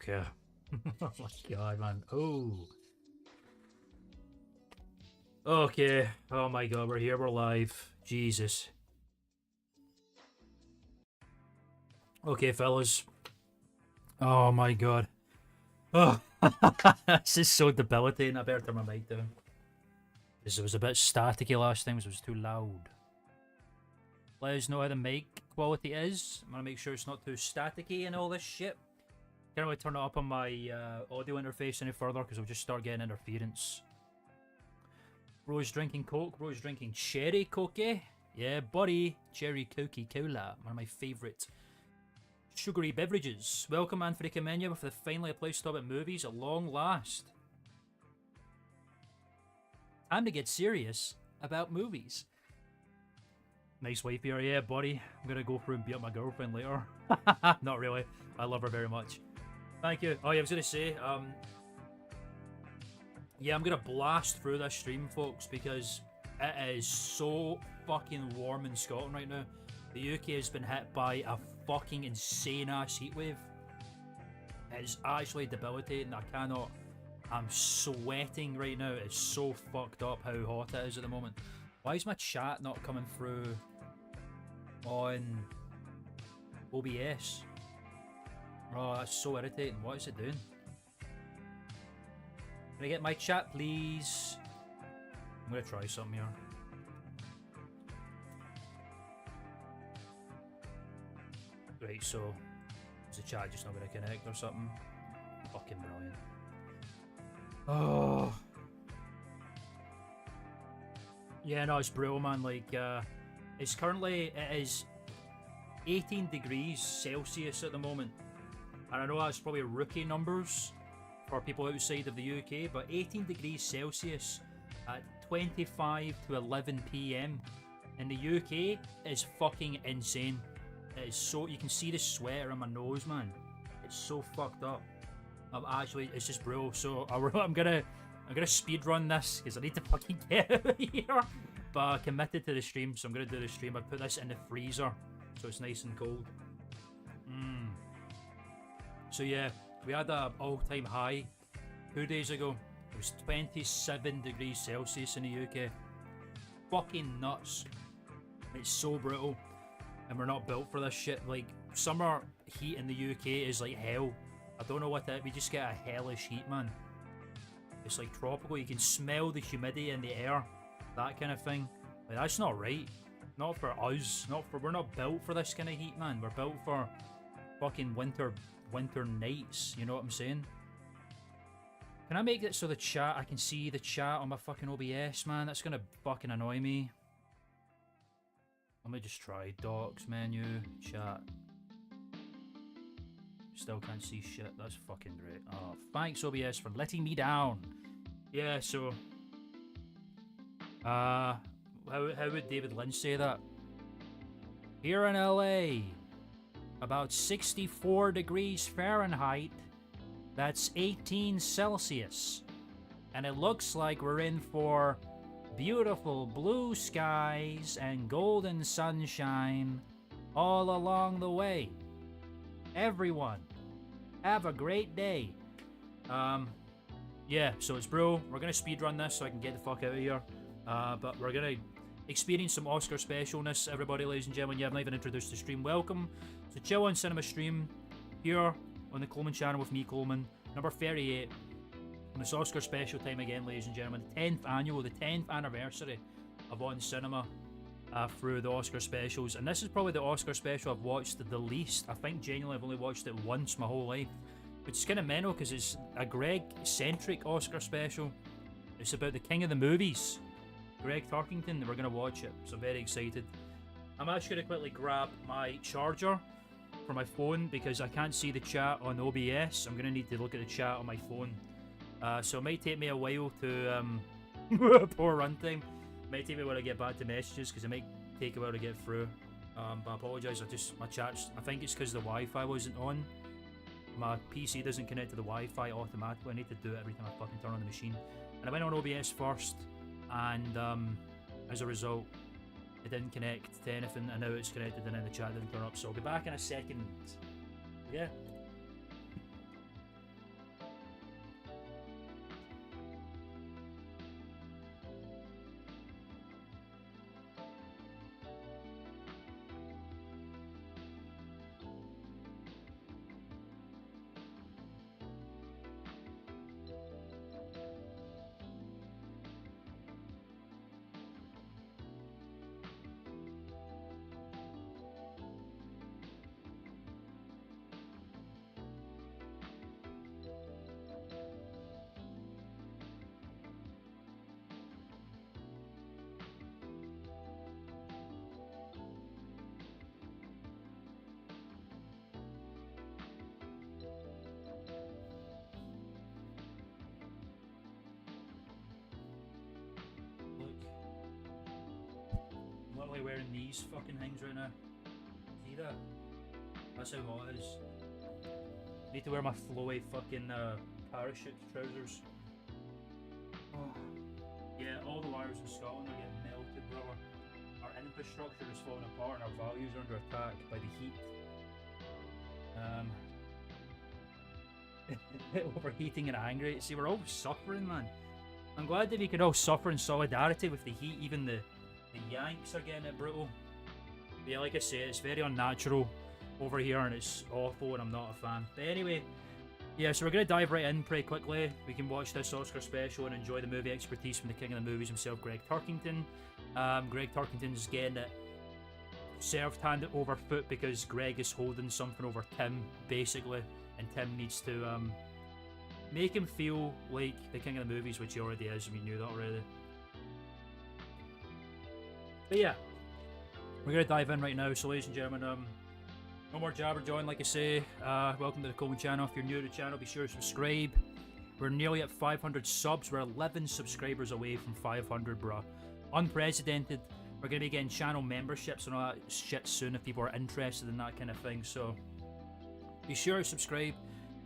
Okay. Oh my god, man. Oh. Okay. Oh my god, we're here, we're live. Jesus. Okay, fellas. Oh my god. Oh. This is so debilitating. I better turn my mic down. Because it was a bit staticky last time, so it was too loud. Let us know how the mic quality is. I'm gonna make sure it's not too staticky and all this shit. Can't really turn it up on my audio interface any further because we'll just start getting interference. Bro's drinking Coke. Bro's drinking cherry Coke. Yeah, buddy. Cherry Coca-Cola. One of my favourite sugary beverages. Welcome, Anthony Kamenya, with the finally a place to stop at movies at long last. Time to get serious about movies. Nice wife here. Yeah, buddy. I'm going to go through and beat up my girlfriend later. Not really. I love her very much. Thank you. Oh, yeah, I was going to say, yeah, I'm going to blast through this stream, folks, because it is so fucking warm in Scotland right now. The UK has been hit by a fucking insane-ass heatwave. It is actually debilitating. I cannot... I'm sweating right now. It's so fucked up how hot it is at the moment. Why is my chat not coming through on OBS? Oh, that's so irritating. What is it doing? Can I get my chat, please? I'm gonna try something here. Right, so is the chat just not gonna connect or something? Fucking brilliant. Oh. Yeah, no, it's brutal, man. Like, it's currently, it is 18 degrees Celsius at the moment. And I know that's probably rookie numbers for people outside of the UK, but 18 degrees Celsius at 25 to 11 PM in the UK is fucking insane. It is so, you can see the sweat around my nose, man. It's so fucked up. It's just brutal. So I'm gonna speed run this because I need to fucking get out of here. But I committed to the stream, so I'm gonna do the stream. I put this in the freezer so it's nice and cold. So yeah, we had an all-time high 2 days ago. It was 27 degrees Celsius in the UK. Fucking nuts. It's so brutal. And we're not built for this shit. Like, summer heat in the UK is like hell. I don't know what that... We just get a hellish heat, man. It's like tropical. You can smell the humidity in the air. That kind of thing. Like, that's not right. Not for us. We're not built for this kind of heat, man. We're built for fucking winter nights. You know what I'm saying? Can I make it so the chat... I can see the chat on my fucking OBS, man? That's gonna fucking annoy me. Let me just try. Docs, menu, chat. Still can't see shit. That's fucking great. Oh, thanks OBS for letting me down. Yeah, so... how would David Lynch say that? Here in LA, about 64 degrees Fahrenheit. That's 18 Celsius. And it looks like we're in for beautiful blue skies and golden sunshine all along the way. Everyone, have a great day. Yeah, so it's bro. We're gonna speedrun this so I can get the fuck out of here. But we're gonna experience some Oscar specialness, everybody, ladies and gentlemen. You haven't even introduced the stream. Welcome to Chill on Cinema stream here on the Klman channel with me, Klman, number 38. And it's Oscar special time again, ladies and gentlemen. The 10th anniversary of On Cinema. Through the Oscar specials, and this is probably the Oscar special I've watched the least. I think genuinely I've only watched it once my whole life, which is kind of mental because it's a Greg-centric Oscar special. It's about the king of the movies, Greg Turkington. We're going to watch it, so I'm very excited. I'm actually going to quickly grab my charger for my phone because I can't see the chat on OBS. I'm going to need to look at the chat on my phone, so it might take me a while to poor runtime. Might take me a while to get back to messages because it might take a while to get through. But I apologise. My chat's... I think it's because the Wi-Fi wasn't on. My PC doesn't connect to the Wi-Fi automatically. I need to do it every time I fucking turn on the machine. And I went on OBS first, and as a result, it didn't connect to anything, and now it's connected, and then the chat didn't turn up. So I'll be back in a second. Yeah. wearing these fucking things right now. See that? That's how hot it is. Need to wear my flowy fucking parachute trousers. Oh. Yeah, all the wires in Scotland are getting melted, brother. Our infrastructure is falling apart and our values are under attack by the heat. Overheating and angry. See, we're all suffering, man. I'm glad that we can all suffer in solidarity with the heat. Even the Yanks are getting it brutal. But yeah, like I say, it's very unnatural over here and it's awful and I'm not a fan. But anyway, yeah, so we're going to dive right in pretty quickly. We can watch this Oscar special and enjoy the movie expertise from the king of the movies himself, Greg Turkington. Greg Turkington's getting it served hand over foot because Greg is holding something over Tim, basically. And Tim needs to make him feel like the king of the movies, which he already is, and we knew that already. But yeah, we're going to dive in right now. So ladies and gentlemen, no more jabberjawing, like I say. Welcome to the Klman channel. If you're new to the channel, be sure to subscribe. We're nearly at 500 subs. We're 11 subscribers away from 500, bruh. Unprecedented. We're going to be getting channel memberships and all that shit soon if people are interested in that kind of thing. So be sure to subscribe.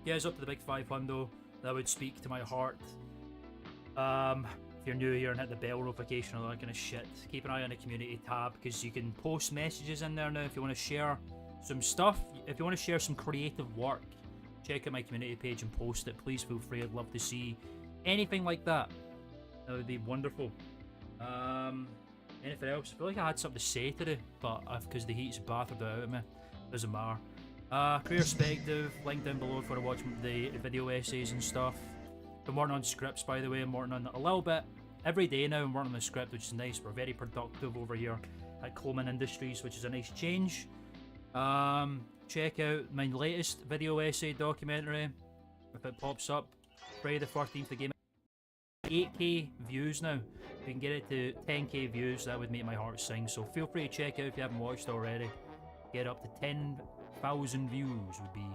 Get us up to the big 500. That would speak to my heart. If you're new here and hit the bell notification, all that kind of shit. Keep an eye on the community tab because you can post messages in there now if you want to share some stuff. If you want to share some creative work, check out my community page and post it. Please feel free. I'd love to see anything like that. That would be wonderful. Anything else? I feel like I had something to say today, but because the heat's battered it out of me. Doesn't matter. Career perspective, link down below if you want to watch the video essays and stuff. Been working on scripts, by the way. I'm working on a little bit every day now. I'm working on the script, which is nice. We're very productive over here at Klman Industries, which is a nice change. Check out my latest video essay documentary if it pops up. Friday the 13th, the game. 8k views now. If we can get it to 10k views, that would make my heart sing. So feel free to check out if you haven't watched already. Get up to 10,000 views would be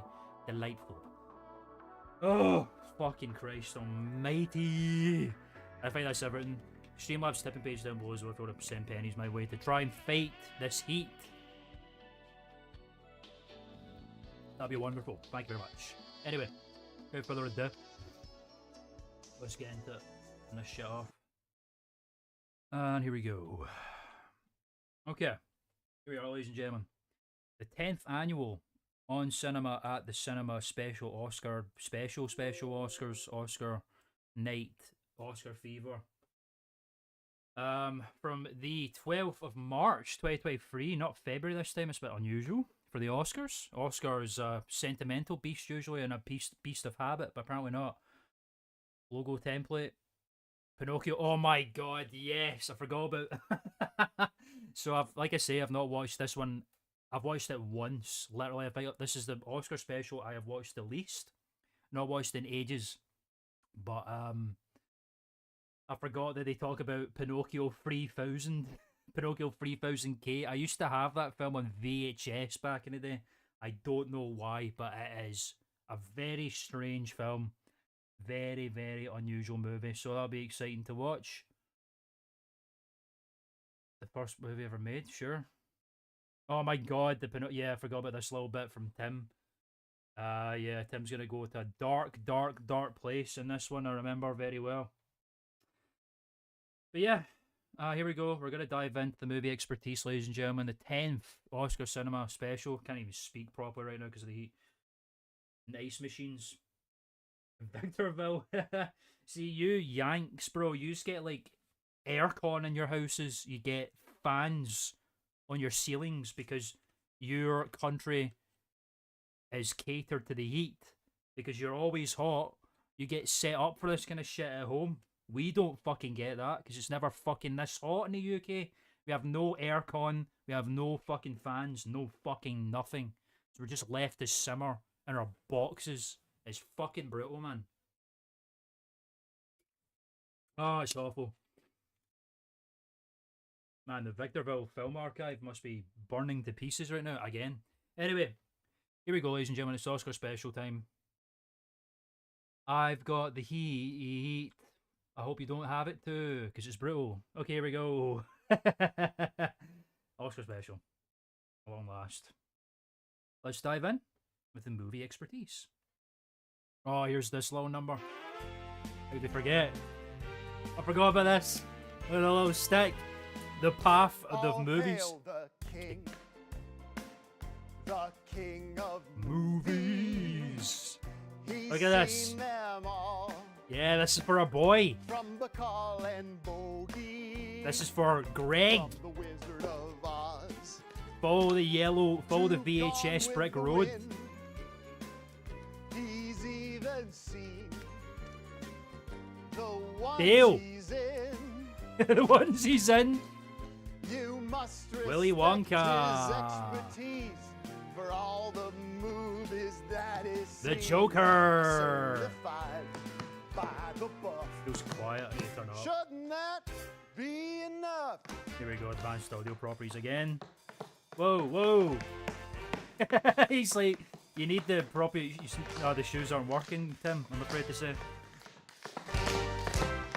delightful. Oh, fucking Christ almighty. I think that's everything. Streamlabs tipping page down below as well if you want to send pennies my way to try and fight this heat. That'd be wonderful. Thank you very much. Anyway, without further ado, let's get into it. Turn this shit off. And here we go. Okay. Here we are, ladies and gentlemen. The 10th annual On Cinema at the Cinema special Oscar, special Oscars, Oscar night, Oscar fever. From the 12th of March 2023, not February this time, it's a bit unusual for the Oscars. Oscars, sentimental beast usually and a beast of habit, but apparently not. Logo template. Pinocchio. Oh my god, yes, I forgot about. So like I say, I've not watched this one. I've watched it once. Literally, I think this is the Oscar special I have watched the least. Not watched in ages. But I forgot that they talk about Pinocchio 3000. Pinocchio 3000K. I used to have that film on VHS back in the day. I don't know why, but it is a very strange film. Very, very unusual movie. So that'll be exciting to watch. The first movie ever made, sure. Oh my god, yeah, I forgot about this little bit from Tim. Yeah, Tim's gonna go to a dark, dark, dark place in this one, I remember very well. But yeah, here we go. We're gonna dive into the movie expertise, ladies and gentlemen. The 10th Oscar Cinema special. Can't even speak properly right now because of the heat. Nice machines. Victorville. See, you Yanks, bro, you just get like aircon in your houses. You get fans on your ceilings because your country is catered to the heat because you're always hot. You get set up for this kind of shit at home. We don't fucking get that because it's never fucking this hot in the UK. We have no aircon. We have no fucking fans. No fucking nothing. So we're just left to simmer in our boxes. It's fucking brutal, man. Oh, it's awful. Man, the Victorville Film Archive must be burning to pieces right now, again. Anyway, here we go, ladies and gentlemen. It's Oscar special time. I've got the heat. I hope you don't have it too, because it's brutal. Okay, here we go. Oscar special. A long last. Let's dive in with the movie expertise. Oh, here's this little number. How did I forget? I forgot about this. With a little stick. The path of the movies. Hail the king of movies. Look at this. Yeah, this is for a boy. From Bacall and Bogey. This is for Greg. From the Wizard of Oz. Follow the VHS brick road. He's even seen the ones Dale. he's in. The ones he's in. You must Willy respect Wonka. his expertise for all the movies that is The seen. Joker. Certified by the buff. It was quiet. I need to turn it up. Shouldn't that be enough? Here we go. Advanced audio properties again. Whoa, whoa. He's like, you need the property. Oh, the shoes aren't working, Tim. I'm afraid to say.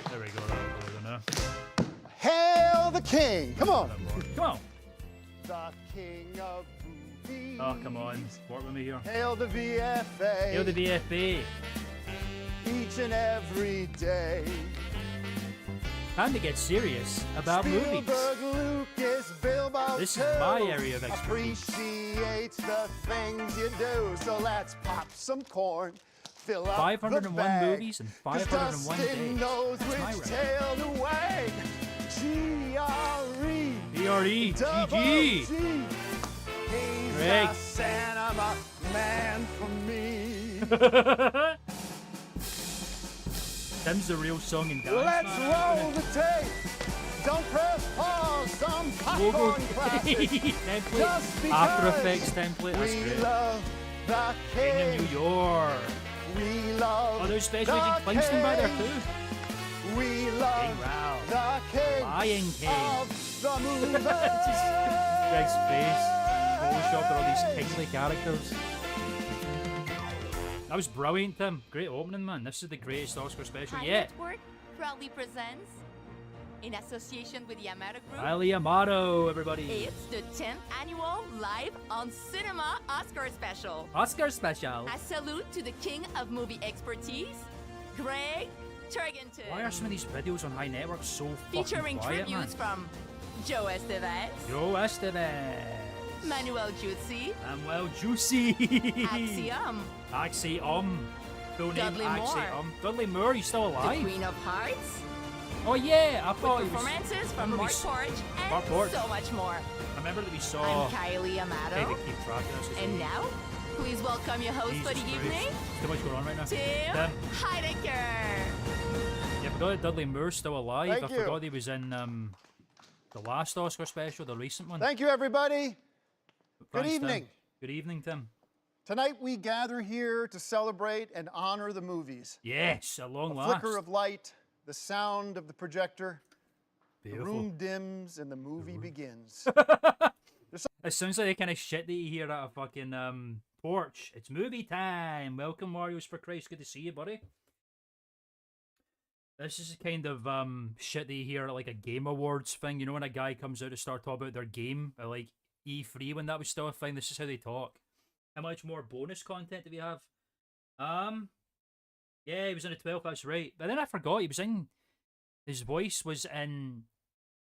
There we go. That'll do now. Hail the king! Come on! Come on. The king of movies. Oh, come on. Work with me here. Hail the VFA. Hail the VFA. Each and every day. Time to get serious about movies. Spielberg, Lucas, Bilbo This is too my area of expertise. Appreciates the things you do, so let's pop some corn. Fill up 501 the bag, movies in 501 'cause Dustin days. knows That's my which record. tail to wag. G-R-E. BRE. Double GG. G. He's Greg. a cinema man for me. Tim's the real song and dance Let's man. roll the tape. Don't press pause. Some Logo popcorn classic. template. Just After because Effects template. That's We great. love the King of king. New York. We love Oh, there's Special the Agent Kingston back there king. too. We King love Rao. the king Lion King. of the movie. Just Greg's face. Photoshopped all these kingly characters. That was brilliant, Tim. Great opening, man. This is the greatest Oscar special Hi yet. Network proudly presents, in association with the Yamato Group, Ali Amato, everybody. it's the 10th annual Live on Cinema Oscar special. Oscar special. A salute to the king of movie expertise, Greg Turgenton. Why are some of these videos on High Network so fucking Featuring quiet, tributes from Joe Estevez, Yo, Estevez. Manuel Jutsi, Well, juicy. Axiom, Axiom. Full name Dudley Moore. Axiom. Dudley Moore, he's still the alive. Queen of Hearts, Oh yeah, I thought with he was. performances from remember we Mark s- Porch, and Mark Porch. so much more. I remember that we I'm saw. Kylie Kind Amato, of keep track of this as and well. now, please welcome your host for Jesus the Christ. evening, There's too much going on right now. Tim Tim. Heidecker. Yeah, I forgot that Dudley Moore's still alive. Thank I you. forgot he was in the last Oscar special, the recent one. Thank you, everybody. Thanks, Tim. evening. Good evening, Tim. Tonight we gather here to celebrate and honor the movies. Yes, at long A last. flicker of light, the sound of the projector, the Beautiful. room dims, and the movie begins. It sounds like the kind of shit that you hear at a fucking porch. It's movie time. Welcome, Marios for Christ. Good to see you, buddy. This is the kind of shit that you hear at like a Game Awards thing. You know when a guy comes out to start talking about their game, or like E3 when that was still a thing. This is how they talk. How much more bonus content do we have? Yeah, he was in the 12th. That's right. But then I forgot he was in. His voice was in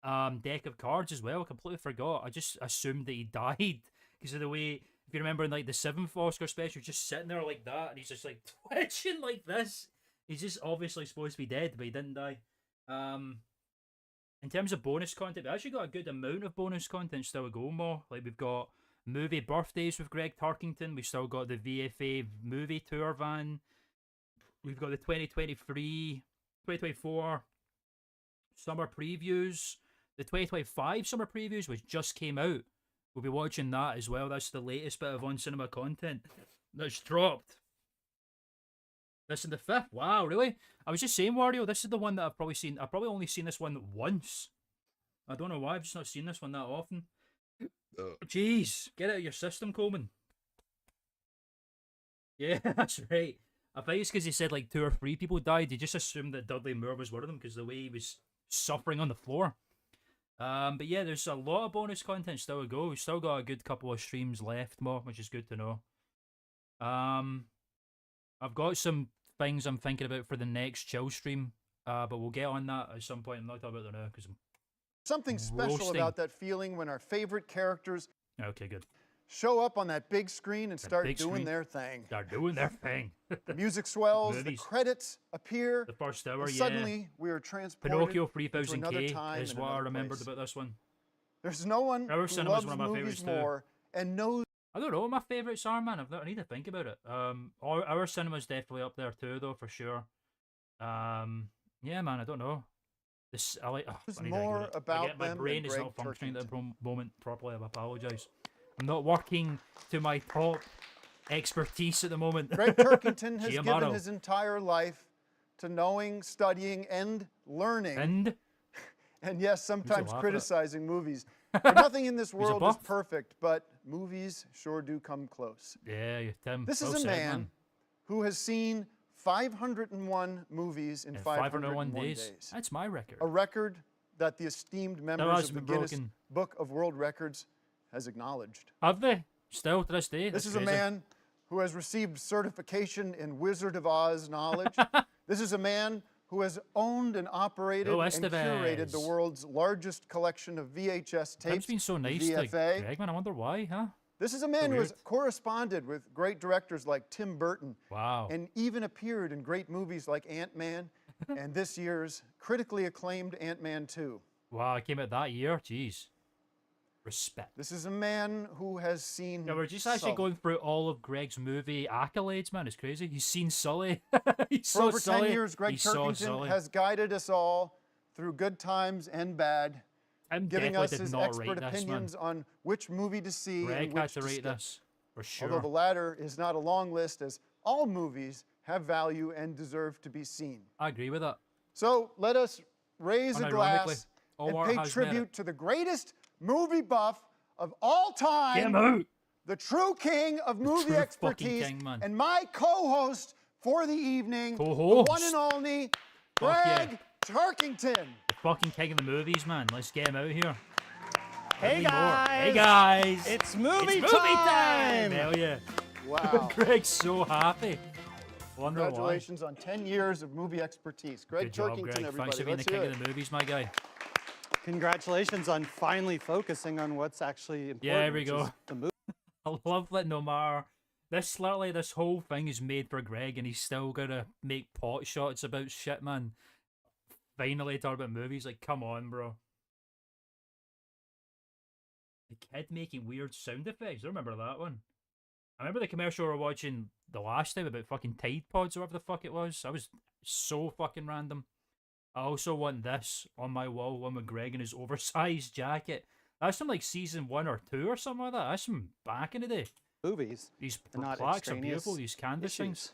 Deck of Cards as well. I completely forgot. I just assumed that he died because of the way. If you remember in like the 7th Oscar special, just sitting there like that, and he's just like twitching like this. He's just obviously supposed to be dead, but he didn't die. In terms of bonus content, we actually got a good amount of bonus content still to go more. Like we've got movie birthdays with Greg Turkington. We've still got the VFA movie tour van. We've got the 2024 summer previews. The 2025 summer previews, which just came out. We'll be watching that as well. That's the latest bit of on cinema content that's dropped. This is the 5th. Wow, really? I was just saying, Wario, this is the one that I've probably seen. I've probably only seen this one once. I don't know why. I've just not seen this one that often. Jeez, get it out of your system, Coleman. Yeah, that's right. I think it's because he said like 2 or 3 people died. He just assumed that Dudley Moore was one of them because the way he was suffering on the floor. But yeah, there's a lot of bonus content still to go. We've still got a good couple of streams left more, which is good to know. I've got some things I'm thinking about for the next chill stream, but we'll get on that at some point. I'm not talking about that now because I'm Something special roasting. about that feeling when our favorite characters okay. Good. show up on that big screen and start big doing screen. their thing. They're doing their thing. The music swells, the Movies. credits appear, The first hour, and yeah. suddenly we are transported Pinocchio into another 3000K time is and what I another remembered place. about this one. There's no one Our who cinema's loves one of my movies favourites too. more and knows I don't know what my favourites are, man. I need to think about it. Our cinema's definitely up there too, though, for sure. Yeah, man, I don't know. This I like. I need to more regulate it. about Again, my them brain than is not Greg functioning at the Turkington. moment properly. I apologise. I'm not working to my top expertise at the moment. Greg Turkington has Giamotto. given his entire life to knowing, studying, and learning. And Yes, sometimes laugh at it. criticizing movies. For nothing in this a world is buff. perfect, but movies sure do come close. yeah, Tim. This well is a said, man who has seen 501 movies in In 501 501 days. That's my record. A record that the esteemed members hasn't of the been Guinness broken. Book of World Records has acknowledged. Have they? Still to this day. This That's is a crazy. man who has received certification in Wizard of Oz knowledge. This is a man who has owned and operated Oh, and curated the Estevez. world's largest collection of VHS tapes. Tim's been so nice to VFA. Greg, man. I wonder why, huh? This is a man who has weird. corresponded with great directors like Tim Burton Wow. and even appeared in great movies like Ant-Man and this year's critically acclaimed Ant-Man 2. Wow, I came out that year. Jeez. Respect. This is a man who has seen Yeah, we're just actually Sully. going through all of Greg's movie accolades, man. It's crazy. He's seen Sully. He For saw over Sully. 10 years, Greg He saw Turkington Sully. has guided us all through good times and bad, Tim giving definitely us did his not expert rate this, man. opinions on which movie to see Greg and had which to to rate skip. this, for sure. Although the latter is not a long list, as all movies have value and deserve to be seen. I agree with that. So let us raise a Unironically, glass all and art pay has tribute merit. to the greatest movie buff of all Get him time, out! the true king of movie true fucking expertise, king, man. and my co-host for the evening, the Co-host. one and only Fuck yeah. Greg Turkington. The fucking king of the movies, man. Let's get him out here. Hey Give me more. guys! Hey guys! It's movie It's movie time! Hell yeah. Wow. Greg's so happy. Wonder why. Congratulations on 10 years of movie expertise. Greg Good job, Turkington, Greg. everybody. Thanks for being the Let's king hear of it. the movies, my guy. Congratulations on finally focusing on what's actually important. Yeah, there we which go. is the movie. I love that no matter literally this whole thing is made for Greg and he's still gonna make pot shots about shit, man. Finally talk about movies, like come on, bro. The kid making weird sound effects. I remember that one. I remember the commercial we were watching the last time about fucking Tide Pods or whatever the fuck it was. That was so fucking random. I also want this on my wall, one with Greg in his oversized jacket. That's from like season 1 or 2 or something like that. That's from back in the day. Movies. These and not plaques are extraneous beautiful, these canvas things. issues.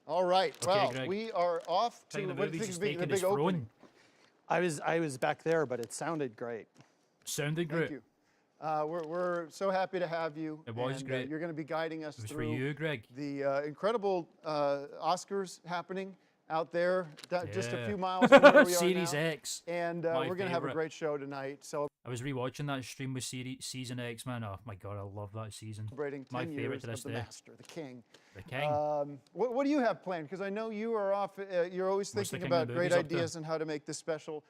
All right. Okay, well, Greg. we are off to King of the what do you movies think is is the taking his big opening. throne. I was back there, but it sounded great. Sounded Thank great. you. We're so happy to have you. It was and, great. You're going to be guiding us It was for through you, Greg. the incredible Oscars happening out there, just a Yeah. few miles from where we are Series now. X. And my we're going to have a favourite. great show tonight, I was rewatching that stream with season X, man. Oh my god, I love that season. celebrating 10 My years favourite to of this the day. master, the king. The king. What do you have planned? Because I know you are off. You're always What's the thinking king of about the great movies up to? ideas and how to make this special.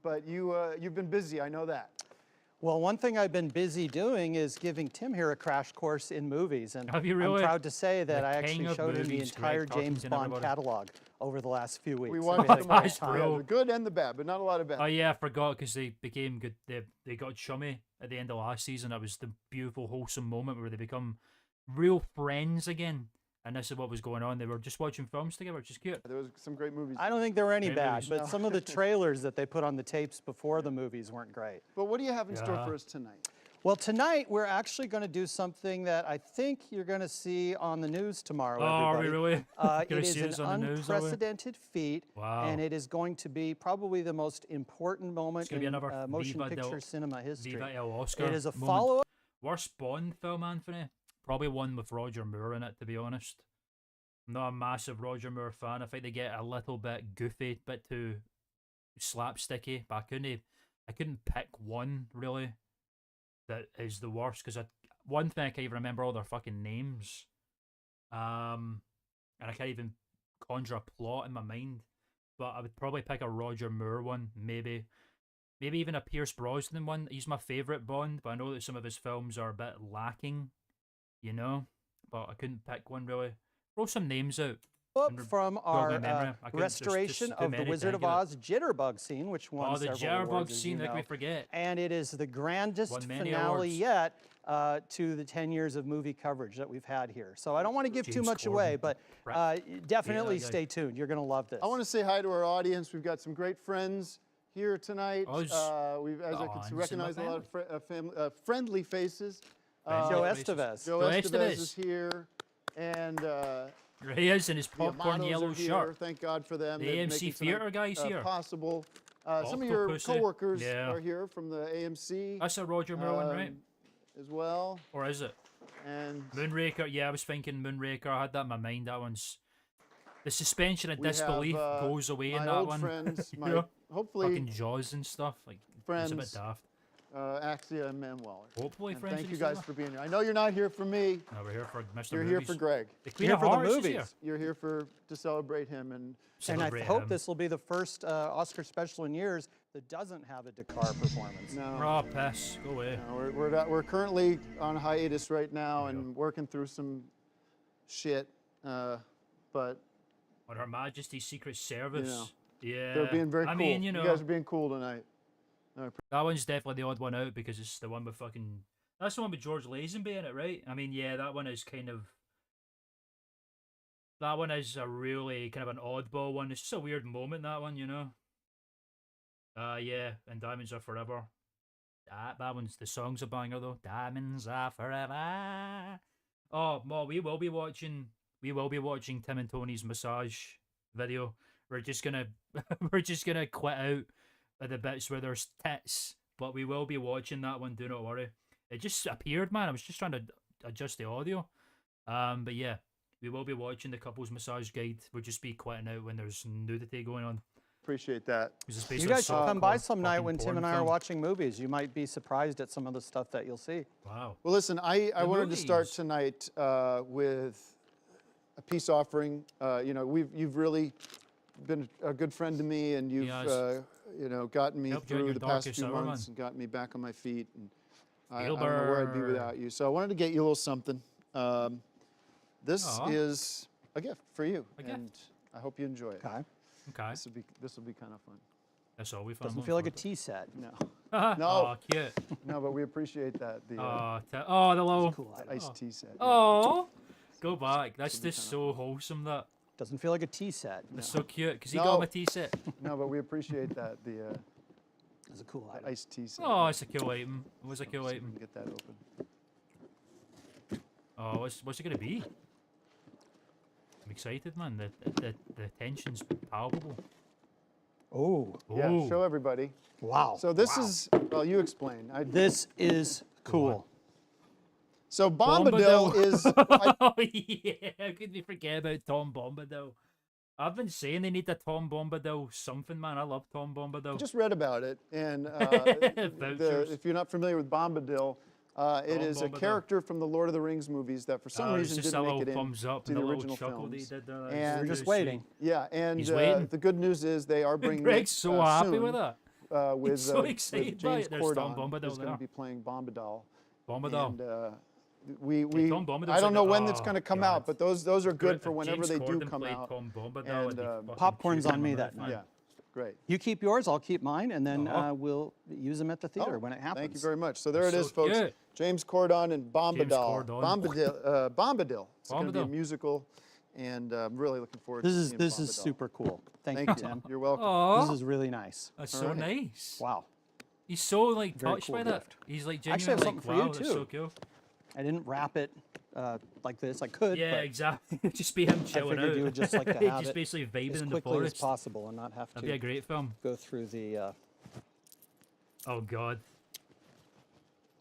But you've been busy. I know that. Well, one thing I've been busy doing is giving Tim here a crash course in movies. And Have you really? I'm proud to say that The I king actually of showed him the movies, entire Greg James Turkington, Bond everybody. catalog over the last few weeks. We So watched we had a them all. great Nice, time. bro. Yeah, the good and the bad, but not a lot of bad. Oh yeah, I forgot because they became good. They got chummy at the end of last season. That was the beautiful, wholesome moment where they become real friends again. And this is what was going on. They were just watching films together, which is cute. There was some great movies. I don't think they were any Great bad, movies. but No. some of the trailers that they put on the tapes before the movies weren't great. But what do you have in store Yeah. for us tonight? Well, tonight we're actually going to do something that I think you're going to see on the news tomorrow. Oh, are we everybody. really? It Gonna is see this an on the news, are we? unprecedented feat, Wow. and it is going to be probably the most important moment gonna be in another motion Viva picture del- cinema history. Viva El Oscar. It is a moment. follow-up. Worst Bond film, Anthony? Probably one with Roger Moore in it, to be honest. I'm not a massive Roger Moore fan. I think they get a little bit goofy, bit too slapsticky, but I couldn't pick one really that is the worst because one thing I can't even remember all their fucking names, and I can't even conjure a plot in my mind. But I would probably pick a Roger Moore one, maybe even a Pierce Brosnan one. He's my favorite Bond, but I know that some of his films are a bit lacking, you know. But I couldn't pick one really. Throw some names out. Book from our memory. I couldn't- there's restoration just too of The many Wizard of to think of Oz Jitterbug scene, which won Oh, the several Jitterbug awards, as scene, you how can we know. forget? And it is the grandest Won many finale awards. yet to the 10 years of movie coverage that we've had here. So I don't want to give too James much away, Corden, but crap. definitely Yeah, yeah. stay tuned. You're going to love this. I want to say hi to our audience. We've got some great friends here tonight. Oh, We've, as I oh, can it's in recognize, my a lot of friendly faces. Joe Faces. Estevez. Joe Joe Estevez Estevez. is here, and Here he is in his the popcorn Amatos yellow are here. shirt. Thank God for them. The They're AMC making theater tonight, guy's here. Possible. Some of your Octopussy. coworkers Yeah. are here from the AMC That's a Roger Moore one, right? as well. Or is it? And Moonraker, yeah, I was thinking Moonraker. I had that in my mind. That one's the suspension of we have, disbelief goes away my in that old one. friends, You my know? hopefully Fucking Jaws and stuff. Like it's a friends, bit daft. Axia and Manuel. Hopefully, And friends. thank with you each guys other. for being here. I know you're not here for me. No, we're here for Mr. You're Movies. here for Greg. The Queen Here of for the Hearts is movies. here. You're here to celebrate him, and And I Celebrate hope him. this will be the first Oscar special in years that doesn't have a Dakar performance. no, Oh, piss. Go away. no, we're currently on hiatus right now and working through some shit, but On Her Majesty's Secret Service. know, Yeah. they're being very cool. I mean, you know, guys are being cool tonight. that one's definitely the odd one out because it's the one with fucking. That's the one with George Lazenby in it, right? I mean, yeah, that one is kind of. That one is a really kind of an oddball one. It's just a weird moment, that one, you know? Yeah, and Diamonds Are Forever. That one's, the song's a banger, though. Diamonds Are Forever. Oh, well, we will be watching Tim and Tony's massage video. We're just gonna, we're just gonna quit out at the bits where there's tits, but we will be watching that one, do not worry. It just appeared, man. I was just trying to adjust the audio. But yeah. We will be watching the couples massage guide. We'll just be quitting out when there's nudity going on. Appreciate that. It's You basically guys should come by softcore some night fucking when Tim porn and I are film. watching movies. You might be surprised at some of the stuff that you'll see. Wow. Well, listen, I wanted to start movies. tonight with a peace offering. You know, you've really been a good friend to me, and you've Yes. you know, gotten me Helped you in through your the past darkest few hour, months man. and gotten me back on my feet. And I don't know where I'd be Spielberg. without you. So I wanted to get you a little something. This Aw. is a gift for you, A gift. and I hope you enjoy it. Okay. Okay. This will be kind of fun. That's all we found. Doesn't feel like a tea set. No, No. No. Oh, cute. no, but we appreciate that the The little. Cool. iced tea set. yeah. Oh. Go back. That's just so wholesome. Doesn't feel like a tea set. That's so cute. Because he No. got him a tea set. No, but we appreciate that the It's a cool item. iced tea set. Oh, it's a cool item. It was a cool See if we item. can get that open. Oh, what's it gonna be? I'm excited, man. The tension's palpable. Oh, Yeah, Ooh. show everybody. wow. So this is, well, you explain. This is cool. So Bombadil is, Oh yeah, how could we forget about Tom Bombadil? I've been saying they need a Tom Bombadil something, man. I love Tom Bombadil. I just read about it, and Vouchers. if you're not familiar with Bombadil, it is a Bombadil. character from the Lord of the Rings movies that for some It's reason just didn't a make little it in thumbs up to and the a little original chuckle films. that he did there. That And- was We're just really waiting. Yeah, and He's waiting. the good news is they are sweet. bringing Greg's it so happy soon, with that. with, so with excited by James it. There's Tom Corden, Bombadil who's going there. to be playing Bombadil. Bombadil. And we Tom Bombadil's I don't like know a- when it's oh, going to come God. out, but those are good If for whenever James they do Corden come played out. Tom Bombadil, And, I'd be fucking Popcorn's puking on in me my that mouth, night. man. Yeah, great. You keep yours, I'll keep mine, and then Uh-huh. we'll use them at the theater Oh, when it happens. Thank you very much. So there it So is, folks. cute. James Corden and Bombadil. Corden. Bombadil. It's going to be a Bombadil. musical, and I'm really looking forward This to is seeing this is Bombadil. super cool. Thank Thank you, you. Tim. You're welcome. This Aw, is really nice. that's so Alright. nice. Wow. He's so like Very touched cool by that. gift. He's like I actually have genuinely something for like, you, wow, that's so too. cool. I didn't wrap it like this. I could, Yeah, but exactly. Just be him I chilling figured out. you would just like to have just it basically vibing as in the quickly as forest. possible and not have That'd be a to great film. go through the Oh god,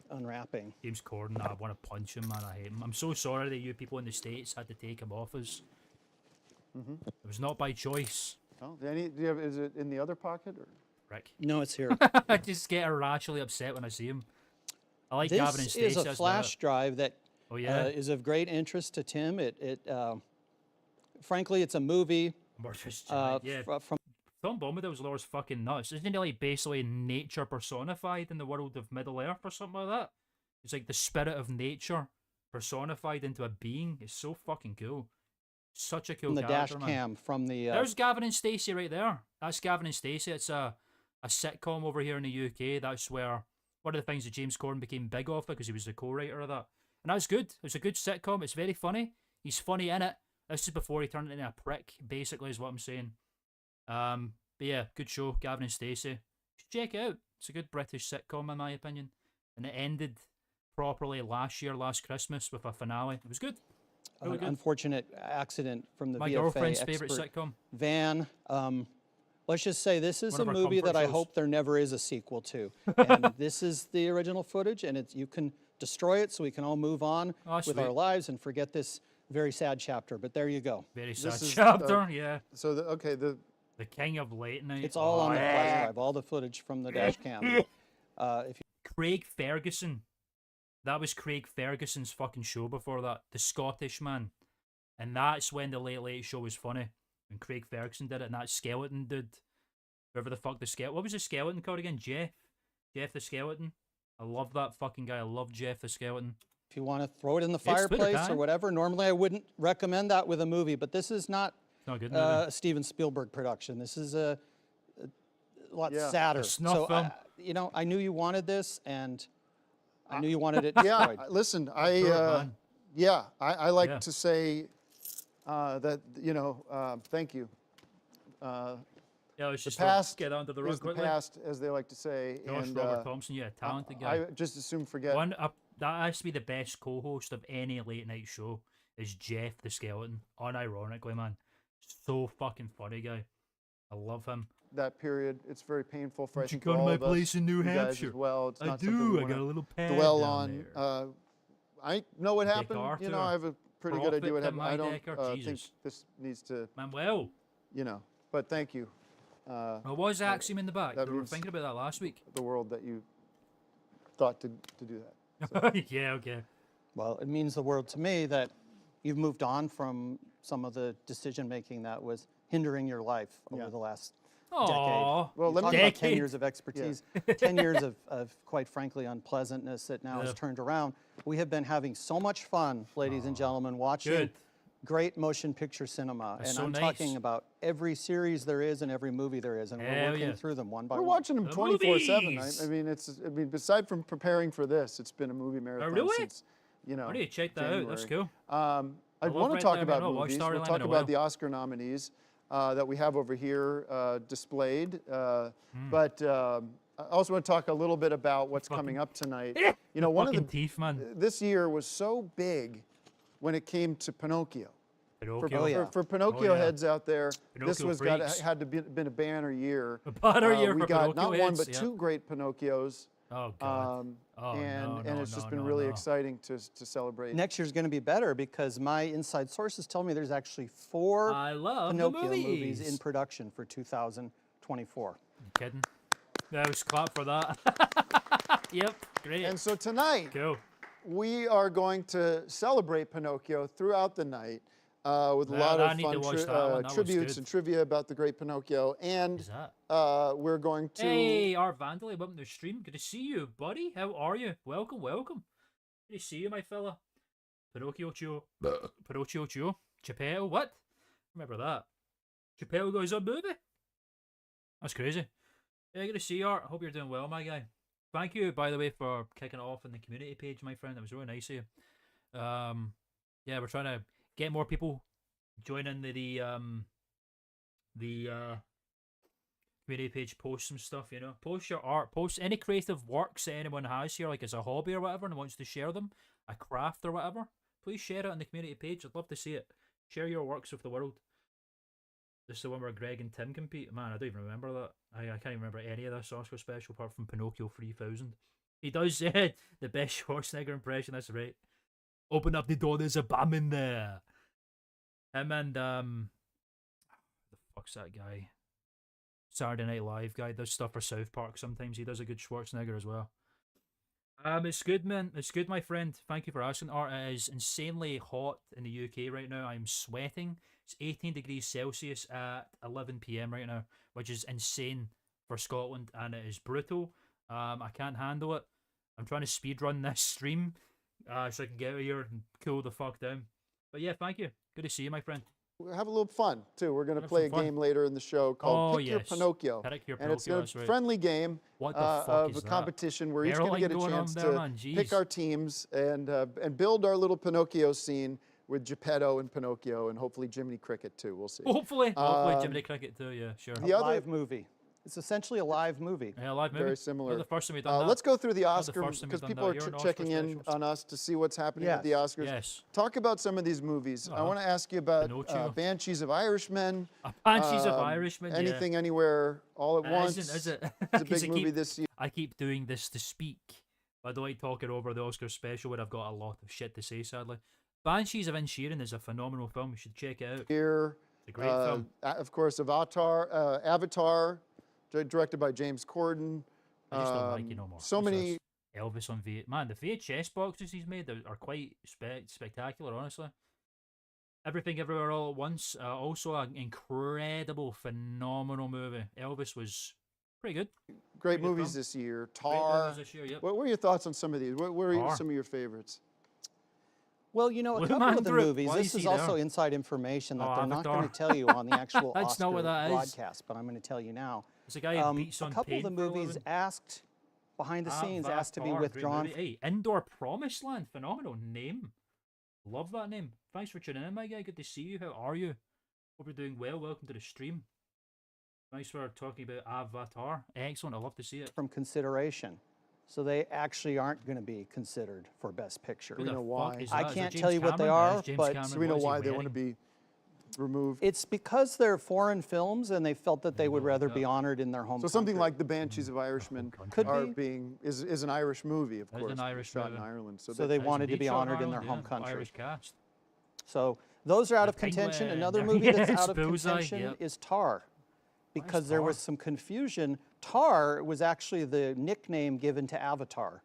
unwrapping. James Corden. I want to punch him, man. I hate him. I'm so sorry that you people in the States had to take him off us. It was not by choice. Oh, do you have, is it in the other pocket? Or? Rick. No, it's here. I just get irrationally upset when I see him. I like This Gavin and Stacey. is a that's flash drive that Oh, yeah? is of great interest to Tim. Frankly, it's a movie Murderous Giant, yeah. from Tom Bombadil's lore's fucking nuts. Isn't he like basically nature personified in the world of Middle Earth or something like that? It's like the spirit of nature personified into a being. It's so fucking cool. Such a cool the character, dash man. cam from the. There's Gavin and Stacey right there. That's Gavin and Stacey. It's a sitcom over here in the UK. That's where one of the things that James Corden became big off because he was the co-writer of that. And that's good. It's a good sitcom. It's very funny. He's funny in it. This is before he turned into a prick, basically, is what I'm saying. But yeah, good show, Gavin and Stacey. You should check it out. It's a good British sitcom, in my opinion. And it ended properly last Christmas, with a finale. It was good. Really good. Unfortunate accident from the My VFA girlfriend's expert favorite sitcom. Van. Let's just say this is One a of our movie comfort that I shows. hope there never is a sequel to. And this is the original footage, and you can destroy it so we can all move on Oh, with our sweet. lives and forget this very sad chapter. But there you go. Very sad is, chapter, yeah. So, the The king of late night. It's all on the flash drive, all the footage from the dash cam. If Craig Ferguson. That was Craig Ferguson's fucking show before that. The Scottish man. And that's when the Late Late Show was funny. When Craig Ferguson did it, and that skeleton dude. Whoever the fuck the skeleton. What was the skeleton called again? Jeff? Jeff the skeleton? I love that fucking guy. I love Jeff the skeleton. you want to throw it in the It's good, fireplace okay. or whatever, normally I wouldn't recommend that with a movie, but this is not It's not a good movie. a Steven Spielberg production. This is a lot Yeah. sadder. A snuff film. I knew you wanted this, and I knew you wanted it yeah. destroyed. Listen, Sure, man. I like Yeah. to say that thank you. Yeah, let's just Past get onto the is rug the quickly. past, as they like to say. Josh and Robert Thompson, yeah, talented guy. I just as soon forget. That has to be the best co-host of any late night show. Is Jeff the skeleton? Unironically, man, so fucking funny guy. I love him. that period. It's very painful for I Did you think go for to all my of us, place in New you guys Hampshire? as well. It's I not something we do. I wanna got a little pad dwell down on. there. I know what Dick happened. You know, Arthur, I have a pretty good idea what Prophet happened. I don't Decker, think Jesus. this needs to, Manuel. But thank you. What was Axiom in the back? that We were means- thinking about that last week. The world that you thought to do that. Yeah, okay. Well, it means the world to me that you've moved on from some of the decision making that was hindering your life over Yeah. the last Aww. Well, You're let me- talking about 10 Decade. years of expertise, 10 years of quite frankly, unpleasantness that now Yeah. is turned around. We have been having so much fun, ladies and gentlemen, watching Good. great motion picture cinema. That's And so I'm nice. talking about every series there is and every movie there is, and we're Hell working yeah. through them one by We're one. watching them The 24/7. movies. I mean, aside from preparing for this, it's been a movie marathon really? since, I need to check that out. That's January. cool. I love want to Red talk Line about Renault. Watch movies. Starry We'll Line talk in a about while. the Oscar nominees that we have over here displayed. Hmm. But I also want to talk a little bit about what's coming up tonight. One of Fucking the teeth, man. this year was so big when it came to Pinocchio. Pinocchio. Oh, yeah. For Pinocchio yeah. heads out there, this Pinocchio was freaks. had to been a banner year. A banner year we for got Pinocchio not one heads, but yeah. two great Pinocchios. Oh, God. Oh, and no, it's just no, been no, really no. exciting to celebrate. Next year's going to be better because my inside sources tell me there's actually 4 I love Pinocchio the movies movies. in production for 2024. You kidding? Yeah, was clap for that. Yep, great. And so tonight, Cool. we are going to celebrate Pinocchio throughout the night with a Well, lot I of need to fun watch that one. That looks tributes good. and trivia about the great Pinocchio. And Is that? we're going to... Hey, Art Vandalay, welcome to the stream. Good to see you, buddy. How are you? Welcome, welcome. Good to see you, my fella. Pinocchio Chio. Pinocchio Chio. Geppetto, what? Remember that. Geppetto goes on movie? That's crazy. Yeah, good to see you, Art. Hope you're doing well, my guy. Thank you, by the way, for kicking it off on the community page, my friend. That was really nice of you. Yeah, we're trying to get more people joining the community page, post some stuff, post your art, post any creative works that anyone has here, like as a hobby or whatever, and wants to share them, a craft or whatever. Please share it on the community page. I'd love to see it. Share your works with the world. This is the one where Greg and Tim compete. Man, I don't even remember that. I can't even remember any of this Oscar special apart from Pinocchio 3000. He does the best Schwarzenegger impression. That's right. Open up the door. There's a bomb in there. Him and the fuck's that guy? Saturday Night Live guy. Does stuff for South Park sometimes. He does a good Schwarzenegger as well. It's good, man. It's good, my friend. Thank you for asking. Art, it is insanely hot in the UK right now. I'm sweating. It's 18 degrees Celsius at 11 p.m. right now, which is insane for Scotland, and it is brutal. I can't handle it. I'm trying to speed run this stream, so I can get out of here and cool the fuck down. But yeah, thank you. Good to see you, my friend. We'll have a little fun too. We're going to Have play a some fun. game later in the show called Oh, Pick Your yes. Pinocchio. Pick Your And it's Pinocchio, a that's right. friendly game What the fuck of is a that? competition where each going to Airline get a going on chance there, to man, pick jeez. our teams and build our little Pinocchio scene with Geppetto and Pinocchio and hopefully Jiminy Cricket too. We'll see. Hopefully Jiminy Cricket too. Yeah, sure. The A other live movie. It's essentially a live movie. Yeah, live movie. very similar. Not the first time we've done that. Let's go through the Not the Oscar first time we've because done people that are here in Oscar checking in specials. on us to see what's happening with the Yes. Oscars. Yes. Talk about some of these movies. I Uh-huh. want to ask you about Pinocchio. Banshees of Irishmen. Banshees of Irishmen. Yeah. Anything, Anywhere, All at Once. Isn't, is it? It's a 'Cause big I movie keep- this year. I keep doing this to speak. I don't like talking over the Oscar special where I've got a lot of shit to say, sadly. Banshees of Inisherin is a phenomenal film. You should check it out. It's a great film. Of course, Avatar, directed by James Corden. I just don't like it no more. So It's many. just Elvis on Man, the VHS boxes he's made are quite spectacular, honestly. Everything Everywhere All at Once, also an incredible, phenomenal movie. Elvis was pretty good. Great Pretty good movies film. this year. Great Tar. movies this year, yep. What were your thoughts on some of these? What were Tar. some of your favorites? Well, you know, a Blue couple Man of the Group, movies, why this is is he also there? inside information that Oh, they're not going Avatar. to tell you on the actual That's not Oscar what that is. broadcast, but I'm going to tell you now. It's a guy who beats A on couple of the pain for a movies living. asked, behind the scenes, asked to be Avatar, great withdrawn. movie. Hey, Indoor Promised Land, phenomenal name. Love that name. Thanks for tuning in, my guy. Good to see you. How are you? Hope you're doing well. Welcome to the stream. Thanks for talking about Avatar. Excellent. I love to see it. From consideration. So they actually aren't going to be considered for Best Picture. Who we the know fuck why. is I that? Is can't that tell James you what they Cameron? That are, is James but- Cameron. So we know What is he why they want to wearing? be removed. It's because they're foreign films and they felt that they would rather be honored in their home So something country. like The Banshees of Irishmen Could are be. is an Irish movie, of That is course. an Irish shot in movie. Ireland. So, So that- they That is wanted to indeed be shot in honored in their Ireland, home yeah. country. Irish cast. So those are out of The contention. Penguin. Another movie that's Yes, out of Bullseye, contention yep. is Tar, because there was Tar? some confusion. Tar was actually the nickname given to Avatar.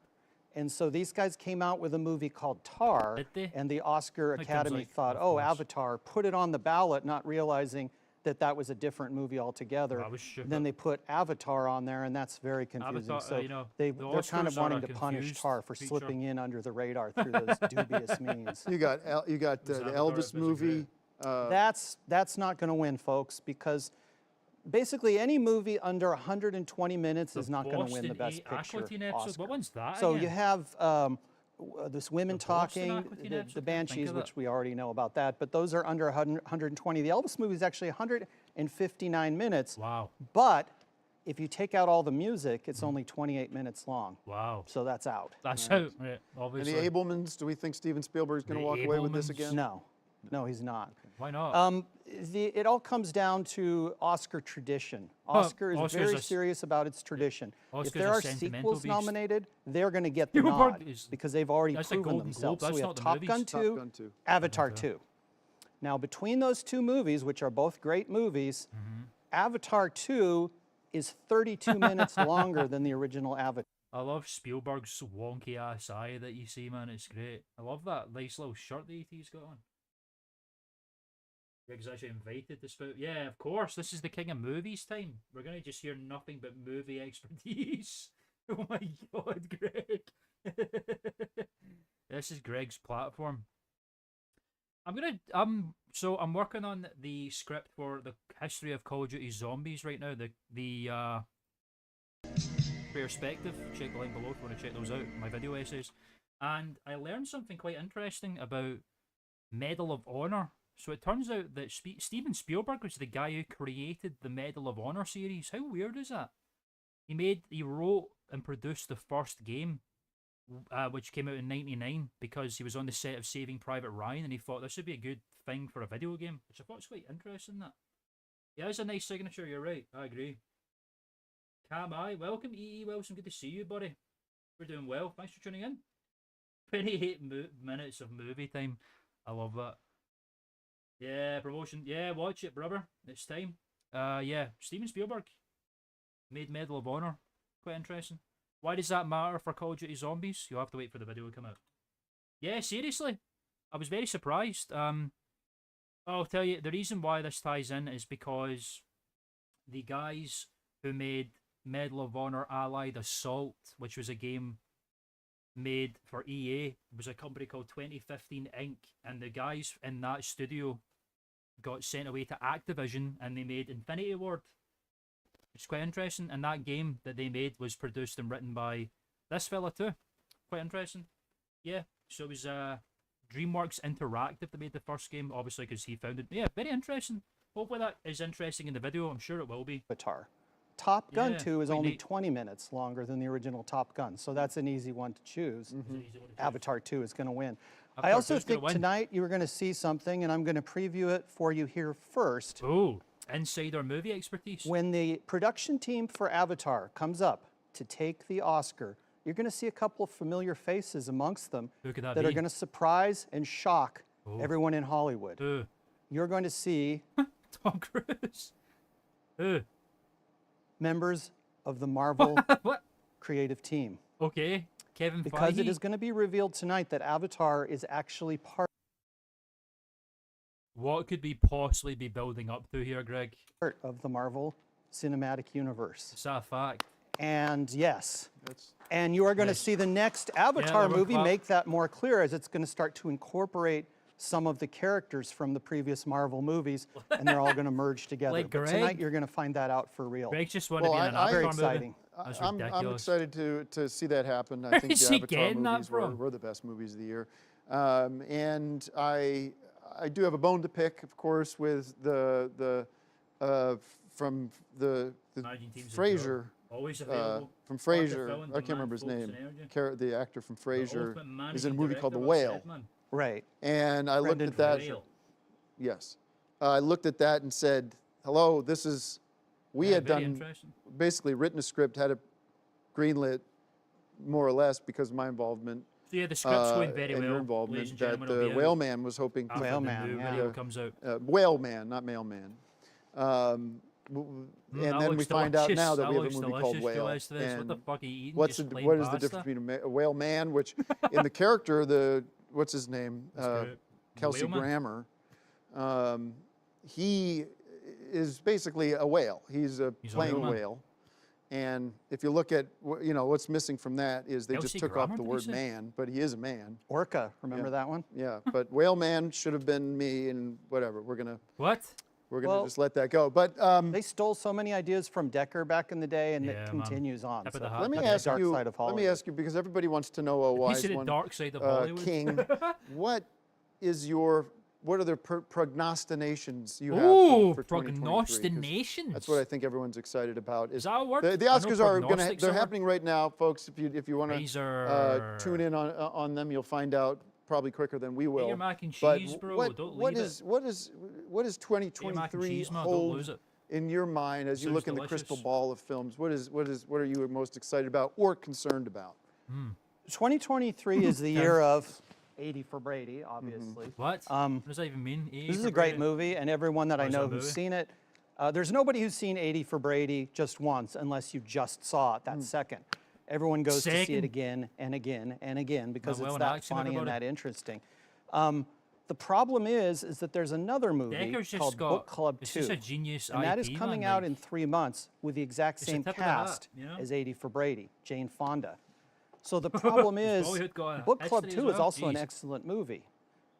And so these guys came out with a movie called Tar, Did they? and the Oscar comes Academy like, thought, of oh, course. Avatar, put it on the ballot, not realizing that that was a different movie altogether. That was stupid. Then they put Avatar on there, and that's very confusing. Avatar, so you know, they're the kind of Oscars are wanting a to punish confused Tar for creature. slipping in under the radar through those dubious means. you got the Avatar Elvis is a movie. That's not going to win, folks, because basically any movie under 120 minutes is not going to win the Best Picture Aquatine episode. Oscar. What one's that? So again? you have this Women The Boston Talking, Aquatine the episode? Can't think Banshees, of which it. we already know about that, but those are under 120. The Elvis movie is actually 159 minutes, Wow. but if you take out all the music, it's only 28 minutes long. Wow. So that's out. That's Right. out. Right. And Obviously. the Abelmans. Do we think Steven Spielberg's going to The walk away with this Abelmans? again? No, he's not. Why not? It all comes down to Oscar tradition. Oscar is Oscar's very a s- serious about its tradition. Oscar's If there a are sentimental sequels beast. nominated, they're going to get the Spielberg nod is- because they've already that's a proven Golden Globe, themselves. So that's we have not the Top movies. Gun Top 2, Gun 2. Avatar 2. Now, between those two movies, which are both great movies, Mm-hmm. Avatar 2 is 32 minutes longer than the original Avatar. I love Spielberg's wonky ass eye that you see, man. It's great. I love that nice little shirt that he's got on. Greg's actually invited to spout. Yeah, of course. This is the king of movies time. We're gonna just hear nothing but movie expertise. Oh my god, Greg. This is Greg's platform. I'm working on the script for the history of Call of Duty Zombies right now. The perspective. Check the link below if you want to check those out. My video essays. And I learned something quite interesting about Medal of Honor. So it turns out that Steven Spielberg was the guy who created the Medal of Honor series. How weird is that? He wrote and produced the first game, which came out in '99, because he was on the set of Saving Private Ryan, and he thought this would be a good thing for a video game, which I thought was quite interesting. That, yeah, it's a nice signature. You're right. I agree. Cam I, welcome E.E. Wilson. Good to see you, buddy. We're doing well. Thanks for tuning in. 28 minutes of movie time. I love that. Yeah, promotion. Yeah, watch it, brother. It's time. Yeah, Steven Spielberg. made Medal of Honor. Quite interesting. Why does that matter for Call of Duty Zombies? You'll have to wait for the video to come out. Yeah, seriously. I was very surprised. I'll tell you, the reason why this ties in is because the guys who made Medal of Honor Allied Assault, which was a game made for EA, was a company called 2015 Inc. And the guys in that studio got sent away to Activision and they made Infinity Ward. It's quite interesting. And that game that they made was produced and written by this fella too. Quite interesting. Yeah, so it was DreamWorks Interactive that made the first game, obviously because he founded. Yeah, very interesting. Hopefully that is interesting in the video. I'm sure it will be. Avatar. Top Gun Yeah, 2 is quite only neat. 20 minutes longer than the original Top Gun, so that's an easy one to choose. It's an easy one to choose. Avatar 2 is going to win. I Avatar also 2 is gonna think win. tonight you were going to see something, and I'm going to preview it for you here first. Oh, insider movie expertise. When the production team for Avatar comes up to take the Oscar, you're going to see a couple of familiar faces amongst them Who could that that are be? going to surprise and shock everyone in Hollywood. Who? You're going to see Tom Cruise. Who? members of the Marvel What? creative team. Okay. Kevin Because Feige. it is going to be revealed tonight that Avatar is actually part What could we possibly be building up to here, Greg? of the Marvel Cinematic Universe. Is that a fact? And yes, That's and you are going to Yes. see the next Avatar there we movie go. make that more clear as it's going to start to incorporate some of the characters from the previous Marvel movies, and they're all going to merge together. Like But Greg? tonight you're going to find that out for real. Greg's just wanted to Well, be in an I- Very Avatar movie. exciting. That's I'm ridiculous. excited to see that happen. I Where think is the he Avatar getting that movies from? were the best movies of the year. And I do have a bone to pick, of course, with from the Managing teams of Frasier. Always available. From Arthur Frasier, Fillon, I the can't man, remember his focus, name. and energy. The actor from The Frasier ultimate is in a managing movie called The director of Whale. Stedman. Right. And I looked Brendan at that. Whale. Yes. I looked at that and said, hello, this is, we Yeah, had very done, interesting. basically written a script, had it greenlit more or less because of my involvement. So yeah, the script's going very and well. your involvement, ladies and that gentlemen, it'll be Whale out Man was hoping to, after Whale the Man, new yeah. video comes out. Whale Man, not Mailman. And That then we looks find out delicious. now that we have a looks movie called delicious. Whale. What is this? What And the fuck are you eating? what Just is plain the pasta? difference between a Whale Man, which in the character, what's his name? great. Kelsey Whaleman? Grammer. He is basically a whale. He's He's a playing a whaleman. whale. And if you look at, what's missing from that is they just Kelsey took Grammer, off the did you word say? man, but he is a man. Orca, remember that one? Yeah, but Whale Man should have been me, and whatever. We're gonna What? Well, just let that go. But They stole so many ideas from Decker back in the day, and Yeah, it man. continues on. Tip of So the hat. let me That's ask the dark you. side of Let me Hollywood. ask you because everybody wants to know a He's wise in the one. dark side of Hollywood. King, what are the prognostications you have Ooh, for 2023? 'Cause prognostications. That's what I think everyone's excited about. Is that a word? The I know Oscars are going to prognostics they're are a word. happening right now, folks. If you want to Razor. tune in on them, you'll find out probably quicker than we will. your mac and But cheese, bro. What, Don't what leave is it. what is what does Get your mac and 2023 cheese, man. Don't hold lose it. in your mind as you Sounds look in the crystal delicious. ball of films? What are you most excited about or concerned about? 2023 is the year of 80 for Brady, obviously. What? What does that even mean? This is a great movie, and everyone that I is that know a who's movie? seen it, there's nobody who's seen 80 for Brady just once, unless you just saw it that second. Everyone goes to see Second. it again and again and again because well it's in that action, funny and everybody. that interesting. The problem is that there's another movie Decker's just called got. Book Club It's 2. just a genius And that is IP, coming man, out like- in 3 months with the exact It's a same tip of the hat, cast you know? as 80 for Brady, Jane Fonda. So the problem is, Bollywood got a Book Club history 2 as is well? also an Jeez. excellent movie.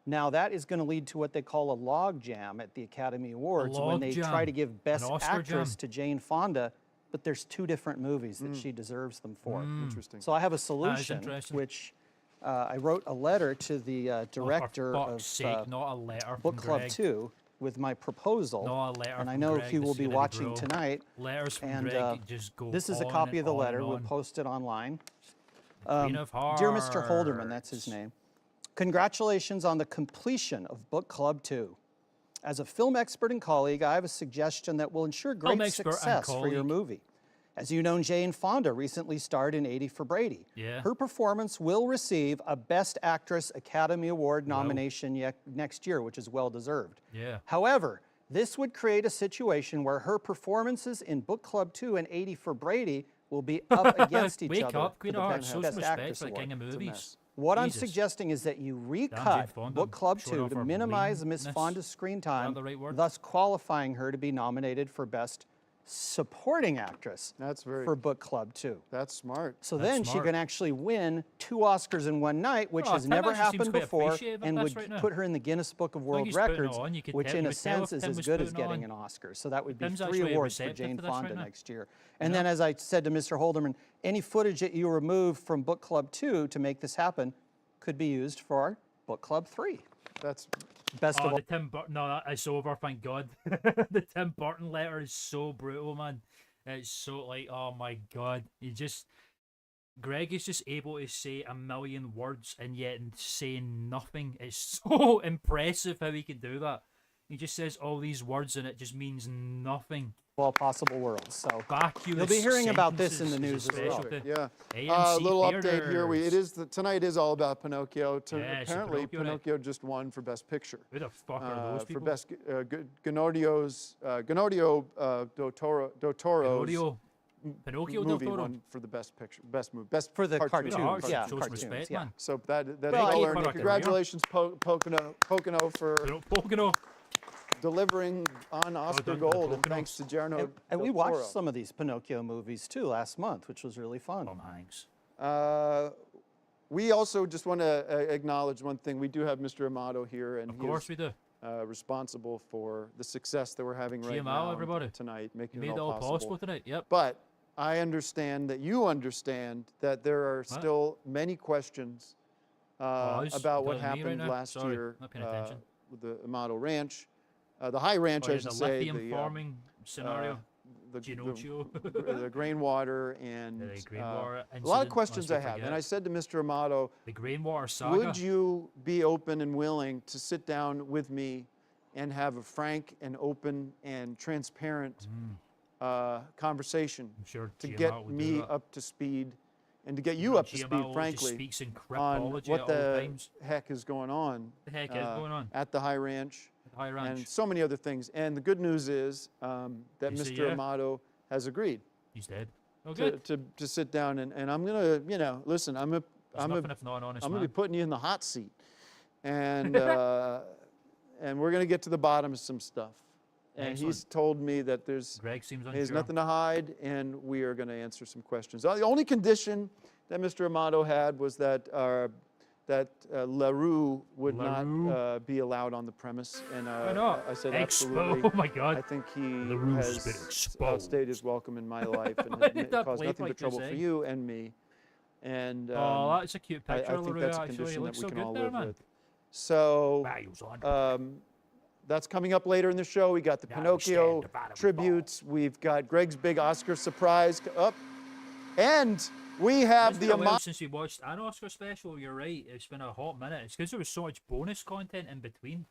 Now that is going to lead to what they call a log jam at the Academy Awards when log they jam. try to give Best Oscar Actress jam. to Jane Fonda, but there's 2 different movies that she deserves them for. Interesting. So I have a solution, interesting. which I wrote a letter to the director For fuck's of sake, not a letter Book from Club Greg. 2 with my proposal. Not a letter and I from know Greg. he This will is be gonna watching brutal. tonight. Letters from And Greg just go this is a on copy and of the on letter. and We'll on. post it online. Queen of Dear Mr. Holderman, that's his Hearts. name. Congratulations on the completion of Book Club 2. As a film expert and colleague, I have a suggestion that will ensure great expert and success for your colleague. movie. As you know, Jane Fonda recently starred in 80 for Brady. Yeah. Her performance will receive a Best Actress Academy Award nomination next year, which is well deserved. Yeah. However, This would create a situation where her performances in Book Club 2 and 80 for Brady will be up against each Wake other up, for Queen the of Hearts. Show some Best respect Actress for the Award. king of It's a movies. mess. What I'm Jesus. suggesting is that you Jane recut Fonda Book Club showing 2 off to her minimize Miss leanness. Fonda's screen Is time, that the right word? thus qualifying her to be nominated for Best Supporting Actress That's very. for Book Club 2. That's smart. So That's then she smart. can actually win 2 Oscars in one night, which Oh, has Tim never actually seems happened quite before, appreciative of and this would right now. put her in the Guinness Book of World he's putting it Records, on. You could which tell- in you a would tell sense if is Tim as was good as putting it getting on. an Oscar. So that would be Tim's 3 actually awards for receptive Jane to this right Fonda now. next year. And then, as I said to Mr. Holderman, any footage that you remove from Book Club 2 to make this happen could be used for Book Club 3. That's. Best of Oh, all. the Tim Burton. No, it's over. Thank God. The Tim Burton letter is so brutal, man. It's so like, oh my God. Greg is just able to say a million words and yet say nothing. It's so impressive how he can do that. He just says all these words and it just means nothing. All possible worlds. So Vacuous you'll be hearing about this in the sentences news is as well. specialty. Yeah. AMC Little update here. theaters. Tonight is all about Pinocchio. Yeah, so Apparently, Pinocchio, right. Pinocchio just won for Best Picture. Who the fuck are those For people? Best Gennaro del Toro's Pinocchio. Pinocchio del movie Toro. won for the Best Picture, Best movie, Best For the cartoon. Queen of Hearts, cartoons, yeah, show some cartoons, respect, yeah. man. So that Well, all keep earned. her Congratulations, Pocono, for Pocono. delivering on Oscar done, gold, and Poconos. thanks to Guillermo And del we watched Toro. some of these Pinocchio movies too last month, which was really fun. Tom Hanks. We also just want to acknowledge one thing. We do have Mr. Amato here, and Of he course is we do. responsible for the success that we're having right GMO, now everybody. tonight, You making made it it all all possible tonight. Yep. But I understand that you understand that there are still many questions Pause. about what Telling me right happened now? last Sorry, year not paying attention. with the Amato Ranch, the High Ranch, Oh, I yeah, should the say, lithium farming scenario. the Ginocchio. the grain water, and The grain water a lot of incident, questions lest I we have. And forget. I said to Mr. Amato, The Grain Water Saga. would you be open and willing to sit down with me and have a frank and open and transparent conversation I'm sure to GMO get would do me that. up to speed and to get you up to GMO speed, just frankly, speaks in on cryptology what at all the times. heck is going on The heck is going on? at the High Ranch At High Ranch. and so many other things. And the good news is that He said Mr. yeah. Amato has agreed He's dead. Oh, good. to sit down and I'm gonna, listen, I'm There's nothing if not an honest gonna man. be putting you in the hot seat, and and we're gonna get to the bottom of some stuff. And Excellent. he's told me that there's Greg seems unsure. there's nothing to hide, and we are going to answer some questions. The only condition that Mr. Amato had was that LaRue would LaRue? not be allowed on the premise, and Why not? I said Expo. absolutely. Oh my God. I think he LaRue's has been exposed. outstayed his welcome in my life and Why has did that caused bleep nothing like but trouble this, for eh? you and me. And Oh, that's a cute I picture of think LaRue, that's a actually. He condition that looks we so can good all there, live man. with. So. Wow, he was on. That's coming up later in the show. We got the Yeah, Pinocchio understand the bottom tributes. We've got Greg's big Oscar surprise up. And we have It's the been a while amount. since we watched an Oscar special. You're right. It's been a hot minute. It's because there was so much bonus content in between.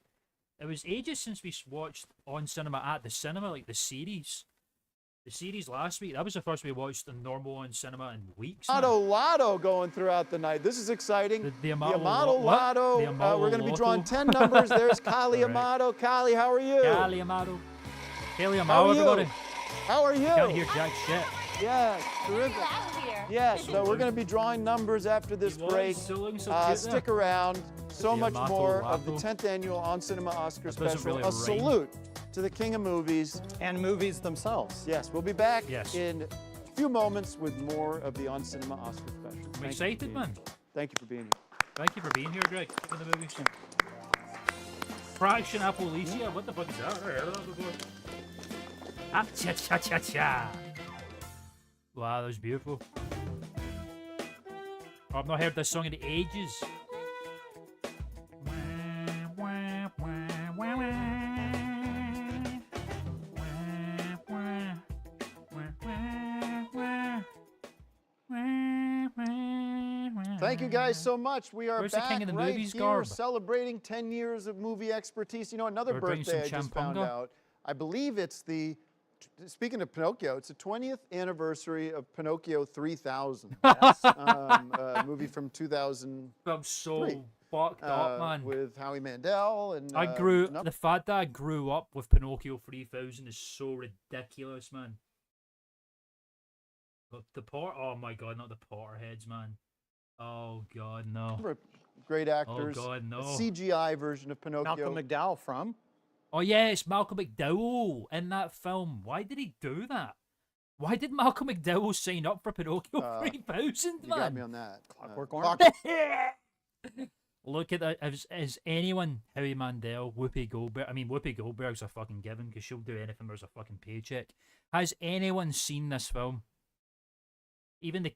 It was ages since we watched on cinema at the cinema, like the series. The series last week. That was the first we watched the normal on cinema in weeks. man. Lotto going throughout the night. This is exciting. The Amato Amato Lotto. The Amato We're going to be Lotto. drawing 10 numbers. There's Kali All right. Amato. Kali, how are you? Kali Amato. Kali How Amato, are you? everybody. How are you? Can't hear jack shit. Yeah, terrific. here. Yes, so we're going to be drawing numbers after this He was break. so looking so cute Stick there. around. So The much Amato more of the Lotto. 10th annual On Cinema Oscar That doesn't special. really A rhyme. salute to the king of movies. And movies themselves. Yes, we'll be back Yes. in a few moments with more of the On Cinema Oscar special. I'm Thank you for excited, being man. here. Thank you for being here. Thank you for being here, Greg. For the movies. Fraction Appalachia? What the fuck is that? I heard of that before. Ah, cha cha cha cha. Wow, that was beautiful. Oh, I've not heard this song in ages. Thank you guys so much. We are Where's the back king of the right movies here garb? celebrating 10 years of movie expertise. You know, another We're drinking birthday I some just found champunga. out. I believe it's speaking of Pinocchio, it's the 20th anniversary of Pinocchio 3000. A movie from 2000. I'm so fucked up, man. with Howie Mandel and The fact that I grew up with Pinocchio 3000 is so ridiculous, man. But oh my god, not the Potterheads, man. Oh god, no. Great actors. Oh god, no. A CGI version of Pinocchio. Malcolm McDowell from. Oh yeah, it's Malcolm McDowell in that film. Why did he do that? Why did Malcolm McDowell sign up for Pinocchio 3000, You man? got me on that. Clockwork Orange. Look at that. Is anyone Howie Mandel, Whoopi Goldberg? I mean, Whoopi Goldberg's a fucking given because she'll do anything there's a fucking paycheck. Has anyone seen this film? Even the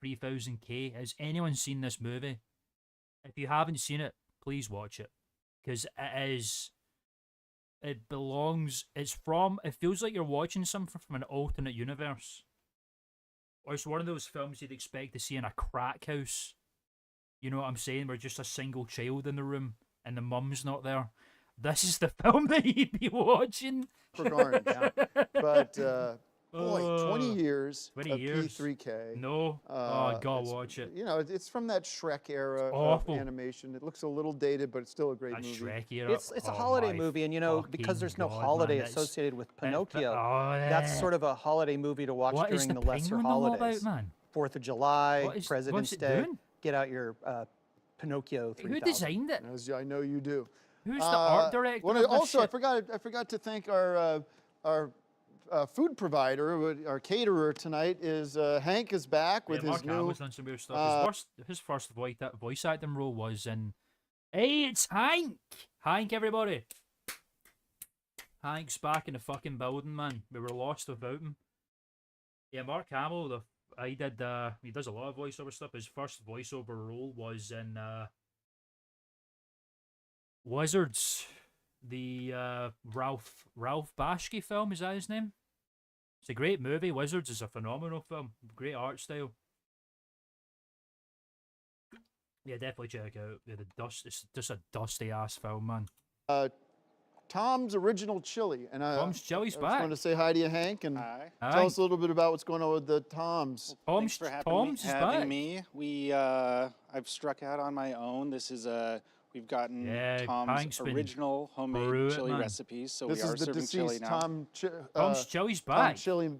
3000K. Has anyone seen this movie? If you haven't seen it, please watch it because it feels like you're watching something from an alternate universe. Or it's one of those films you'd expect to see in a crack house. You know what I'm saying? Where just a single child in the room and the mum's not there. This is the film that you'd be watching. Orange. But boy, 20 years 20 of years. P3K. No. Oh, God, watch it. You know, it's from that Shrek era of animation. It looks a little dated, but it's still a great That movie. Shrek era. It's a holiday movie, and you know, because there's no holiday associated with Pinocchio, that's sort of a holiday movie to watch during the lesser holidays. About, man? 4th of July, President's what's it Day. doing? Get out your Pinocchio 3000. Who designed it? As I know you do. Who's the art director? of this Also, I shit? forgot to thank our food provider, our caterer tonight is Hank is back with Mark his new. Hamill's done some weird stuff. His first voice acting role was in. Hey, it's Hank. Hank, everybody. Hank's back in the fucking building, man. We were lost without him. Yeah, Mark Hamill. He does a lot of voiceover stuff. His first voiceover role was in Wizards, the Ralph Bashki film. Is that his name? It's a great movie. Wizards is a phenomenal film. Great art style. Yeah, definitely check it out. Yeah, it's just a dusty ass film, man. Tom's Original Chili, and Tom's Chili's I back. just want to say hi to you, Hank, and tell us a little bit about what's going on with the Toms. Thanks for having me. I've struck out on my own. This is we've gotten Tom's original homemade chili recipes, so we are serving chili now. Tom's Chili's back. Tom Chili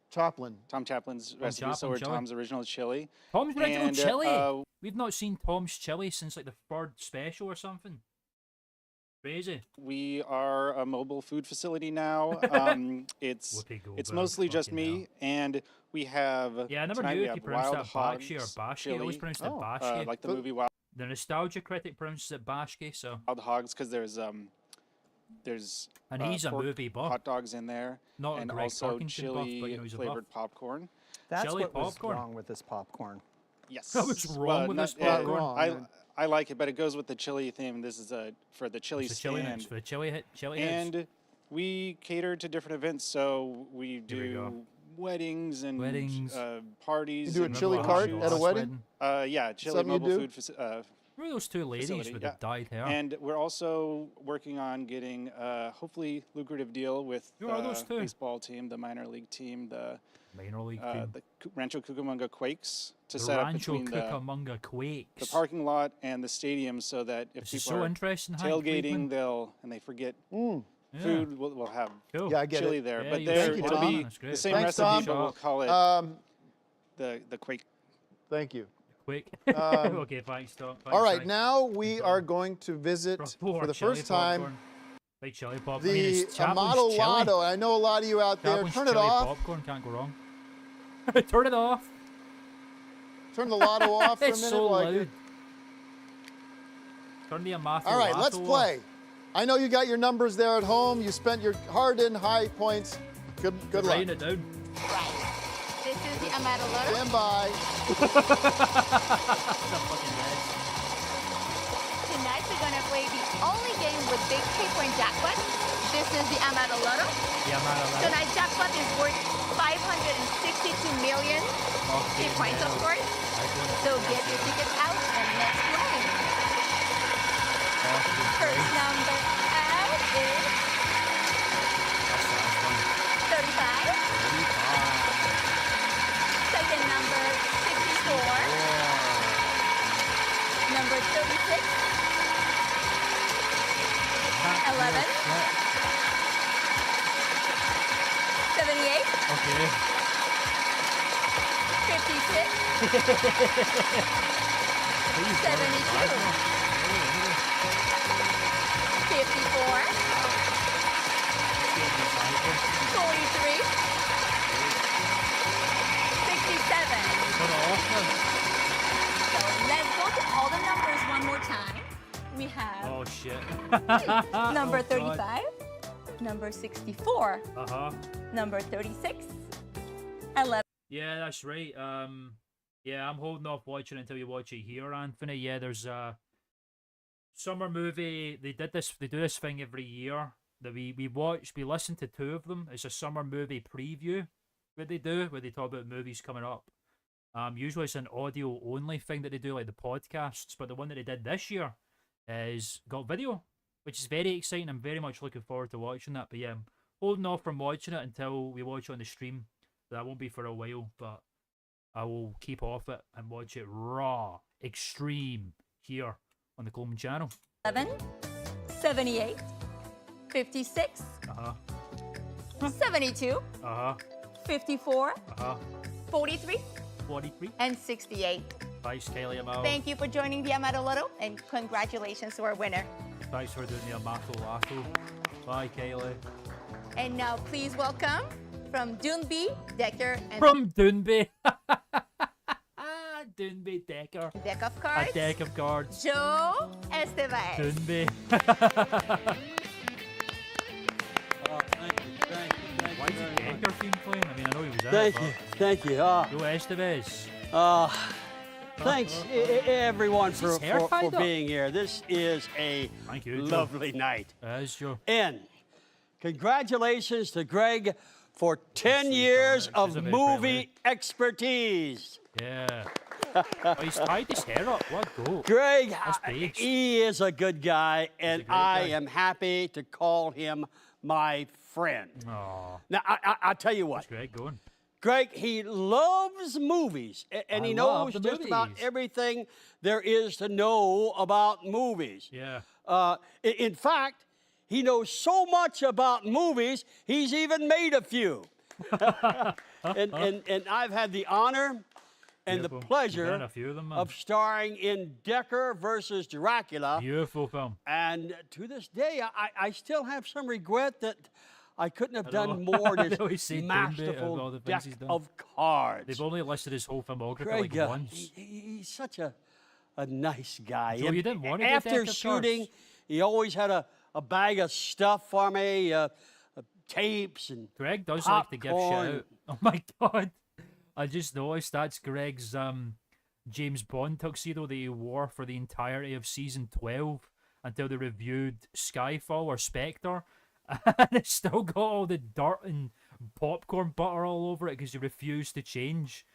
Chaplin. Tom Chaplin's recipe, so we're Tom's original chili. Tom's original chili. We've not seen Tom's Chili since like the third special or something. Crazy. We are a mobile food facility now. It's mostly just me, and we have I never knew if you pronounced that Bakshi or Bashki. I always pronounced it Bashki. Like the movie Wild. The nostalgia critic pronounces it Bashki, so. Wild Hogs, because there's and he's a movie buff. Hot dogs in there, not and Greg also Parkinson chili buff, but he's flavored popcorn. That's chili what popcorn. was wrong with this popcorn. Yes. What's wrong with this popcorn? I like it, but it goes with the chili theme. This is for the chili stand. For the chili and we cater to different events, so we do weddings and parties. You do a chili cart at a wedding? Yeah, chili mobile food. Who are those two ladies with the dyed hair? And we're also working on getting hopefully lucrative deal with the baseball team, the minor league team, the Rancho Cucamonga Quakes to set up between the parking lot and the stadium, so that if people are tailgating, they forget food, we'll have chili there. Yeah, but it'll be the same recipe, but we'll call it the Quake. Thank you. Quick. Okay, thanks, Tom. All right, now we are going to visit for the first time big chili popcorn. the Amato Lotto. I know a lot of you out there. Turn it off. Popcorn can't go wrong. Turn it off. Turn the Lotto off for a minute. It's so loud. Turn the Amato. All right, let's play. I know you got your numbers there at home. You spent your hard-earned high points. Good luck. Writing it down. Right. This is the Amato Lotto. Stand by. Tonight we're gonna play the only game with big paper and jackpot. This is the Amato Lotto. The Amato Lotto. Tonight's jackpot is worth 562 million points, of course. So get your tickets out and let's play. First number out is 35. Second number 64. Number 36. So let's go to all the numbers one more time. We have Oh shit. number Oh, God. 35, number 64, number 36, 11. Yeah, that's right. Yeah, I'm holding off watching until you watch it here, Anthony. Yeah, there's a summer movie. They do this thing every year that we listen to two of them. It's a summer movie preview that they do, where they talk about movies coming up. Usually it's an audio only thing that they do, like the podcasts, but the one that they did this year is got video, which is very exciting. I'm very much looking forward to watching that. But yeah, I'm holding off from watching it until we watch it on the stream. That won't be for a while, but I will keep off it and watch it raw, extreme here on the Klman channel. 11, 78, 56, 72, 54, 43, 43. and 68. Thanks, Kylie Amal. Thank you for joining the Amato Lotto, and congratulations to our winner. Thanks for doing the Amato Lato. Bye, Kylie. And now please welcome from Dunby, Decker, and From Dunby. Dunby Decker. deck of cards, A deck of cards. Joe Estevez. Dunby. Why is the Decker theme playing? I mean, I know he was in it, but Thank you. Joe Estevez. Thanks everyone Is his for, hair for, tied for up? being here. This is a Thank you, Joe. lovely night. That's Joe. And congratulations to Greg for 10 years She's of a very movie expertise. Yeah. Oh, he's tied his hair up. What go? Greg, big. he is a good guy, and great I guy. am happy to call him my friend. Aw. Now, I'll tell you what. Greg going. Greg, he loves movies, and he love knows the just about movies. everything there is to know about movies. Yeah. In fact, he knows so much about movies, he's even made a few. and I've had the honor and the Beautiful. pleasure You've done a few of them, man. of starring in Decker versus Dracula. Beautiful film. And to this day, I still have some regret that I couldn't have done know. more I to know this he's said Dunby of all masterful the things deck he's done. of cards. They've only listed his whole filmography Greg, like once. he's such a nice guy. Joe, you didn't want to do After deck of shooting, cards? he always had a bag of stuff for me, tapes and Greg does like to give shit popcorn. out. Oh my god. I just noticed that's Greg's James Bond tuxedo that he wore for the entirety of season 12 until they reviewed Skyfall or Spectre. And it's still got all the dirt and popcorn butter all over it because he refused to change.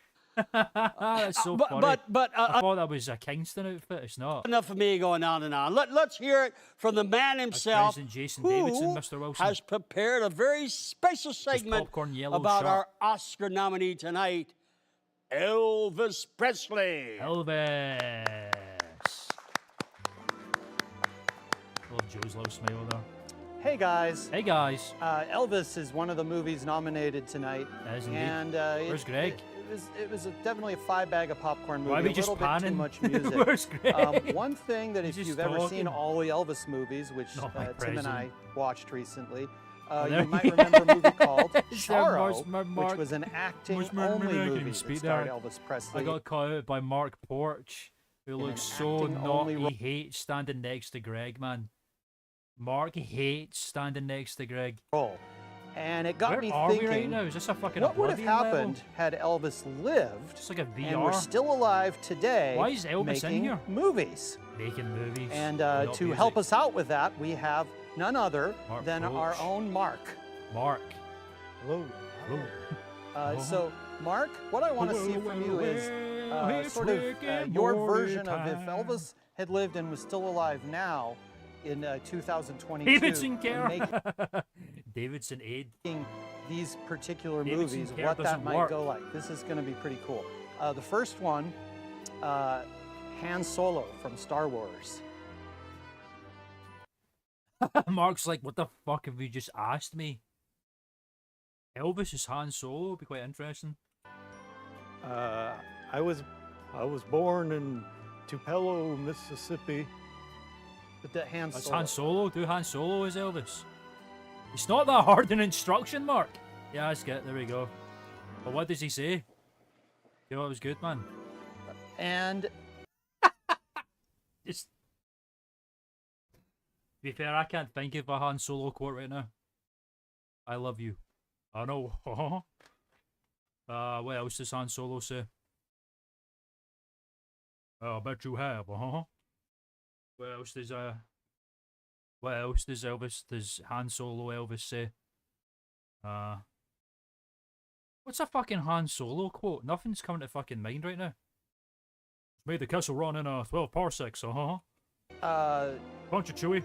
That's so funny. But I thought that was a Kingston outfit. It's not. enough of me going on and on. Let's hear it from the man himself, President Jason who Davidson, Mr. Wilson. has prepared a very special segment popcorn yellow about shirt. our Oscar nominee tonight, Elvis Presley. Elvis. Little Joe's little smile there. Hey guys, Hey guys. Elvis is one of the movies nominated tonight. That is indeed. And Where's Greg? It was definitely a 5-bag of popcorn movie. Why are we a just little bit too panning? much music. Where's Greg? One thing that if He's you've just ever seen talking. all the Elvis movies, which Not my Tim and I president. watched recently, there you might he remember a movie called Is Sorrow, there Mark- which was an acting-only Mark- movie can that speak starred there? Elvis Presley. I got caught out by Mark Porch, who In looks an so acting-only naughty. He hates standing next to Greg, man. Mark hates standing next to Greg. role. And it got Where me are we thinking, right now? Is this a fucking what would have Oblivion happened level? had Elvis lived Just like a and we're VR. still alive today Why is Elvis in making here? movies? Making movies. And without to music. help us out with that, we have none other Mark than our Roach. own Mark. Mark. Hello. Oh. So, Mark, what I want to see from you is It's sort of Rick your and Morty version of if time. Elvis had lived and was still alive now in 2022. Davidson Care. Making Davidson Aid. these particular Davidson movies, Care what that doesn't might work. go like. This is going to be pretty cool. The first one, Han Solo from Star Wars. Mark's like, what the fuck have you just asked me? Elvis is Han Solo. Would be quite interesting. I was born in Tupelo, Mississippi. But that Han That's Solo. Han Solo. Do Han Solo as Elvis. It's not that hard an instruction, Mark. Yeah, that's good. There we go. But what does he say? You know, it was good, man. And Just to be fair, I can't think of a Han Solo quote right now. I love you. I know. What else does Han Solo say? I bet you have. What else does does Han Solo Elvis say? What's a fucking Han Solo quote? Nothing's coming to fucking mind right now. Made the Kessel run in 12 parsecs. Punch it, Chewie.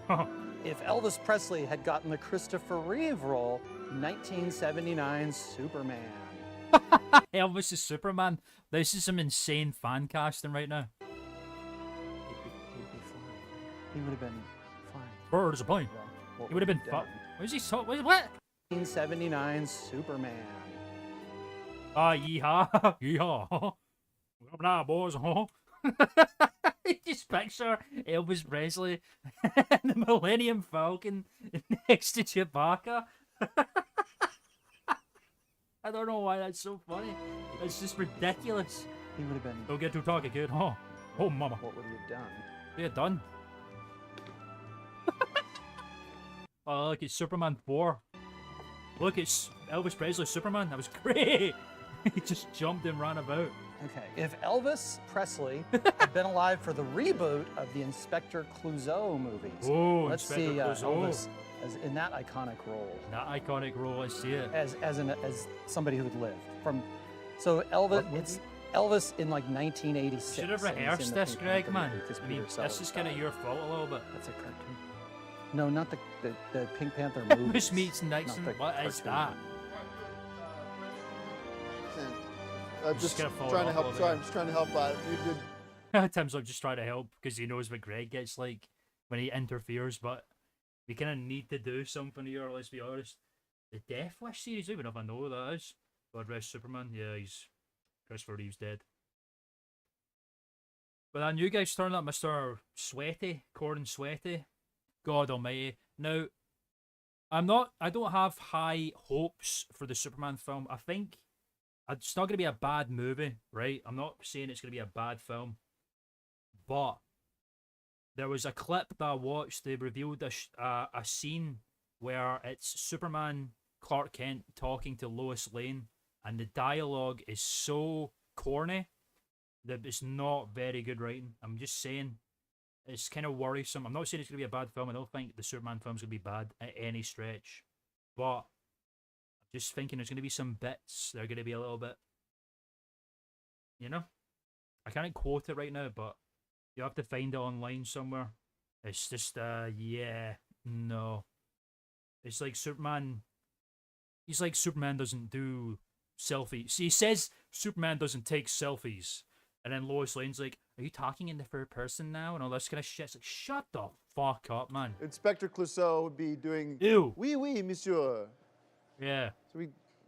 if Elvis Presley had gotten the Christopher Reeve role, 1979 Superman. Elvis is Superman. This is some insane fan casting right now. He'd be fine. He would have been fine. Bird is a plane. Well, He would have been done. What is he talking? What? 1979 Superman. Yeehaw. Yeehaw. Come now, boys. Just picture Elvis Presley and the Millennium Falcon next to Chewbacca. I don't know why that's so funny. It's just ridiculous. He would have been. Don't get too talky, kid. Oh, mama. What would he have done? Yeah, done. Oh, look, it's Superman 4. Look, it's Elvis Presley Superman. That was great. He just jumped and ran about. Okay, if Elvis Presley had been alive for the reboot of the Inspector Clouseau movies, Oh, let's Inspector see Clouseau. Elvis as in that iconic role. That iconic role, let's see it. As somebody who had lived from. So Elvis, it's Elvis in like 1986. Should have and he's rehearsed in the this, Pink Greg, Panther man. movie 'cause I mean, Peter this Sellers is kind of died. your fault a little bit. That's a cartoon. No, not the Pink Panther movie. Elvis meets Nixon. What is that? I'm Just just gonna fall trying to off a help. little Sorry, bit. I'm just trying to help out. You did. Tim's like just trying to help because he knows what Greg gets like when he interferes, but we kind of need to do something here, let's be honest. The Death Wish series, I don't even know if I know what that is. God rest Superman. Yeah, he's Christopher Reeve's dead. But that new guy's turning up, Mr. Sweaty, Corin Sweaty. God almighty. Now, I don't have high hopes for the Superman film. I think it's not going to be a bad movie, right? I'm not saying it's going to be a bad film. But there was a clip that I watched. They revealed a scene where it's Superman, Clark Kent talking to Lois Lane, and the dialogue is so corny that it's not very good writing. I'm just saying it's kind of worrisome. I'm not saying it's going to be a bad film. I don't think the Superman film's going to be bad at any stretch. But I'm just thinking there's going to be some bits that are going to be a little bit, you know? I can't quote it right now, but you have to find it online somewhere. It's just, yeah, no. It's like Superman. He's like Superman doesn't do selfies. He says Superman doesn't take selfies. And then Lois Lane's like, are you talking in the third person now? And all this kind of shit. It's like, shut the fuck up, man. Inspector Clouseau would be doing. Ew. Oui, oui, monsieur. Yeah. So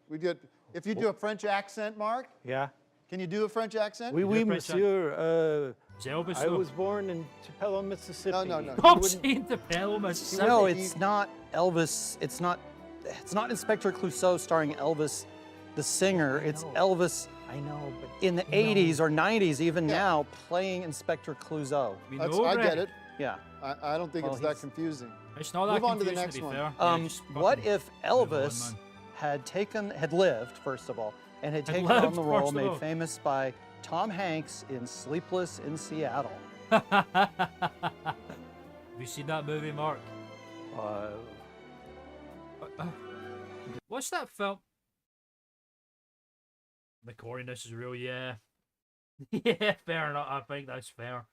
we did. If you do a French accent, Mark, Yeah. can you do a French accent? Oui, oui, French monsieur. Is Elvis I though? was born in Tupelo, Mississippi. No. Stop saying the Pelo, Mississippi. No, it's not Elvis. It's not Inspector Clouseau starring Elvis, the singer. It's know. Elvis I know, but in the 80s or 90s, even now, playing Inspector Clouseau. We That's, know, I Greg. get it. Yeah. I don't think Well, it's that he's- confusing. It's not that Move on to the confusing, next be one. fair. Yeah, just What fucking if move on, Elvis man. had lived, first of all, and had Had taken on lived, the role first of made all. famous by Tom Hanks in Sleepless in Seattle? Have you seen that movie, Mark? What's that film? The corniness is real, yeah. Yeah, fair enough. I think that's fair.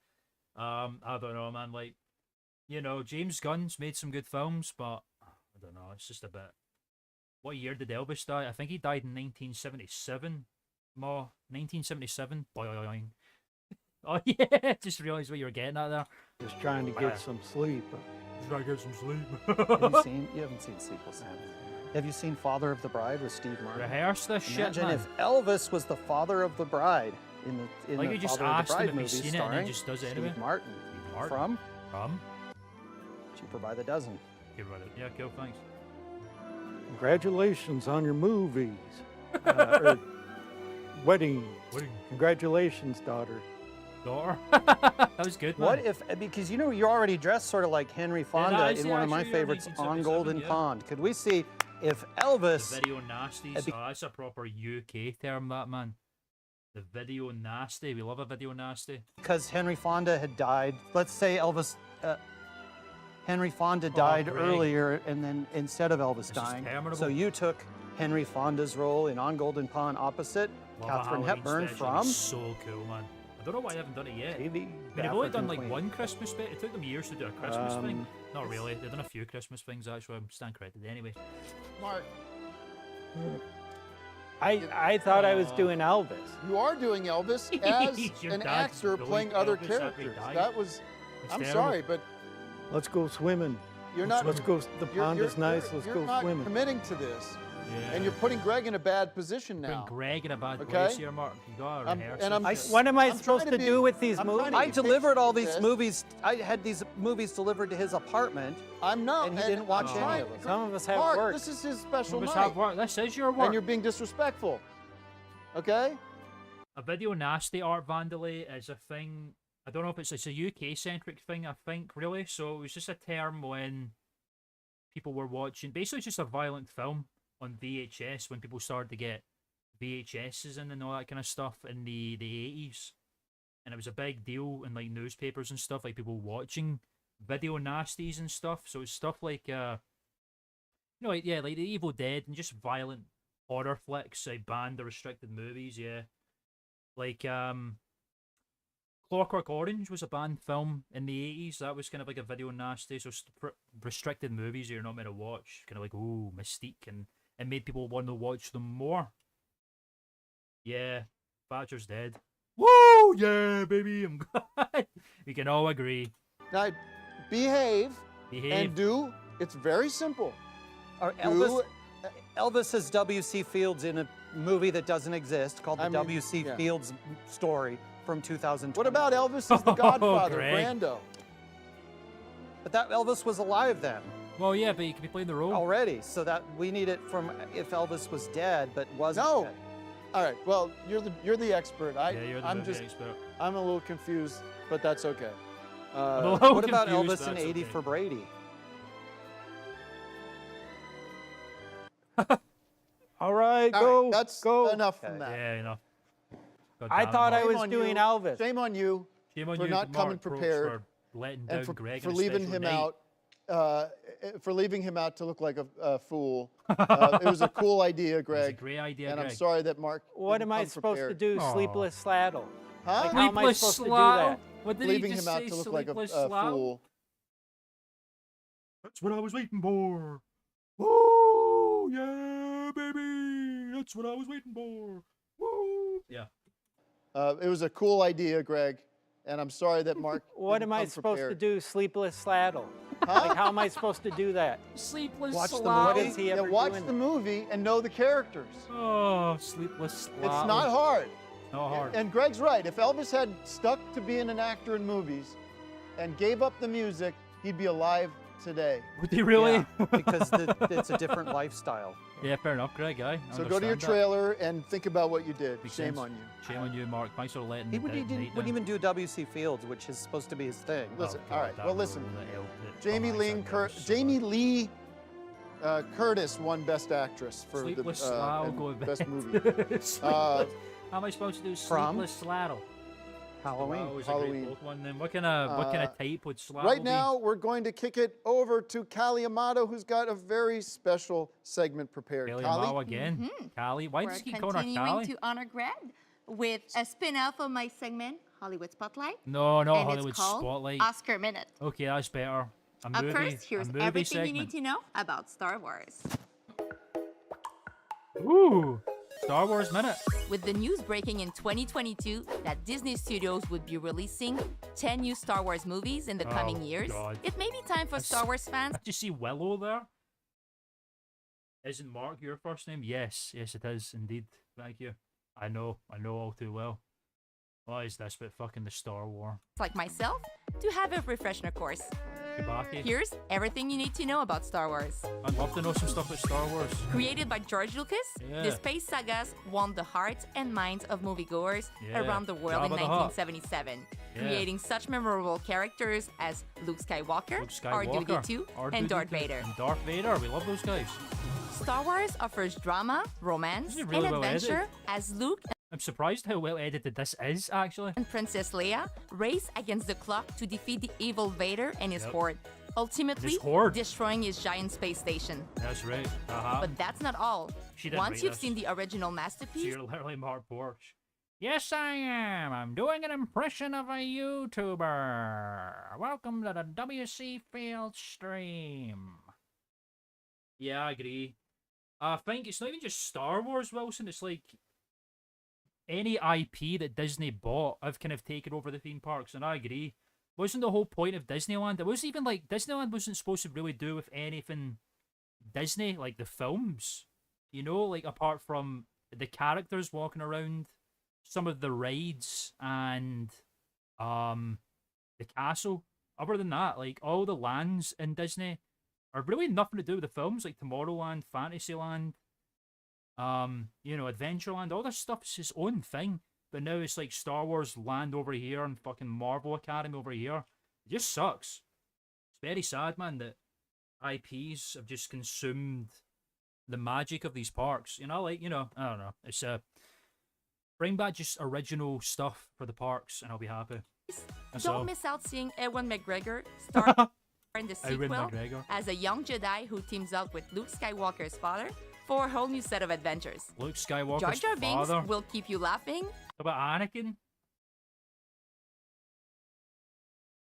I don't know, man. Like, you know, James Gunn's made some good films, but I don't know. It's just a bit. What year did Elvis die? I think he died in 1977. 1977. Boing. Oh yeah, just realised what you were getting at there. just trying to get some sleep. Just trying to get some sleep. You haven't seen Sleepless in Seattle? Have you seen Father of the Bride with Steve Martin? Rehearse this shit, Imagine man. if Elvis was the father of the bride in Like the you just Father of asked the him Bride if movie he's seen it and he starring just does it Steve anyway. Martin. Steve Martin. From Cheaper by the Dozen. Yeah, cool, thanks. Congratulations on your movies. Or wedding. Congratulations, daughter. Daughter. That was good, man. What if, because you know you're already dressed sort of like Henry Fonda is, in yeah, one of my actually, yeah, favorites, On 1977, Golden yeah. Pond. Could we see if Elvis... The video nasties. Oh, that's a proper UK term, that, man. The video nasty. We love a video nasty. Because Henry Fonda had died, let's say Elvis... Henry Fonda died Greg. earlier, and then instead of Elvis This is dying, terminable. so you took Henry Fonda's role in On Golden Pond opposite Love a Katharine Halloween Hepburn special. from... It's so cool, man. I don't know why I haven't done it yet. TV, I mean, they've only done like Queen. one Christmas special. It took them years to do a Christmas thing. Not really. They've done a few Christmas things, actually. I'm stand corrected. Anyway. Mark, I thought I was doing Elvis. you are doing Elvis as Your an dad actor bullied playing other Elvis after he characters. died. That was. It's I'm terrible. sorry, but Let's go swimming. you're not. Let's go. The pond is nice. Let's you're go not swimming. committing to this, Yeah. and you're putting Greg in a bad position Putting now. Greg in a bad Okay. place here, Mark. You gotta I'm- rehearse and I'm- this shit. What am I I'm supposed trying to to do be- with these I'm trying to movies? be I delivered all these this. movies. I had these movies delivered to his apartment, I'm not. and he didn't watch I'm any trying- of them. Some of us have Mark, work. this is his special Must night, have work. This is your work. and you're being disrespectful. Okay. A video nasty art vandally is a thing. I don't know if it's a UK centric thing, I think, really. So it was just a term when people were watching, basically just a violent film on VHS when people started to get VHSs in and all that kind of stuff in the 80s. And it was a big deal in like newspapers and stuff, like people watching video nasties and stuff. So it's stuff like, like the Evil Dead and just violent horror flicks, banned or restricted movies, yeah. Like, Clockwork Orange was a banned film in the 80s. That was kind of like a video nasty. So restricted movies you're not meant to watch. Kind of like, ooh, mystique. And it made people want to watch them more. Yeah, Badger's dead. Woo! Yeah, baby, I'm glad. We can all agree. Now, behave, Behave. and do. It's very simple. Or Elvis as W.C. Fields in a movie that doesn't exist called The W.C. yeah. Fields Story from 2020. What about Elvis as the Godfather, Greg. Brando? But that Elvis was alive then Well, yeah, but you could be playing the role. already, so that we need it from if Elvis was dead but wasn't No. dead. All right. Well, you're the expert. Yeah, you're the I'm movie just expert. I'm a little confused, but that's okay. I'm a little What about confused, Elvis in that's 80 okay. for Brady? All right, All go. right, that's go. enough from Okay. that. Yeah, enough. God I damn it, thought I Mark. was on doing you. Elvis. Shame on you Shame on for you, not coming Mark Brooks, prepared for letting down and for Greg for on a leaving special him night. out. For leaving him out to look like a fool. It was a cool idea, It was a Greg. great idea, And I'm Greg. sorry that Mark. What didn't am I come supposed prepared. to do? Aw. Sleepless Sladdle. Huh? Like, how am I Sleepless supposed to do Slough? that? What did Leaving he just him out say? to look like a Sleepless Slough? fool. That's what I was waiting for. Woo! Yeah, baby! That's what I was waiting for. Woo! Yeah. It was a cool idea, Greg. And I'm sorry that Mark. What didn't am I come supposed prepared. to do? Sleepless Sladdle. Huh? Like, how am I supposed to do that? Sleepless Watch the Slough. What is he Yeah, ever watch doing? the movie and know the characters. Oh, Sleepless Slough. It's not hard. Not hard. And Greg's right. If Elvis had stuck to being an actor in movies and gave up the music, he'd be alive today. Would he really? Yeah, because it's a different lifestyle. Yeah, fair enough, Greg. I So go to your understand that. trailer and think about what you did. Makes Shame sense. on you. Shame on you, Mark. Thanks for letting He the wouldn't night wouldn't down. even do W.C. Fields, which is supposed to be his thing. Listen, Oh, all God, right. that Well, rule, listen. that Jamie Lee Curtis won Best Actress for Sleepless the Slough, and go with Best that. Movie. Sleepless- How am I supposed to do From? Sleepless Sladdle? Halloween. Wow, it was a Halloween. great bold one. Then what kind of type would Sladdle Right be? now, we're going to kick it over to Callie Amato, who's got a very special segment prepared. Kelly Callie? Mao again. Callie. Why We're does he keep calling her continuing Callie? to honor Greg with a spin-off of my segment, Hollywood Spotlight. No, not and Hollywood it's called Spotlight. Oscar Minute. Okay, that's better. A Up movie, first, here's a movie everything segment. you need to know about Star Wars. Ooh, Star Wars Minute. With the news breaking in 2022 that Disney Studios would be releasing 10 new Star Wars movies in the coming years, God. it may be time for Star Wars fans Did you see Willow there? Isn't Mark your first name? Yes, yes it is, indeed. Thank you. I know all too well. What is this but fucking the Star War? Like myself, to have a refresher course. Chewbacca. Here's everything you need to know about Star Wars. I'd love to know some stuff about Star Wars. Created by George Lucas, Yeah. the space sagas won the hearts and minds of moviegoers Yeah. around the world in Jabba the Hutt. 1977, Yeah. creating such memorable characters as Luke Skywalker, Luke Skywalker, R2-D2, and Darth Vader. And Darth Vader, we love those guys. Star Wars offers drama, romance, This is really and well edited. adventure as Luke I'm surprised how well edited this is, actually. and Princess Leia race against the clock to defeat the evil Vader and his Yep. horde, ultimately His horde. destroying his giant space station. That's right. Uh-huh. But that's not all. She didn't Once write you've this. seen the original So masterpiece, you're literally Mark Porch. Yes, I am. I'm doing an impression of a YouTuber. Welcome to the WC Field stream. Yeah, I agree. I think it's not even just Star Wars, Wilson. It's like any IP that Disney bought, I've kind of taken over the theme parks, and I agree. Wasn't the whole point of Disneyland? It wasn't even like Disneyland wasn't supposed to really do with anything Disney, like the films. You know, like apart from the characters walking around, some of the rides and the castle. Other than that, like all the lands in Disney are really nothing to do with the films, like Tomorrowland, Fantasyland, Adventureland, all this stuff is its own thing. But now it's like Star Wars Land over here and fucking Marvel Academy over here. It just sucks. It's very sad, man, that IPs have just consumed the magic of these parks. I don't know. It's bring back just original stuff for the parks and I'll be happy. That's don't all. miss out seeing Ewan McGregor star in the Ewan sequel McGregor. as a young Jedi who teams up with Luke Skywalker's father for a whole new set of adventures. Luke Skywalker's Jar Jar Binks father. will keep you laughing. What about Anakin?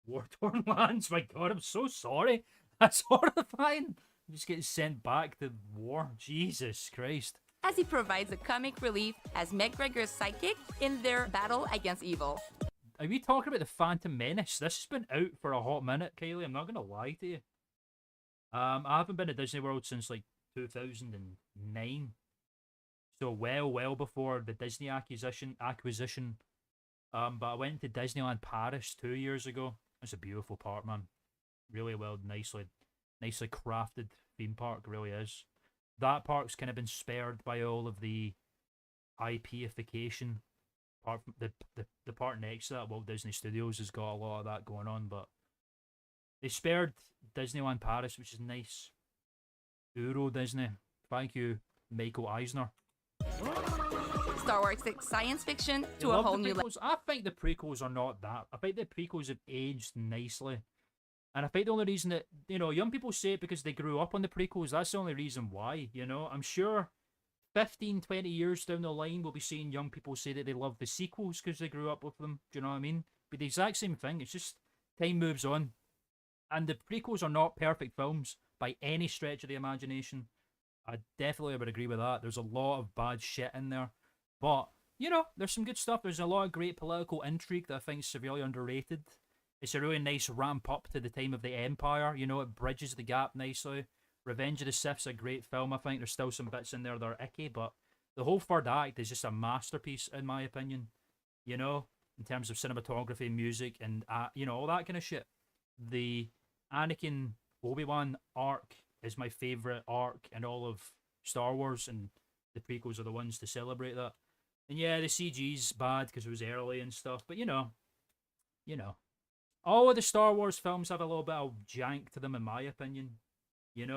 War-torn lands. My God, I'm so sorry. That's horrifying. I'm just getting sent back to war. Jesus Christ. As he provides a comic relief as McGregor's sidekick in their battle against evil. Are we talking about the Phantom Menace? This has been out for a hot minute, Kylie. I'm not gonna lie to you. I haven't been to Disney World since like 2009. So well before the Disney acquisition. But I went to Disneyland Paris 2 years ago. It's a beautiful park, man. Really well, nicely crafted theme park, really is. That park's kind of been spared by all of the IP-ification. The part next to that, Walt Disney Studios, has got a lot of that going on, but they spared Disneyland Paris, which is nice. Euro Disney. Thank you, Michael Eisner. Star Wars science fiction I to a love whole the new prequels. I think the prequels are not that. I think the prequels have aged nicely. And I think the only reason that, young people say it because they grew up on the prequels, that's the only reason why, I'm sure 15, 20 years down the line, we'll be seeing young people say that they love the sequels because they grew up with them. Do you know what I mean? But the exact same thing. It's just time moves on. And the prequels are not perfect films by any stretch of the imagination. I definitely would agree with that. There's a lot of bad shit in there. But, there's some good stuff. There's a lot of great political intrigue that I think is severely underrated. It's a really nice ramp up to the time of the Empire. It bridges the gap nicely. Revenge of the Sith's a great film, I think. There's still some bits in there that are icky, but the whole third act is just a masterpiece, in my opinion. In terms of cinematography, music, and, all that kind of shit. The Anakin Obi-Wan arc is my favourite arc in all of Star Wars, and the prequels are the ones to celebrate that. And yeah, the CG's bad because it was early and stuff, but all of the Star Wars films have a little bit of jank to them, in my opinion. It's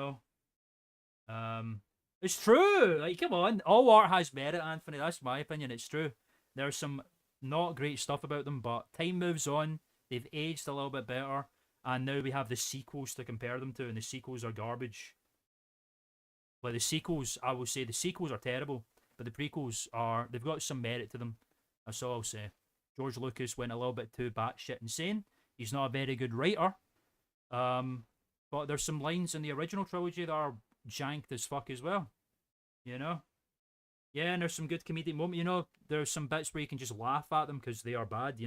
true. Like, come on, all art has merit, Anthony. That's my opinion. It's true. There's some not great stuff about them, but time moves on. They've aged a little bit better, and now we have the sequels to compare them to, and the sequels are garbage. Like the sequels, I will say the sequels are terrible, but the prequels they've got some merit to them. That's all I'll say. George Lucas went a little bit too batshit insane. He's not a very good writer. But there's some lines in the original trilogy that are janked as fuck as well. Yeah, and there's some good comedic moments. There's some bits where you can just laugh at them because they are bad,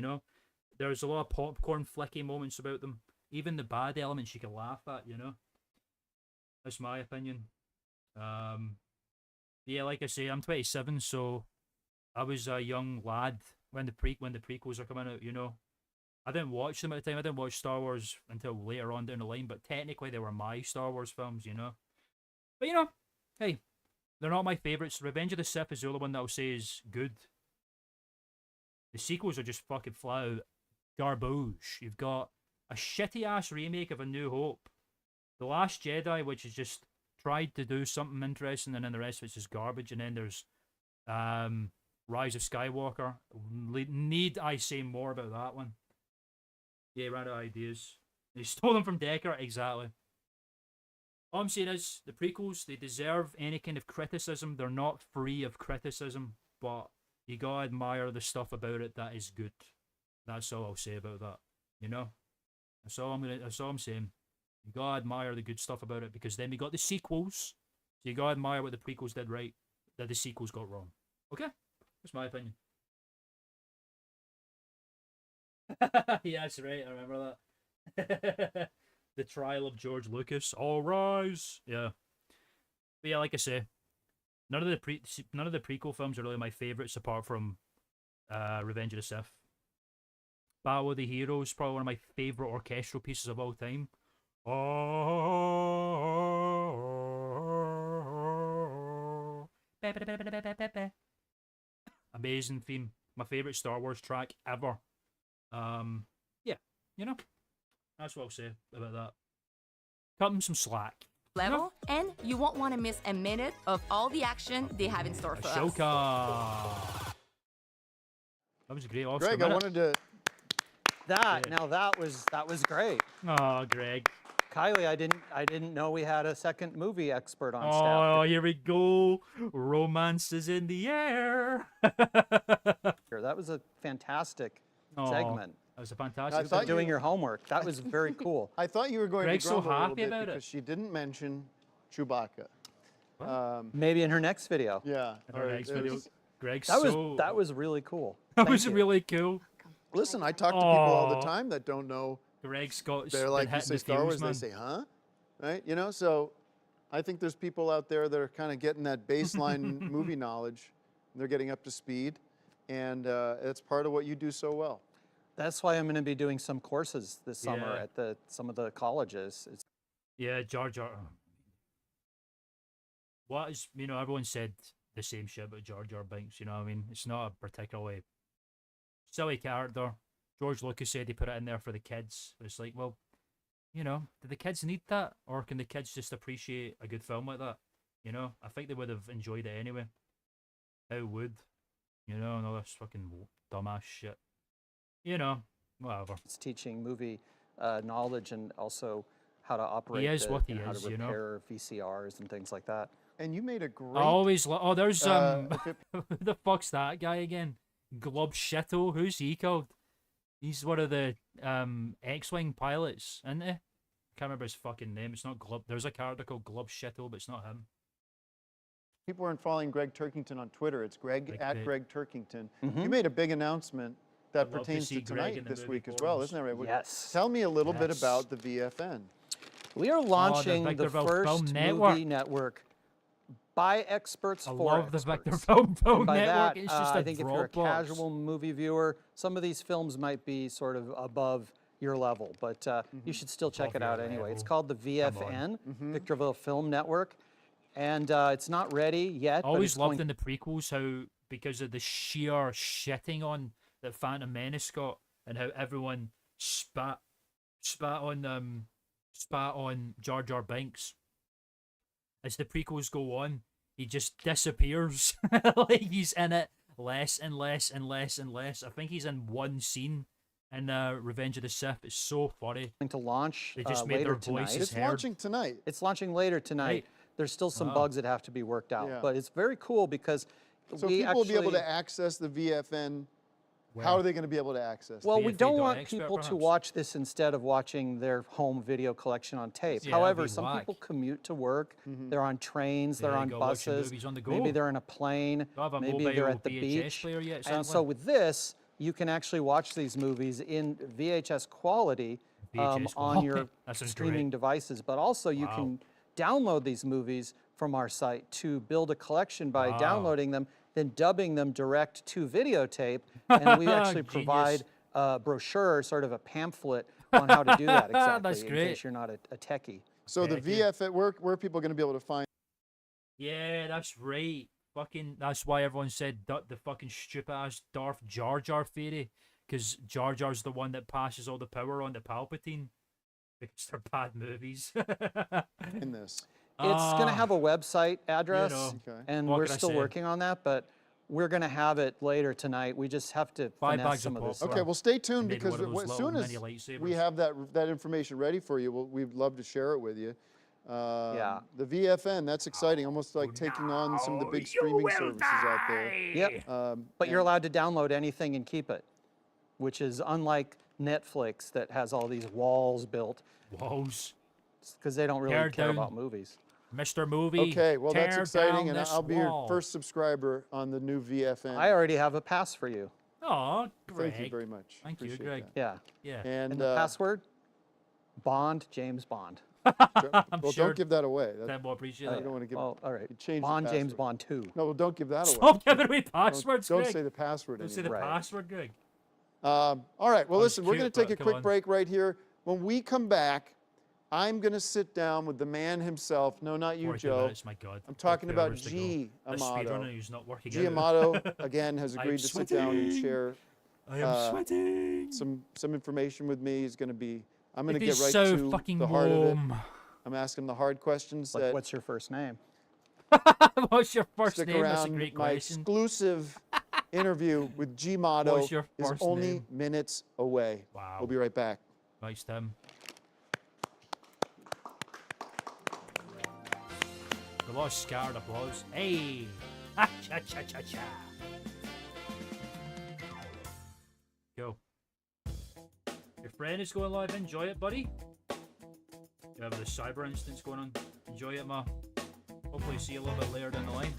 There's a lot of popcorn flicky moments about them. Even the bad elements you can laugh at, That's my opinion. Yeah, like I say, I'm 27, so I was a young lad when the prequels are coming out. You know, I didn't watch them at the time. I didn't watch Star Wars until later on down the line. But technically, they were my Star Wars films. You know, but you know, hey, they're not my favorites. Revenge of the Sith is the only one that I'll say is good. The sequels are just fucking flat out garbage. You've got a shitty ass remake of A New Hope, The Last Jedi, which is just tried to do something interesting, and then the rest of it's just garbage. And then there's Rise of Skywalker. Need I say more about that one? Yeah, ran out of ideas. They stole them from Decker, exactly. All I'm saying is, the prequels, they deserve any kind of criticism. They're not free of criticism, but you gotta admire the stuff about it that is good. That's all I'll say about that. You know? That's all I'm saying. You gotta admire the good stuff about it, because then we got the sequels. So you gotta admire what the prequels did right, that the sequels got wrong. Okay? That's my opinion. Yeah, that's right. I remember that. The trial of George Lucas. All rise. Yeah. But yeah, like I say, none of the prequel films are really my favorites apart from Revenge of the Sith. Battle of the Heroes, probably one of my favorite orchestral pieces of all time. Amazing theme. My favorite Star Wars track ever. Yeah, you know, that's what I'll say about that. Cut them some slack. Level, and you won't want to miss a minute of all the action they have in store for us. Ashoka. That was a great Oscar. Greg, I wanted to. Now that was great. Oh, Greg. Kylie, I didn't know we had a second movie expert on staff. Oh, here we go. Romance is in the air. That was a fantastic segment. That was a fantastic. I thought doing your homework. That was very cool. I thought you were going Greg's to so grumble a little happy bit about because it. she didn't mention Chewbacca. Maybe in her next video. Yeah. Our next video. Greg's That so... was really cool. That Thank was you. really cool. Listen, I talk to people all the time that don't know. Greg's got... They're like, you hitting say the Star Wars, feels, they man. say, huh? Right? You know, so I think there's people out there that are kind of getting that baseline movie knowledge. They're getting up to speed, and it's part of what you do so well. That's why I'm going to be doing some courses this summer Yeah. at some of the colleges. Yeah, Jar Jar. What is, you know, everyone said the same shit about Jar Jar Binks, you know what I mean? It's not a particularly silly character. George Lucas said he put it in there for the kids. But it's like, well, you know, do the kids need that? Or can the kids just appreciate a good film like that? You know, I think they would have enjoyed it anyway. How would? You know, and all this fucking dumbass shit. You know, whatever. It's teaching movie knowledge and also how to operate He is what he how is, to you know? repair VCRs and things like that. And you made a great. I always oh, there's if it- who the fuck's that guy again? Glub Shittle. Who's he called? He's one of the X-wing pilots, isn't he? Can't remember his fucking name. It's not Glub. There's a character called Glub Shittle, but it's not him. People aren't following Greg Turkington on Twitter. It's Greg Like at the- Greg Turkington. You made a big announcement that I'd love to pertains see to Greg in tonight the this movie week as well, forums. isn't that right? Yes. Tell me a little bit Yes. about the VFN. We are launching the Victor Film first Network. movie network by experts I for love the experts. Victor Film And by Network. that, It's just I a think if you're a Dropbox. casual movie viewer, some of these films might be sort of above your level, but you should still check Above it out your anyway. It's level. called the VFN, Victorville Film Network, and it's not ready yet. I but always it's loved going- in the prequels how, because of the sheer shitting on that Phantom Menace got, and how everyone spat on Jar Jar Binks. As the prequels go on, he just disappears. Like he's in it less and less and less and less. I think he's in one scene in Revenge of the Sith. It's so funny. going to launch They just made later their voices tonight. It's heard. launching tonight. It's launching later tonight. Right. There's still some Wow. bugs that have to be worked out, Yeah. but it's very cool because So we people will be able actually- to access the VFN. Where? How are they going to be able to access it? Well, we don't want VFA.expert people to perhaps? watch this instead of watching their home video collection on tape. Yeah, that'd However, be some whack. people commute to work. They're on trains. There They're you on go, watching buses. movies on the Maybe go. they're in a plane. Don't have a Maybe they're mobile at the VHS beach. player yet, And so sadly. with this, you can actually watch these movies in VHS quality VHS on your That sounds streaming great. devices. But also you Wow. can download these movies from our site to build a collection by Wow. downloading them, then dubbing them direct to videotape. And we actually Genius. provide a brochure, sort of a pamphlet on how to do that exactly, That's in great. case you're not a techie. So the Heck yeah. VFX, where are people going to be able to find? Yeah, that's right. Fucking, that's why everyone said the fucking stupid ass Darth Jar Jar theory, because Jar Jar's the one that passes all the power on to Palpatine, because they're bad movies. In this. It's going to have a website address, Okay. and What we're can I still say? working on that, but we're going to have it later tonight. We just have to 5 finesse bags some of of this. popcorn. Okay, well, stay tuned Maybe because one of those as little soon as mini lightsabers. we have that information ready for you, we'd love to share it with you. Yeah. The VFN, that's exciting, almost like taking on some of the big streaming services out there. Yep. But you're allowed to download anything and keep it, which is unlike Netflix that has all these walls built Walls. because they don't really Tear care down. about movies. Mr. Movie. Okay, well, that's tear exciting, down and this I'll be your wall. first subscriber on the new VFN. I already have a pass for you. Aw, Greg. Thank you very much. Thank you, Appreciate Greg. that. Yeah. Yeah. And And the password? Bond, James Bond. well, sure don't give that away. That will appreciate I it. don't want to give. Oh, all right. you change the Bond, James password. Bond 2. No, well, don't give that away. Stop giving away passwords, Don't Greg. say the password Don't say the anymore. Right. password, Greg. All right. Well, Oh, it's listen, we're cute, going to take but a come quick on. break right here. When we come back, I'm going to sit down with the man himself. No, not you, 42 Joe. minutes, my God. I'm talking 2 about hours to go. G. This Amato. speedrunner who's not working G. out. Amato, again, has I'm agreed to sit down and sweating. share I am sweating. some information with me. He's going to be. I'm going It to get is right so to fucking the heart of it. warm. I'm asking him the hard questions Like, that what's your first name? What's your first stick name? That's a around. great My question. exclusive interview with G. Amato What's your is first only name? minutes away. Wow. We'll be right back. Thanks, Tim. A lot of scared applause. Hey! Ah, cha cha cha cha. Go. Your friend is going live. Enjoy it, buddy. You have the cyber instance going on. Enjoy it, ma. Hopefully see you a little bit later down the line.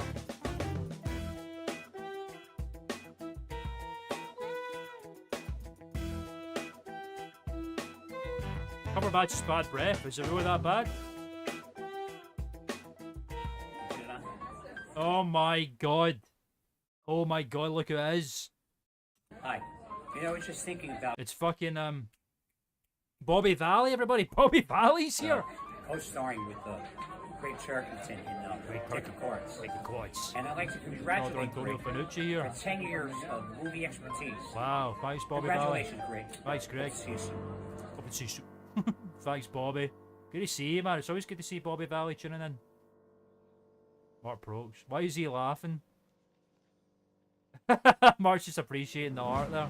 Cumberbatch's bad breath. Is it really that bad? Oh my god. Oh my god, look who it is. Hi. You know, I was just thinking about It's fucking, Bobby Valley, everybody. Bobby Valley's here. co-starring with Craig Turkington in Take the Chorus. Like the quads. And I'd like to Another congratulate Antonio Greg Fanucci here. for 10 years of movie expertise. Wow, thanks, Bobby Valley. Congratulations, Greg. Thanks, Greg. See you soon. Hope to see you soon. Thanks, Bobby. Good to see you, man. It's always good to see Bobby Valley tuning in. Mark Brooks. Why is he laughing? Mark's just appreciating the art there.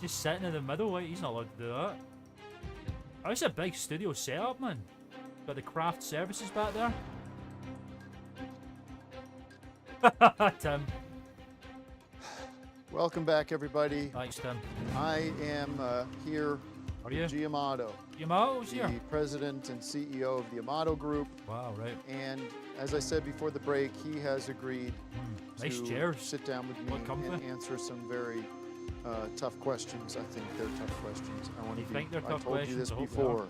Just sitting in the middle, like, he's not allowed to do that. Oh, it's a big studio setup, man. Got the craft services back there. Tim. Welcome back, everybody. Thanks, Tim. I am here Are you? with G. Amato, Yamato's here. the president and CEO of the Amato Group. Wow, right. And as I said before the break, he has agreed Nice to chairs. sit down with What me comfort? and answer some very tough questions. I think they're tough questions. I want You to think be. they're I tough told you this questions? I hope they are. before,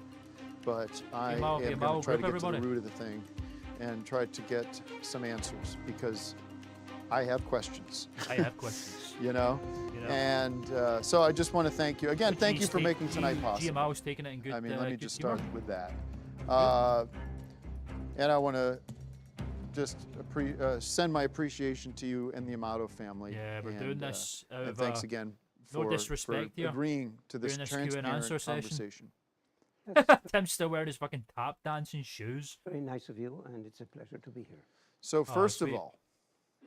but I am Amato going to try to group, get to everybody. the root of the thing and try to get some answers because I have questions. I have questions. You know? You know. And so I just want to thank you again. Thank you for making tonight possible. GMO's taking it in good. I mean, let me good just humor. start with that. And I want to just send my appreciation to you and the Amato family. Yeah, we're and, doing this out and of, thanks again no for, disrespect here. agreeing to this Doing this Q&A transparent session. conversation. Tim's still wearing his fucking tap dancing shoes. Very nice of you, and it's a pleasure to be here. So first of sweet. all,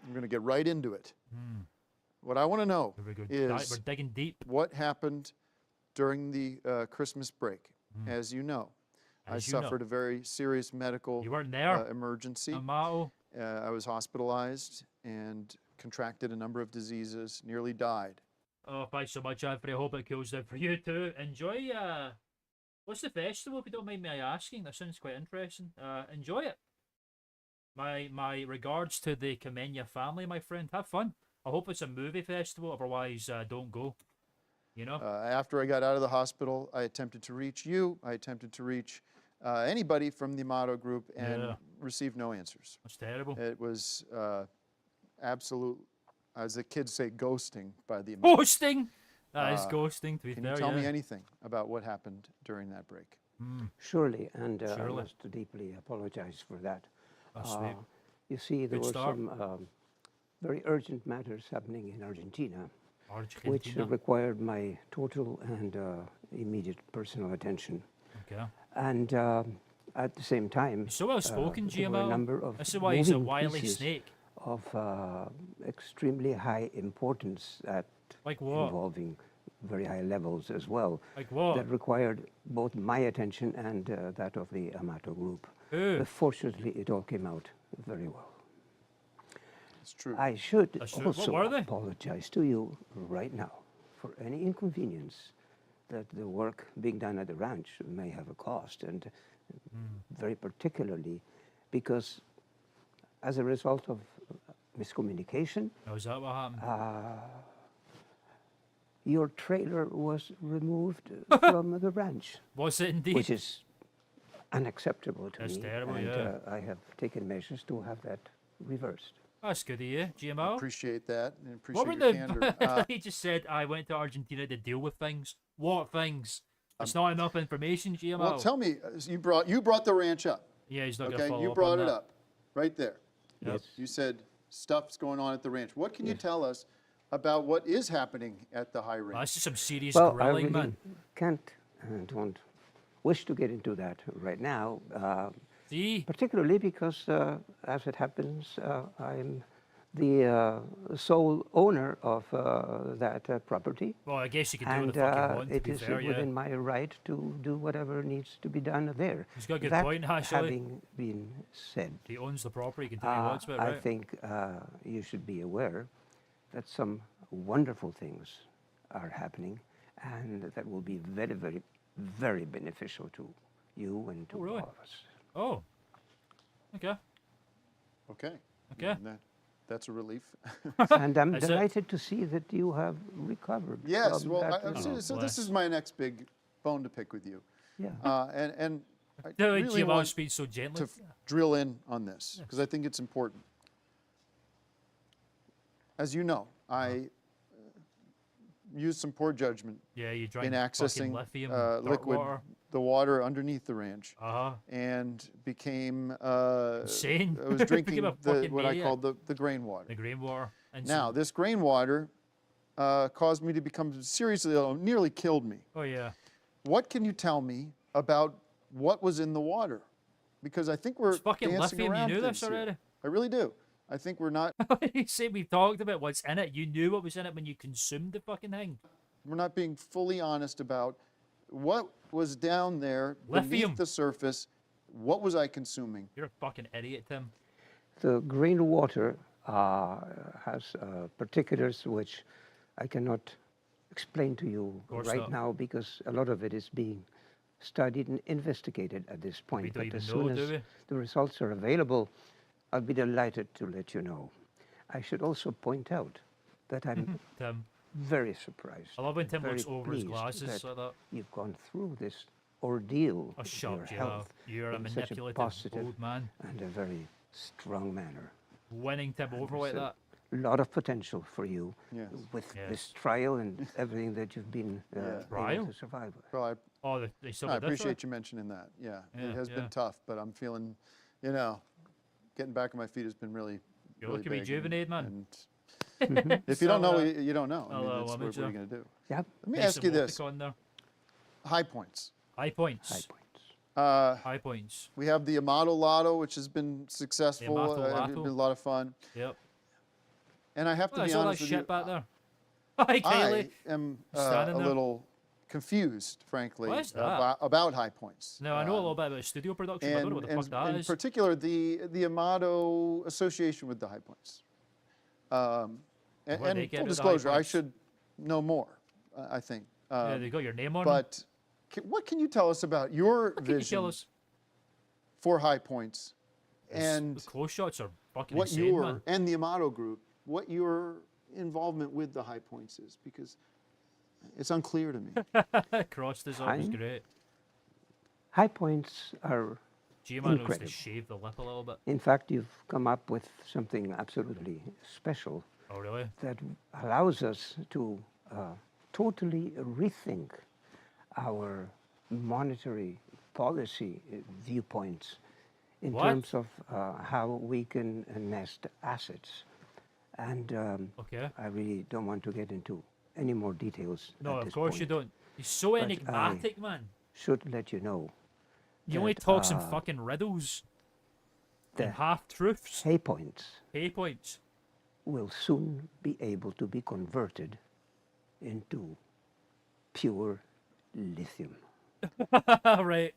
I'm going to get right into it. What I want to know Very good. is We're digging deep. what happened during the Christmas break. As you know, As I you know. suffered a very serious medical You weren't there. emergency. Amato. I was hospitalized and contracted a number of diseases, nearly died. Oh, thanks so much, Anthony. I hope it goes down for you too. Enjoy. What's the festival? If you don't mind me asking, that sounds quite interesting. Enjoy it. My regards to the Kamenya family, my friend. Have fun. I hope it's a movie festival. Otherwise, don't go. You know. After I got out of the hospital, I attempted to reach you. I attempted to reach anybody from the Amato group and received no answers. That's terrible. It was absolute, as the kids say, ghosting by the Amato. Ghosting? That is ghosting, to be fair. Can you tell me anything about what happened during that break? Surely, and I must deeply apologize for that. You see, there were some very urgent matters happening in Argentina, which required my total and immediate personal attention. Okay. And at the same time, so well spoken, there were a number of this is why he's a moving wily pieces snake. Of extremely high importance at involving very high levels as well. Like what? That required both my attention and that of the Amato group. But fortunately, it all came out very well. It's true. I should also apologize to you right now for any inconvenience that the work being done at the ranch may have a cost, and very particularly because as a result of miscommunication, is that what happened? Your trailer was removed from the ranch. Was it indeed? Which is unacceptable to me. That's terrible, and I have taken measures to have that reversed. That's good of you, GMO. Appreciate that, and What appreciate were your candor. he just said, I went to Argentina to deal with things. What things? It's not enough information, GMO. Well, tell me, you brought the ranch up. Yeah, he's not going to follow you up brought on it that. up, right there. Yes. You said stuff's going on at the ranch. What can you tell us about what is happening at the high range? That's just some serious Well, grilling, I really man. can't and don't wish to get into that right now. See? Particularly because, as it happens, I'm the sole owner of that property. Well, I guess you can do what the fuck you want, to it be is fair, within my right to do whatever needs to be done there. He's got a good That point, actually. having been said, He owns the property, he can do what he wants with it, right? I think you should be aware that some wonderful things are happening, and that will be very, very, very beneficial to you and to all of us. Oh, okay. Okay. Okay. That's a relief. And I'm delighted to see that you have recovered. Yes, from well, that so this is my next big bone to pick with you. Yeah. And I No, really GMO want speaks so gently. to drill in on this, because I think it's important. As you know, I used some poor judgment you drank in accessing lithium, dark water. the water underneath the ranch, Uh-huh. and became insane. I was drinking Became a fucking what I maniac. call the grain water. The grain water. And Now, this grain water caused me to become seriously ill, nearly killed me. Oh, yeah. What can you tell me about what was in the water? Because I think we're It's fucking dancing lithium, around you knew this things here. already. I really do. I think we're not You say we've talked about what's in it. You knew what was in it when you consumed the fucking thing. we're not being fully honest about what was down there Lithium. beneath the surface. What was I consuming? You're a fucking idiot, Tim. The grain water has particulars which I cannot explain to you course right not. now, because a lot of it is being studied and investigated at this point. We don't But even as know, soon do as we? the results are available, I'll be delighted to let you know. I should also point out that I'm Tim. very surprised. I love when Tim very looks over his pleased glasses that like that. you've gone through this ordeal Oh, with shut your up, health You're a in such a manipulative positive old man. and a very strong manner. Winning Tim over like that. A lot of potential for you Yes. with Yes. this trial and everything that you've been able Trial? to survive. Well, Oh, they still I did this, appreciate right? you mentioning that. Yeah, Yeah, it has yeah. been tough, but I'm feeling, getting back on my feet has been really, You're really looking big. rejuvenated, man. And if you don't know, So, you don't know. I mean, hello, that's what are amateur. you going to do? Yeah, Let me Nice ask you and this: on there. high points. High points. high points. High points. We have the Amato Lotto, which has been successful. Amato It's Lotto. been a lot of fun. Yep. And I have to Well, be there's all that honest with shit you, back there. Hi, I Kaylee. am Standing a there. little confused, frankly, What is that? about high points. Now, I know a little bit about studio production, but I don't know what the fuck that in is. particular, the Amato association with the high points. What do they And get full with the disclosure, high I points? should know more, I think. Yeah, they got your name on them. But what can you tell us about your What can you vision tell us? for high points, It's- and the close shots are fucking what insane, man. and the Amato group, what your involvement with the high points is, because it's unclear to me. Crossed is always Fine. great. high points are G-Man knows to incredible. shave the lip a little bit. In fact, you've come up with something absolutely special Oh, really? that allows us to totally rethink our monetary policy viewpoints in What? terms of how we can nest assets. And Okay. I really don't want to get into any more details. No, at of this course you point. don't. He's so But enigmatic, man. Should let you know. He only that, talks in fucking riddles the and half-truths. hay points Hay points. will soon be able to be converted into pure lithium. Right.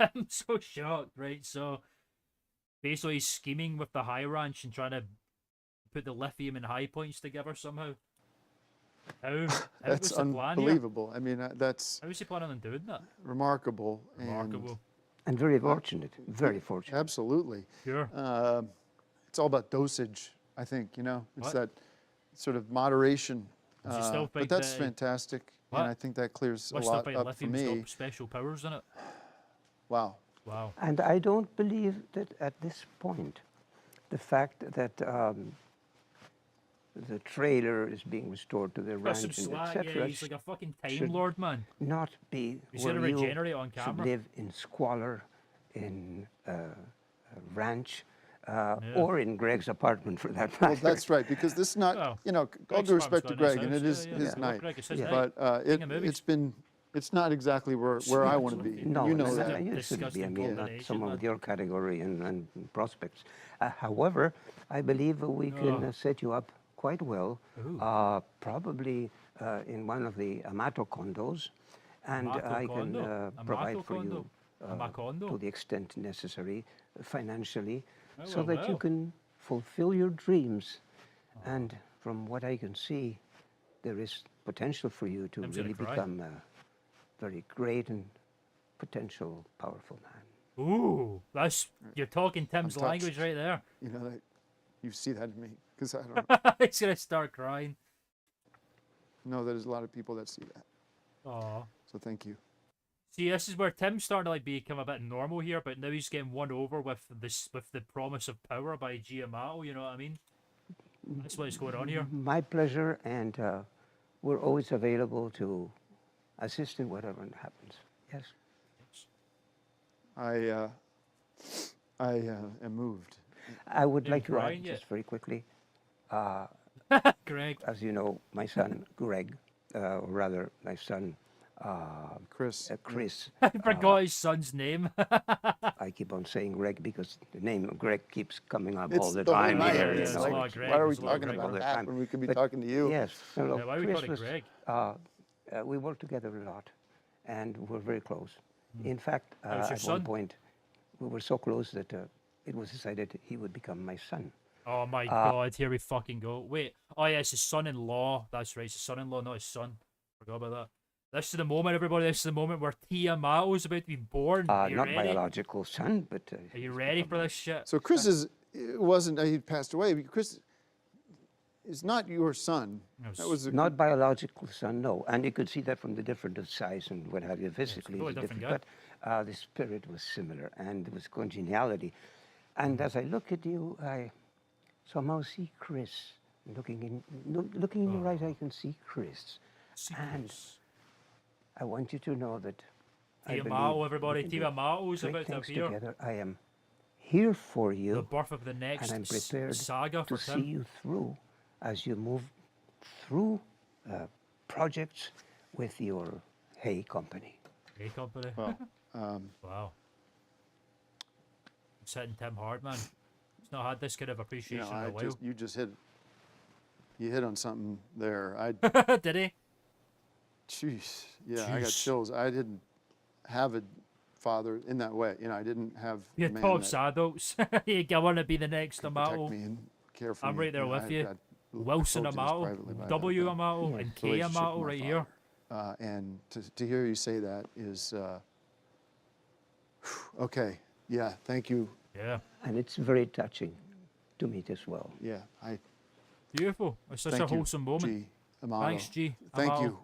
I'm so shocked, right? So basically he's scheming with the high ranch and trying to put the lithium and high points together somehow. How That's was the plan here? unbelievable. I mean, that's How is he planning on doing that? remarkable. Remarkable. And very fortunate, very fortunate. Absolutely. Sure. It's all about dosage, I think, you know? It's What? that sort of moderation. Does he still But think that's that- fantastic. What? And I think that clears a What's the lot fight? up for Lithium's me. got special powers in it. Wow. Wow. And I don't believe that at this point, the fact that the trailer is being restored to the Got some ranch and slack, yeah, etc. he's like a fucking Time should Lord, man. not be He's where gonna you regenerate on should camera. live in squalor, in a ranch, Yeah. or in Greg's apartment for that Well, matter. that's right, because this is not, Well, you know, all Greg's due respect to apartment's Greg, quite and it nice is house, his yeah. night. Greg, it's his Yeah. night. But King of movies. it's not exactly where I want to be. No, you know and that. you shouldn't be. I Disgusting mean, not combination, someone man. with your category and prospects. However, I believe we can set you up quite well, Ooh. probably in one of the Amato condos, and Amato I condo? can provide Amato for you condo? Amacondo? to the extent necessary financially, Oh, so well, that you well. can fulfill your dreams. And from what I can see, there is potential for you to I'm gonna really cry. become a very great and potential powerful man. Ooh, you're talking Tim's touched. language right there. You know that you see that in me, because I don't He's gonna start crying. know that there's a lot of people that see that. Aw. So thank you. See, this is where Tim's starting to like become a bit normal here, but now he's getting won over with the promise of power by Giamato. You know what I mean? That's what's going on here. My pleasure, and we're always available to assist in whatever happens. Yes. I am moved. I would You're like to crying add, yet? just very quickly, Greg. as you know, my son Greg, or rather my son Chris. Chris. I forgot his son's name. I keep on saying Greg because the name of Greg keeps coming up It's all the the time name. here. Yeah, you it's know. a lot of Greg, Why are we it's a lot of talking Greg about all the that time. when we could be But talking to you? Yes. So Yeah, why we call it Chris was, Greg? we work together a lot, and we're very close. In fact, How's your at son? one point, we were so close that it was decided he would become my son. Oh my god, here we fucking go. Wait, oh yeah, it's his son-in-law. That's right, it's his son-in-law, not his son. Forgot about that. This is the moment, everybody. This is the moment where Tiamato is about to be born. Are you Not ready? biological son, but. Are you ready for this shit? So Chris wasn't, he passed away. Chris is not your son. That was a, Not biological son, no. And you could see that from the different size and what have you. Physically, totally it's different different. But the spirit was similar, and there was congeniality. And as I look at you, I somehow see Chris. Looking in your eyes, I can see Chris. And I want you to know that I Tiamato, believe everybody. we can do Tiamato is great about to things appear. together. I am here for you. The birth of the next and I'm prepared saga to for see Tim. you through as you move through projects with your hay company. Hey, company. well, Wow. It's hitting Tim hard, man. He's not had this kind of you appreciation know, in a while. you just hit on something there. Did he? Jeez, yeah, I got Jeez. chills. I didn't have a father in that way. You know, I didn't have a You're man talks that adults. I want to be the next could protect Amato. me and care for I'm me. right there know, with I you. got Wilson told you this Amato, privately, but I W got Amato, Yes. and K relationship with Amato my right here. father. And to hear you say that is, okay, yeah, thank you. Yeah. And it's very touching to me as well. Yeah, Beautiful. It's such thank a wholesome you, moment. G. Amato. Thanks, G. Thank Amato. you.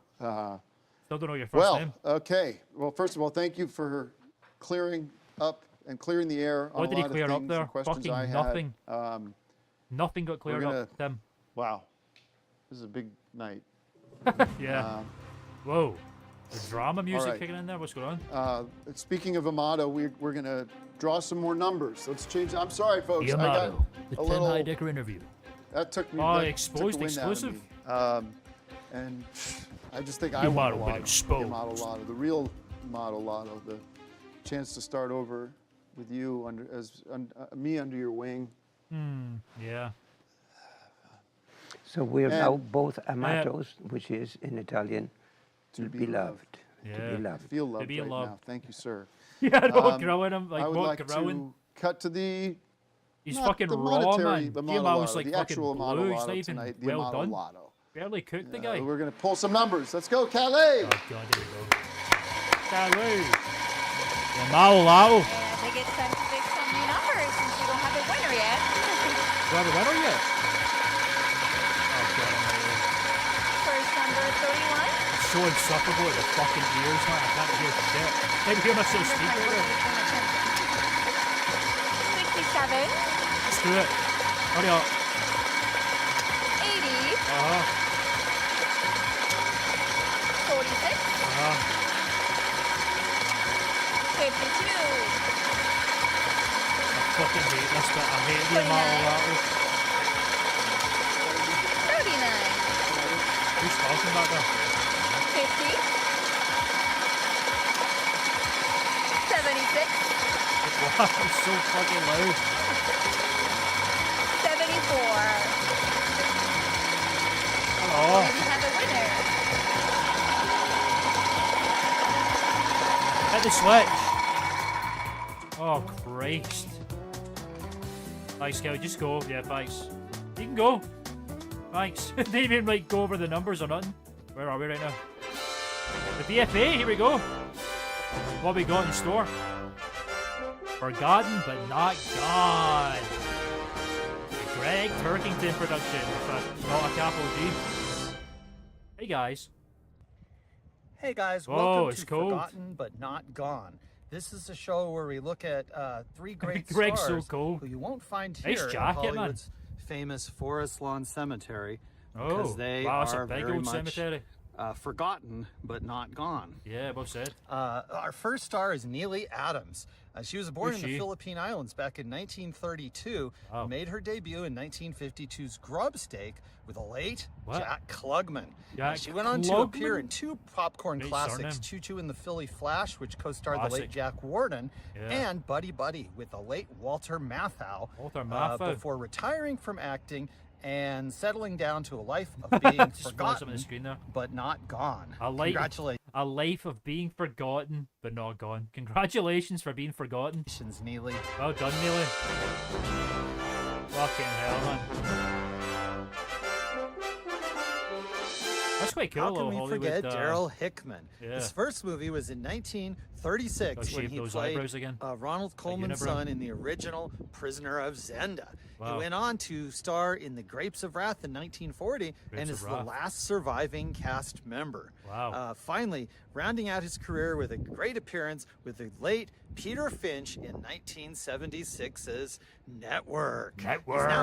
Still don't know your first name. Okay. Well, first of all, thank you for clearing up and clearing the air on What did he a lot clear of up things there? and questions Fucking I nothing. had. Nothing got cleared up, Tim. Wow. This is a big night. Yeah. Whoa. The drama music right. kicking in there? What's going on? Speaking of Amato, we're going to draw some more numbers. Let's change. I'm sorry, folks. The I got Amato, the a Tim little. Heidecker interview. That took me. Oh, that exposed took the wind out of exclusive? me. And I just think The I want a Amato lot been of exposed. the Amato Lotto, the real Amato Lotto, the chance to start over with you me under your wing. Yeah. So we're And- now both amatos, which is in Italian, To be beloved. Yeah. To be loved. I feel loved be right loved. now. Thank you, sir. Yeah, no growing him. Like, I would what like growing? to cut to the. He's not fucking the raw, monetary, man. The GMO's Lotto, like the fucking actual Amato blue. He's Lotto not even tonight, the well Amato done. Lotto. Barely cooked the guy. We're gonna pull some numbers. Let's go, Calais. Oh, God, here we go. Calais. The Amato Lotto. I think it's time to pick some new numbers since we don't have a winner yet. Do I have a winner yet? Oh, God, I'm ready. First number 31. It's so insufferable at the fucking ears, man. I can't hear shit. Can't hear myself speak right there. 67. Let's do it. Hurry up. 80. 46. 52. I fucking hate this, but I hate the Amato Lotto. 39. Who's talking about that? 50. 76. Wow, it's so fucking loud. 74. Oh, We have a winner. hit the switch. Oh, Christ. Thanks, Kelly. Just go. Yeah, thanks. You can go. Thanks. Didn't even like go over the numbers or nothing. Where are we right now? The BFA. Here we go. What we got in store? Forgotten but not gone. The Greg Turkington production with not a capital G. Hey guys. Hey guys, Whoa, welcome it's to cold. Forgotten But Not Gone. This is a show where we look at three great Greg's so stars cool. who you won't find Nice here jacket, in man. Hollywood's famous Forest Lawn Cemetery Oh, because they wow, that's are a big very old much cemetery. forgotten but not gone. Yeah, well said. Our first star is Neely Adams. She was born Who's in the she? Philippine Islands back in 1932. Wow. Made her debut in 1952's Grubstake with the late What? Jack Klugman. Jack She went on to Klugman? appear in two popcorn Great classics, surname. Choo Choo and the Philly Flash, which co-starred the late Classic. Jack Warden, Yeah. and Buddy Buddy with the late Walter Matthau. Walter Matthau. Before retiring from acting and settling down to a life of being Just flash up on forgotten the screen there. but not gone. Congratulations. A life of being forgotten but not gone. Congratulations for being forgotten. Congratulations, Neely. Well done, Neely. Fucking hell, man. That's quite cool, How little can we Hollywood. forget Daryl Hickman? yeah. His first movie was in 1936 Gotta when shave he those played eyebrows again. Ronald Coleman's unibrow. son in the original Prisoner of Zenda. Wow. He went on to star in The Grapes of Wrath in 1940 Grapes and of is the Wrath. last surviving cast member. Wow. Finally, rounding out his career with a great appearance with the late Peter Finch in 1976's Network. He's now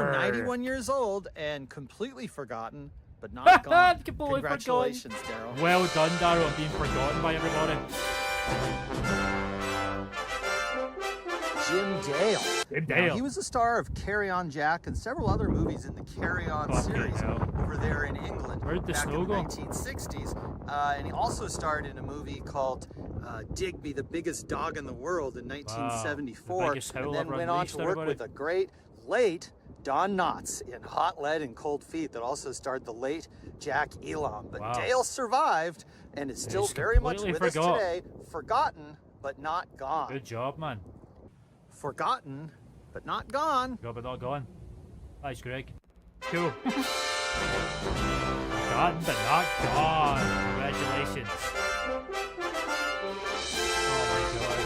Network. 91 years old and completely forgotten, but not gone. Completely forgotten. Congratulations, Daryl. Well done, Daryl, on being forgotten by everybody. Jim Dale. Jim Now, Dale. he was a star of Carry On Jack and several other movies in the Carry On Fucking series hell. over there in England Where'd the back snow in the go? 1960s. And he also starred in a movie called Digby, the Biggest Dog in the World in 1974. biggest howl And then ever went on unleashed, to work everybody. with a great late Don Knotts in Hot Lead and Cold Feet that also starred the late Jack Elam. But Wow. Dale survived and is still He's very much completely with forgot. us today, forgotten but not gone. Good job, man. Forgotten but not gone. Go but not gone. Thanks, Greg. Cool. Forgotten but not gone. Congratulations. Oh my god.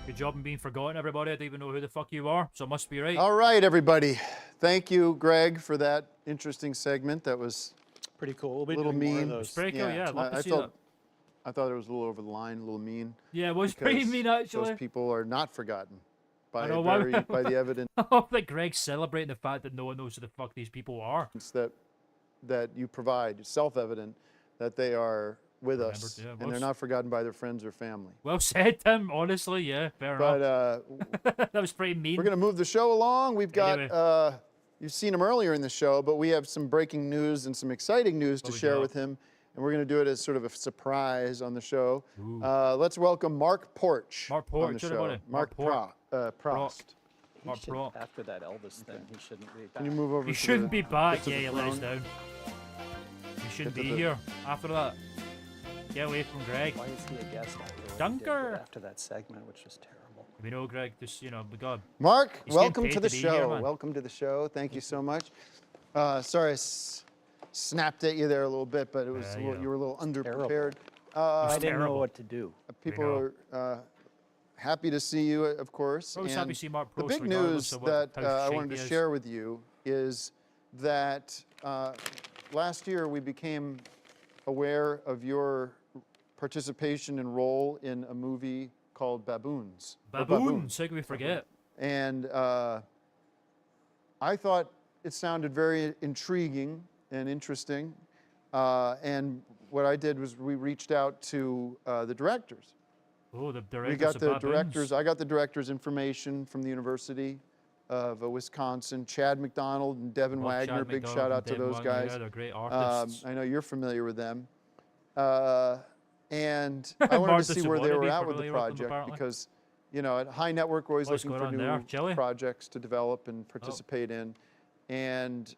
Good Good job in being forgotten, everybody. I didn't even know who the fuck you are, so it must be right. All right, everybody. Thank you, Greg, for that interesting segment. That was Pretty cool. We'll be little doing more of mean. those. It's pretty cool, yeah. I'd love to see that. I thought it was a little over the line, a little mean. Yeah, it was pretty because mean, actually. Those people are not forgotten by, I know, by the evidence I hope that Greg's celebrating the fact that no one knows who the fuck these people are. that you provide, self-evident, that they are with us, yeah, and they're not forgotten by their friends or family. Well said, Tim. Honestly, yeah, fair enough. But that was pretty mean. we're going to move the show along. We've got, Anyway. you've seen him earlier in the show, but we have some breaking news and some exciting news to share with him. And we're going to do it as sort of a surprise on the show. Let's welcome Mark Porch. Mark Porch, on the show. everybody. Mark Prost. Mark Prost. After that Elvis thing, he shouldn't be back. Can you move over? You to shouldn't the- be back. to the Yeah, you let us throne? down. You shouldn't Get to be the- here after that. Get away from Greg. Why is he a guest after what he did Dunker. after that segment, which was terrible? We know, Greg. Just, you know, God. Mark, He's getting welcome paid to the be show. here, man. Welcome to the show. Thank you so much. Sorry, I snapped at you there a little bit, but it was Yeah, you were a little terrible. underprepared. I didn't know terrible. what to do. People are happy to see you, of course. Always and happy to see Mark the Prost, big regardless news of what- that how I shaky wanted to he is. share with you is that last year we became aware of your participation and role in a movie called Baboons. or Baboons. How could we forget? And I thought it sounded very intriguing and interesting. And what I did was we reached out to the directors. Oh, the directors We got of the Baboons. directors. I got the directors' information from the University of Wisconsin. Chad McDonald and Devin Love Chad Wagner. Big McDonald shout and out to Devin those Wagner, guys. yeah, they're great artists. I know you're familiar with them. And I wanted to Martha see where they Savona, were be at with the familiar with them, project apparently. because, you know, at High Network we're always What's looking going for on there? new Chili? projects to develop and participate in. And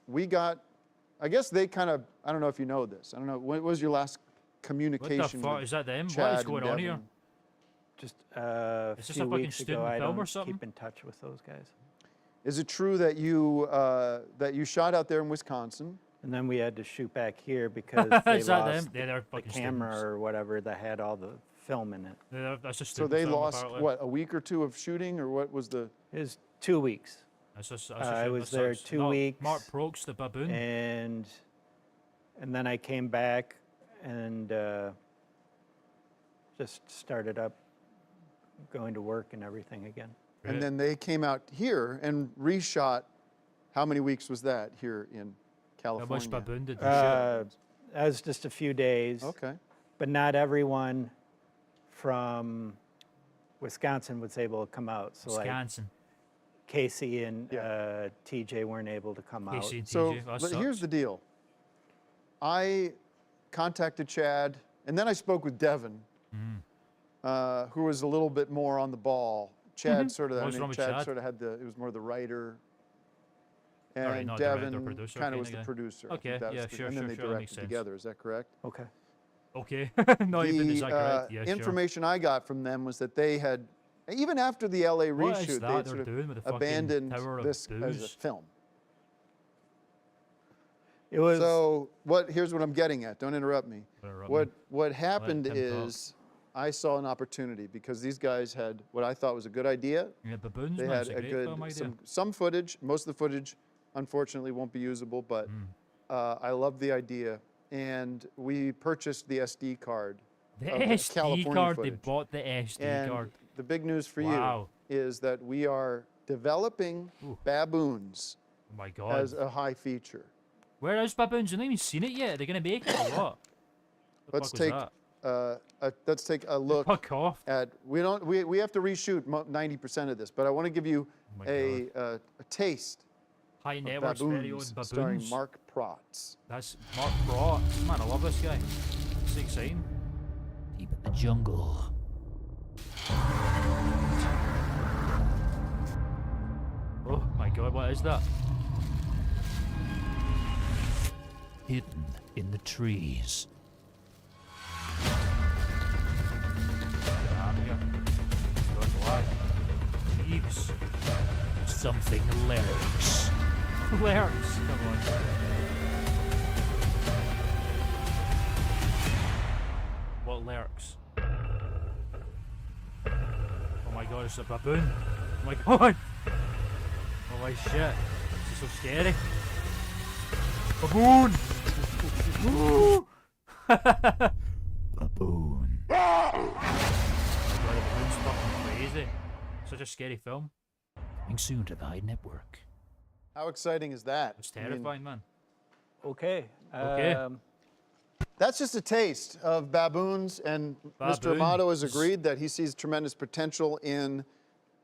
we got, I guess they kind of, I don't know if you know this. I don't know, when was your last What communication the fuck? with Is that them? Chad What is and going on here? Devin? Just a Is this few a fucking weeks student ago, I film or don't something? keep in touch with those guys. Is it true that you shot out there in Wisconsin? And then we had to shoot back here because they Is that lost them? Yeah, they're the fucking camera students. or whatever that had all the film in it. Yeah, that's just So they lost, what, a week or two of shooting, or what was the? It was 2 weeks. I was there 2 weeks. Mark Prox, the baboon. And then I came back and just started up going to work and everything again. And then they came out here and reshot. How many weeks was that here in How California? much baboon did they That was just a few days. Okay. But not everyone from Wisconsin was able to come out. So Wisconsin. like Casey and TJ weren't able to come Casey and So TJ. That but here's sucks. the deal. I contacted Chad, and then I spoke with Devin, who was a little bit more on the ball. Chad sort of, What's wrong with Chad Chad? sort of had it was more the writer. And Alright, not director, Devin producer kind kinda of was the guy. producer. I think Okay, that yeah, was the- sure, And then sure, they sure, that makes directed sense. together. Is that correct? Okay. Okay. Not even is that correct? Yeah, sure. information I got from them was that they had, even after the LA What is reshoot, that they had they're sort doing with the of fucking abandoned Tower of this as a Booze? film. It was So here's what I'm getting at. Don't interrupt me. Interrupt me. What happened Tim talk. is I saw an opportunity because these guys had what I thought was a good idea. Yeah, baboons. They man, had it's a a great good film idea. some footage. Most of the footage, unfortunately, won't be usable, but I love the idea. And we purchased the SD card. The of the SD California card. They footage. bought the SD And card. the big news for Wow. you is that we are developing Ooh. baboons Oh my god. as a high feature. Where is baboons? I've not even seen it yet. Are they gonna make it or what? The Let's fuck was take that? let's take a look Fuck off. at we have to reshoot 90% of this, but I want to give you Oh my a taste High of networks, very own Baboons, baboons. starring Mark Protz. That's Mark Brock. Man, I love this guy. It's exciting. Deep in the jungle. Oh my god, what is that? Hidden in the trees. Down here. Good lad. Leaves. Something lurks. Lurks. Come on. What lurks? god, it's a baboon. Oh my god. Oh my shit. This is so scary. Baboon! Baboon. God, the baboon's fucking crazy. Such a scary film. Coming soon to the Hyde Network. How exciting is that? It's terrifying, man. Okay. Okay. That's just a taste of baboons, and Mr. Amato has agreed that he sees tremendous potential in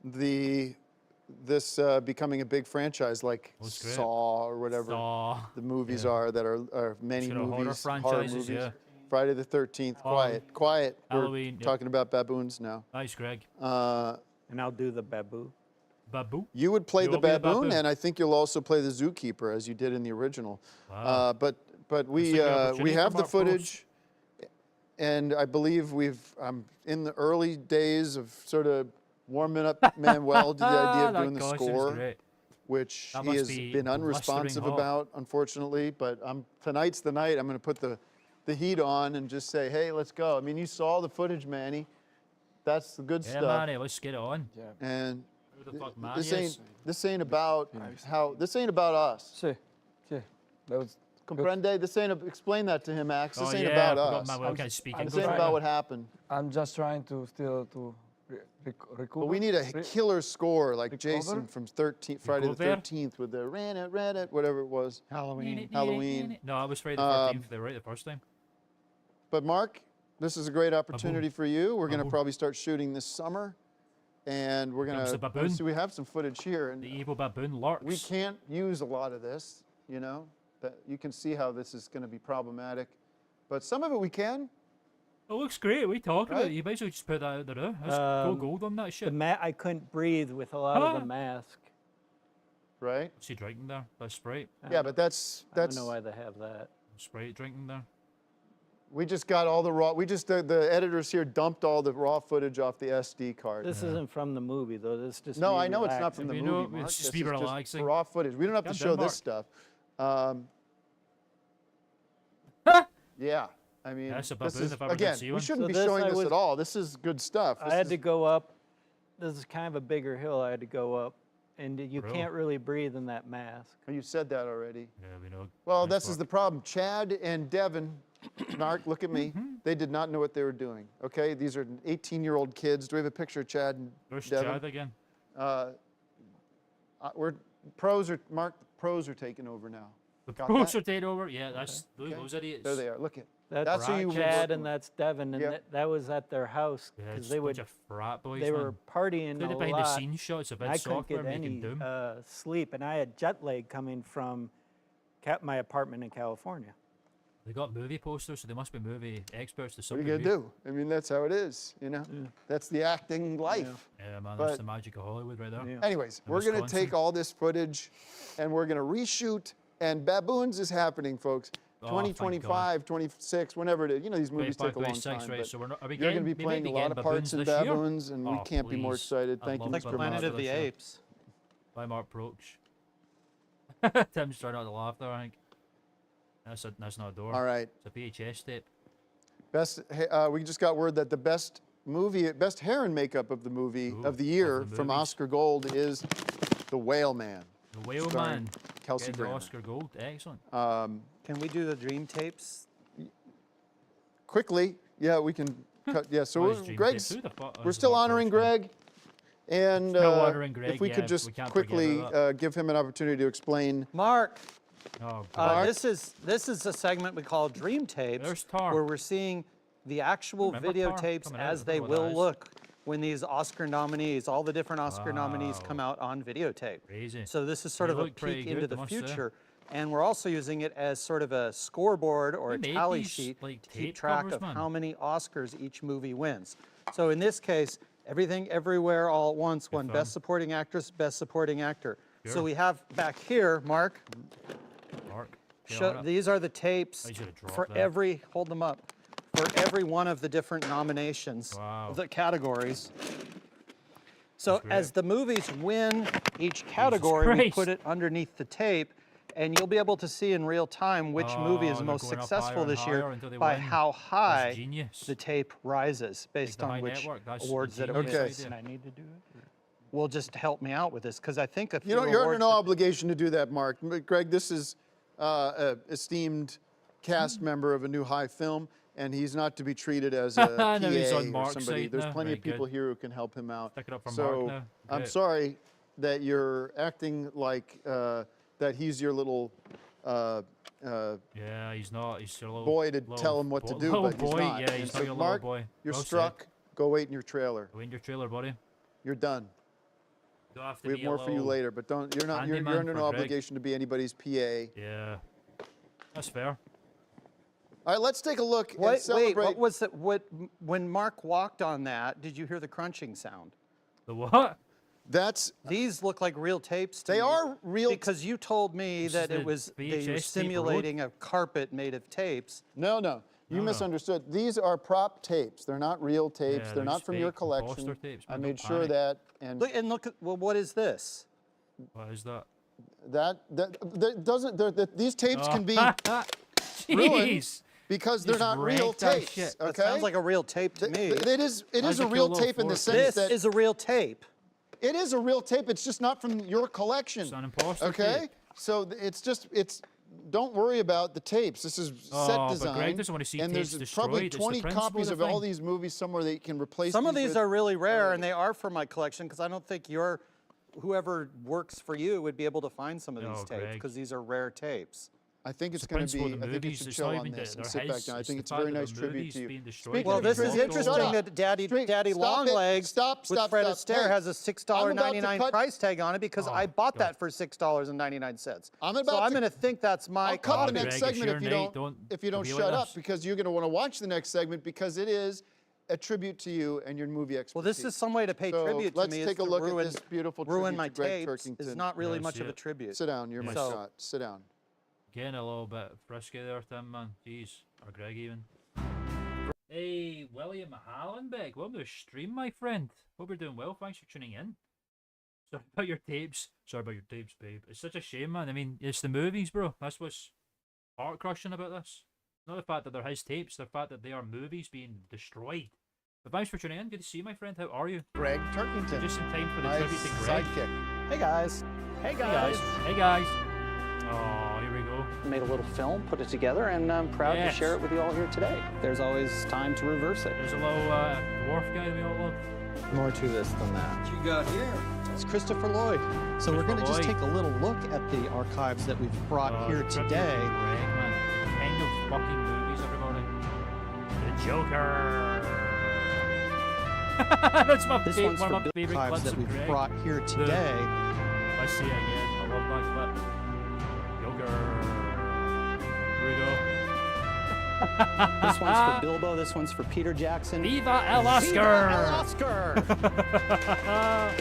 this becoming a big franchise like Saw or whatever the movies are that are many movies, horror movies. Yeah. Friday the 13th, quiet. Halloween. We're talking about baboons now. Nice, Greg. And I'll do the babu. Babu? You would play You the will be the baboon, baboon. and I think you'll also play the zookeeper as you did in the original. Wow. But we have the footage, and I believe I'm in the early days of sort of warming up Manuel to the idea of doing the score, which he has been unresponsive about, unfortunately. But tonight's the night. I'm going to put the heat on and just say, hey, let's go. I mean, you saw the footage, Manny. That's the good stuff. Yeah, Manny, let's get it on. Yeah. And Who the fuck Manny is? this ain't about this ain't about us. Sí, that was Comprende? This ain't explain that to him, Max. This ain't yeah, about us. Manuel can't speak This English. ain't about what happened. I'm just trying to still recover. But we need a killer score like Jason from Friday the 13th with the ran it, whatever it was. Halloween. No, I was Friday the 13th. They were right the first time. But Mark, this is a great opportunity for you. We're going to probably start shooting this summer. And we're going to see, we have some footage here. And the evil baboon lurks. We can't use a lot of this, you know. But you can see how this is going to be problematic. But some of it we can. It looks great. We talk about it. You basically just put that out there. Let's go gold on that shit. I couldn't breathe with a lot of the mask. Right? See drinking there. That's Sprite. Yeah, but that's. I don't know why they have that. Sprite drinking there. We just got all the raw. The editors here dumped all the raw footage off the SD card. This isn't from the movie, though. This is just. No, me I know it's not from the relaxing. movie. Mark. It's just This me is relaxing. raw footage. We don't have to show this stuff. Yeah, I mean, That's a this baboon is, if I ever again, did see we one. shouldn't be So this showing I this was- at all. This is good stuff. I had to go up. This is kind of a bigger hill. I had to go up, and you Really? can't really breathe in that mask. You said that already. Yeah, we know. Well, this is the problem. Chad and Devin, Mark, look at me. They did not know what they were doing. Okay, these are 18-year-old kids. Do we have a picture of Chad and Where's Devin? Chad again? We're pros are Mark. The pros are taking over now. The Got pros that? are taken over. Yeah, that's those idiots. There they are. Look at. That's who you Chad were and that's Devin, and Yep. that was at their house Yeah, because it's they a bunch would. of frat boys. They man. were partying Look at a the behind the lot. scenes shots of and Ed I couldn't Software get making any Doom. sleep, and I had jet lag coming from my apartment in California. They got movie posters, so they must be movie experts to some What are you degree. gonna do? I mean, that's how it is. You know, that's the acting life. Yeah, man, But- that's the magic of Hollywood right there. Yeah. Anyways, In we're gonna Wisconsin. take all this footage, and we're gonna reshoot. And Baboons is happening, folks. Oh, 2025, 26, whenever it is. You know, these movies take a long 26, time. right, but so we're not, are we you're getting, going to be we playing might a be lot of getting parts in this year? Baboons, and we Oh, can't be more please. excited. I Thank you, love Like Mr. Planet Amato. of the Apes. By Mark Proch. Tim's trying not to laugh there, I think. That's not a door. All right. It's a VHS tape. We just got word that the best hair and makeup of the movie of the year from movies. Oscar Gold is The Whale Man. The Whale starring Man. Kelsey Getting the Grammer. Oscar Gold. Excellent. Can we do the dream tapes? Quickly, yeah, we can cut. Yeah, so What is Dream Greg's. Tape? Who the fuck We're is still Mark honoring Proch, man? Greg, and Still honoring Greg, if we yeah, could we just can't forget quickly about that. give him an opportunity to explain. Mark, Oh, God. this is a segment we call Dream Tapes, There's Tar. where we're seeing the actual Remember Tar videotapes coming out? as I they forgot what that will is. look when these Oscar nominees, all the different Oscar nominees, come out on videotape. Crazy. So this is sort They of a look pretty peek into good, the I must say. future. And we're also using it as sort of a scoreboard or Who a made tally these, sheet like, to keep tape track covers, of man? how many Oscars each movie wins. So in this case, Everything Everywhere All at Once won film. Best Supporting Actress, Best Supporting Actor. So Sure. we have back here, Mark, Mark. get on it. these are the tapes I should've dropped for that. hold them up, for every one of the different nominations, Wow. the categories. So great. as the movies win each category, we Christ. put it underneath the tape, And you'll be able to see in real time which movie is they're most going up successful higher and this year higher until they by win. how That's high genius. the tape rises based the on high which network, that's awards a that it genius wins. idea. I need to do it? Will just help me out with this because I think a few You're under awards no that- obligation to do that, Mark. Greg, this is an esteemed cast member of a new high film, and he's not to be treated as a PA No, he's on or Mark's somebody. side There's now. plenty Very of people good. here who can help him out. Stick it up for so Mark now. I'm Great. sorry that you're acting like that he's your little Yeah, he's not. He's a little boy to little tell him what to do, little but he's boy. not. Yeah, And he's so, not your Mark, little boy. you're Well said. struck. Go wait in your trailer. Go in your trailer, buddy. You're done. Don't have to We be have a more for you little later, but don't. You're not. You're handyman under for no Greg. obligation to be anybody's PA. Yeah, that's fair. All right, let's take a look and Wait, celebrate. what was it? When Mark walked on that, did you hear the crunching sound? The what? That's These look like real tapes to They me. are real because you told me This that is it the was they VHS were tape simulating a carpet made of tapes. No, no. You No, no. misunderstood. These are prop tapes. They're not real tapes. Yeah, they're they're not just from your fake imposter collection. tapes, I man, made don't sure panic. that, and Look at well, what is this? What is that? that doesn't. These tapes can be ruined Jeez. because they're Just not real wrecked that tapes. shit. Okay. That sounds like a real tape to me. It is How's a it real kill tape in the little sense This that is a real tape. it is a real tape. It's just not from your collection. It's an imposter Okay. tape. So it's. Don't worry about the tapes. This is Oh, set but design. Greg doesn't wanna see and tapes there's probably destroyed. It's the 20 principle copies of of the all thing. these movies somewhere that you can replace. Some of these these with. are really rare, and they are from my collection because I don't think whoever works for you would be able to find some of these No, tapes Greg. because these are rare tapes. I think it's the going to principle be. of the I think you movies, should it's chill not on even this and their sit back heads, down. I it's think the it's a fact very that nice the tribute movies to you. being destroyed Speaking by Well, this Shut is up. interesting that Daddy Stop Longlegs it. with Fred Stop. Astaire Hey, has a I'm about to $6.99 cut- price tag on it because I bought God. that for $6.99. I'm so about I'm to- going to think that's my I'll cut copy. the Greg, next it's segment your if you night. don't be shut like up us. because you're going to want to watch the next segment because it is a tribute to you and your movie expertise. Well, this is some way to pay So tribute to let's me. take is a to look ruin, at this beautiful ruin tribute my to Greg tapes. Turkington. It's not really Yeah, much see of a it. tribute. Sit down. You're my So- shot. Sit down. Getting a little bit frisky there, Tim, man. Jeez. Or Greg, even. Hey, William Hallenbeck. Welcome to the stream, my friend. Hope you're doing well. Thanks for tuning in. Sorry about your tapes. Sorry about your tapes, babe. It's such a shame, man. I mean, it's the movies, bro. That's what's heart-crushing about this. Not the fact that they're his tapes, the fact that they are movies being destroyed. But thanks for tuning in. Good to see you, my friend. How are you? Greg Turkington. Just in time for the my tribute to Greg. sidekick. Hey guys, Hey, guys. Hey, guys. Oh, here we go. made a little film, put it together, and I'm proud Yes. to share it with you all here today. There's always time to reverse it. There's a little dwarf guy that we all love. More to this than that. What you got here? It's Christopher Lloyd. So we're going to just Lloyd. take a little look at the archives that we've brought here the tribute today. to Greg, man. The kind of fucking movies, everybody. The Joker. That's my This favorite, one's one for of my favorite archives clips that of we've Greg. brought here today. Let's see it again. I love that clip. Joker. Here we go. This one's for Bilbo. This one's for Peter Jackson. Viva el Oscar! Viva el Oscar! That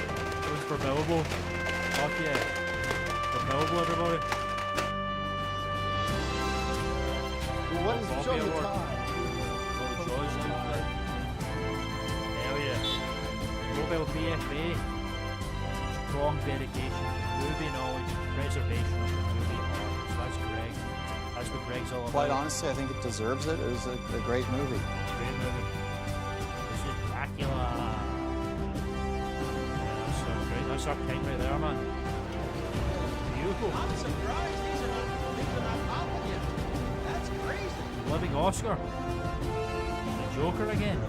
was for Bilbo. Fuck yeah. For Bilbo, everybody. What is Coffee show the award. time? Hell yeah. Mobile VFA. Strong dedication to movie knowledge, preservation of the movie art. So that's Greg. That's what Greg's all about. Quite honestly, I think it deserves it. It was a great movie. Great movie. This is Dracula. Yeah, that's great. That's our king right there, man. Beautiful. I'm surprised he's an unbeliever. I'm out with you. That's crazy. Living Oscar. The Joker again.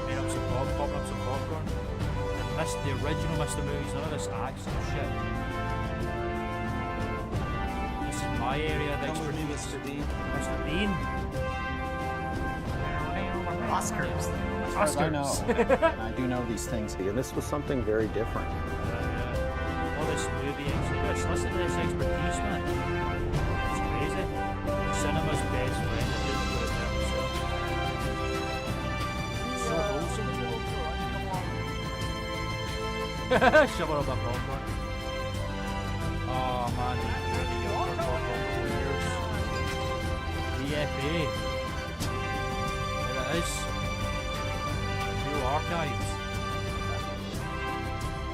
Made up some popping up some popcorn. And missed the original Mr. Movies, none of this accent shit. This is my area of expertise. Mr. Dean. Mr. Bean. Oscars. Oscars. As I know. I do know these things. And this was something very different. All this movie expertise. Listen to this expertise, man. It's crazy. Cinema's best friend. I didn't know that myself. So wholesome. Shovel up that popcorn. Oh man, you're the younger popcorn players. DFA. There it is. New archives.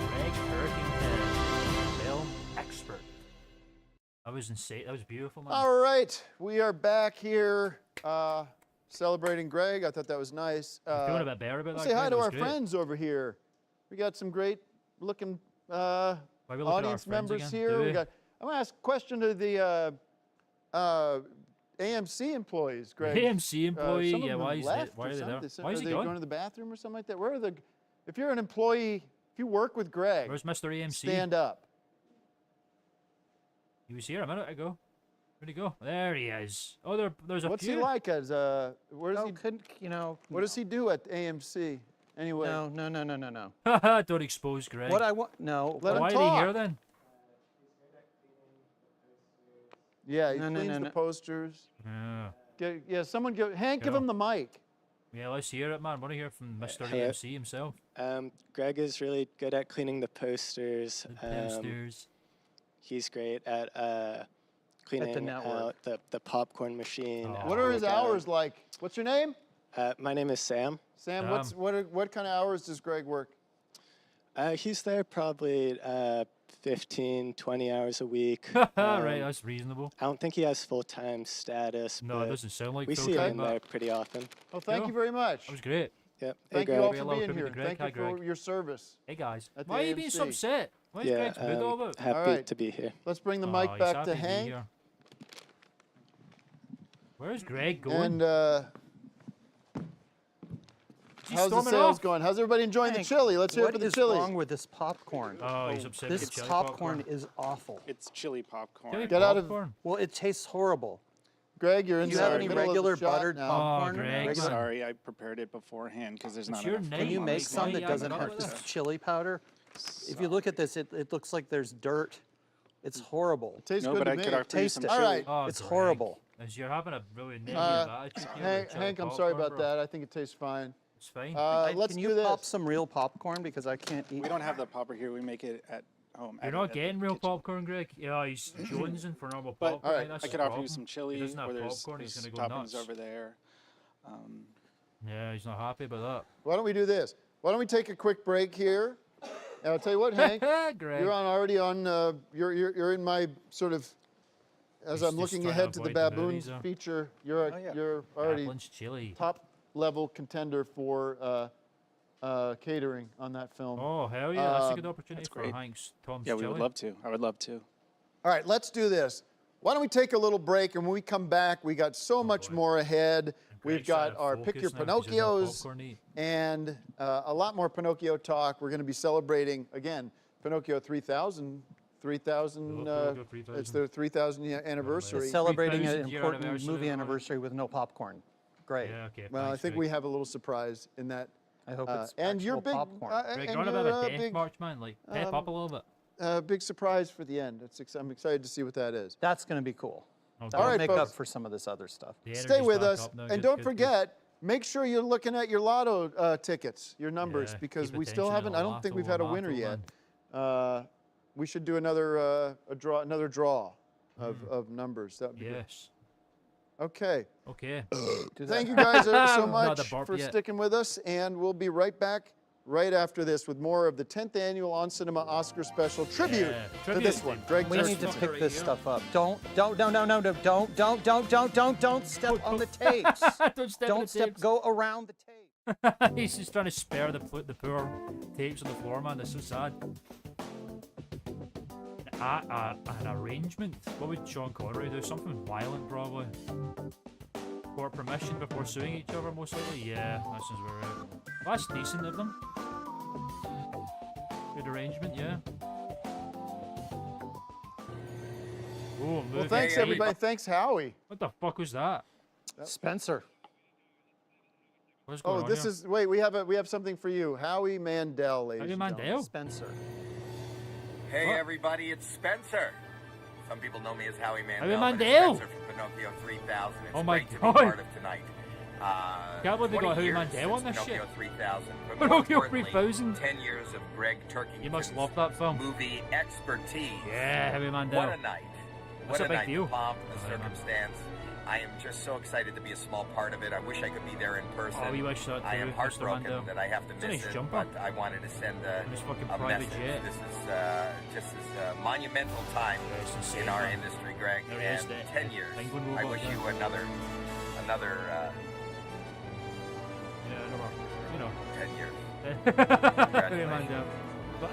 Greg Turkington. Film. That was insane. That was beautiful, man. All right, we are back here celebrating Greg. I thought that was nice. Feeling a bit better about that. Say hi Greg. to That was our great. friends over here. We got some great looking Why we look at our audience friends members again? here. Do We we? got. I'm gonna ask a question to the AMC employees, Greg. AMC employee, some of yeah. them Why is left it? Why or are they there? something. Why is are he they going? going to the bathroom or something like that? Where are the? If you're an employee, if you work with Greg, Where's Mr. AMC? stand up. He was here a minute ago. Where'd he go? There he is. Oh, there's a What's few. he like as where does Oh, he? couldn't, you know. What does he do at AMC? Anyway, No. Haha, don't expose Greg. What I want, no. Let him Why talk. are they here then? Yeah, he No, no, cleans no, the no. posters. Yeah. Someone give Hank. Give Yeah. him the mic. Yeah, let's hear it, man. I want to hear from Mr. Hey, AMC himself. Greg is really good at cleaning the posters. The posters. He's great at cleaning network. out the popcorn machine. Oh. What are his hours like? What's your name? My name is Sam. Sam. What kind of hours does Greg work? He's there probably 15, 20 hours a week. Right, that's reasonable. I don't think he has full-time status. No, but it doesn't sound like we see full-time, him but- there pretty often. Well, thank you very much. That was great. Yep. Thank hey, you all Greg. for Hello, being Greg. here. Greg. Thank Hi, you for Greg. your service. Hey guys, At the why are you being so AMC? upset? Why is Yeah, Greg's mood all about? happy All right. to be here. Let's bring the Oh, mic he's back happy to be Hank. here. Where's Greg going? And he how's the storming sales off? going? How's everybody enjoying Hank, the chili? Let's hear it what for the is chili. wrong with this popcorn? Oh, he's upset This with chili popcorn is awful. It's chili popcorn. Chili Get out of- popcorn? Well, it tastes horrible. Greg, you're in Do you have the any middle of the regular shot buttered now. popcorn? Greg. I'm sorry, I prepared it beforehand because there's It's not your enough. name. Can you Why make you some that got doesn't it have with this that? chili powder? If you look at this, it looks like there's dirt. It's horrible. Tastes No, good but to I me. could offer you Taste some it. All chili. right. Oh, It's Greg. horrible. As you're having a really negative attitude here with chili Hank, I'm sorry popcorn, about bro. that. I think it tastes fine. It's fine. Let's Can do you this. pop some real popcorn because I can't eat. We don't have the popper here. We make it at home. You're not getting real popcorn, Greg? Yeah, he's jonesing for normal But popcorn. Alright, That's I the could offer problem. you some He chili, doesn't have or there's popcorn, he's there's gonna go toppings nuts. over there. Yeah, he's not happy about Why don't we do this? Why don't we take a quick break here? And I'll tell you what, Hank, that. Greg. you're already on. You're in my sort of. As He's I'm just looking trying to ahead to the avoid the baboon movies, though. feature, you're Oh, yeah. you're already Applin's chili. top level contender for catering on that film. Oh, hell yeah. That's a good Um, opportunity that's for great. Hank's Tom's Yeah, chili. we would love to. I would love to. All right, let's do this. Why don't we take a little break, and when we come back, we got so much boy. more ahead. We've Greg's trying got to our Pick Your focus now 'cause he doesn't have Pinocchios popcorn to eat. and a lot more Pinocchio talk. We're going to be celebrating, again, Pinocchio 3000. 3000, Pinocchio 3000. it's their 3000th anniversary. Celebrating an 3,000th year important anniversary movie of it. anniversary with no popcorn. Great. Yeah, okay. Well, I thanks, think Greg. we have a little surprise in that. I hope it's And you're actual big, popcorn. Greg, and you're on a bit you're of a a death big, march, man. Like, pep up a little bit. big surprise for the end. I'm excited to see what that is. That's going to be cool. Okay. That'll right, make folks. up for some of this other stuff. The Stay energy's with back us, up now. and Good, don't good, forget, make sure you're looking at your lotto tickets, your numbers, Yeah, because keep we still attention haven't. to I don't think we've had a Lotto, winner yet. man. We should do another draw of numbers. That would be good. Yes. Okay. Okay. Thank you guys ever so Not the much burp for yet. sticking with us, and we'll be right back right after this with more of the 10th annual On Cinema Oscar special tribute Yeah, to tribute. this one. Greg We need to Turkington. pick this stuff up. Don't step on the tapes. Don't step on Don't the step, tapes. go around the tape. He's just trying to spare the poor tapes on the floor, man. That's so sad. An arrangement? What would Sean Connery do? Something violent, probably. For permission before suing each other, most likely? Yeah, that sounds about right. Well, that's decent of them. Good arrangement, yeah. Oh, Well, thanks everybody. Thanks Howie. What the fuck was that? Spencer. What's going Oh, on this here? is wait. We have something for you, Howie Mandel, ladies. Howie and Mandel? gentlemen. Spencer. Hey What? everybody, it's Spencer. Some people know me as Howie Mandel. Howie but it's Mandel? Spencer from Pinocchio 3000. It's Oh my great to God. be part of tonight. Can't believe they 20 got Howie years Mandel on since this shit. Pinocchio 3000. But Pinocchio more importantly, 3000? 10 years of Greg Turkington's You must love that film. movie expertise. Yeah, Howie Mandel. What a night. That's What a big night. deal. The pomp, the Oh, yeah, man. circumstance. I am just so excited to be a small part of it. I wish I could be there in person. Oh, we wish that too, I am Mr. heartbroken Mando. that I have to It's a miss nice it, jumper. but I wanted to send a private message. jet. This is just this monumental time in our industry, Greg. There And is the 10 years. penguin I robot wish there. you another You know. 10 years. Okay, Mandel. But,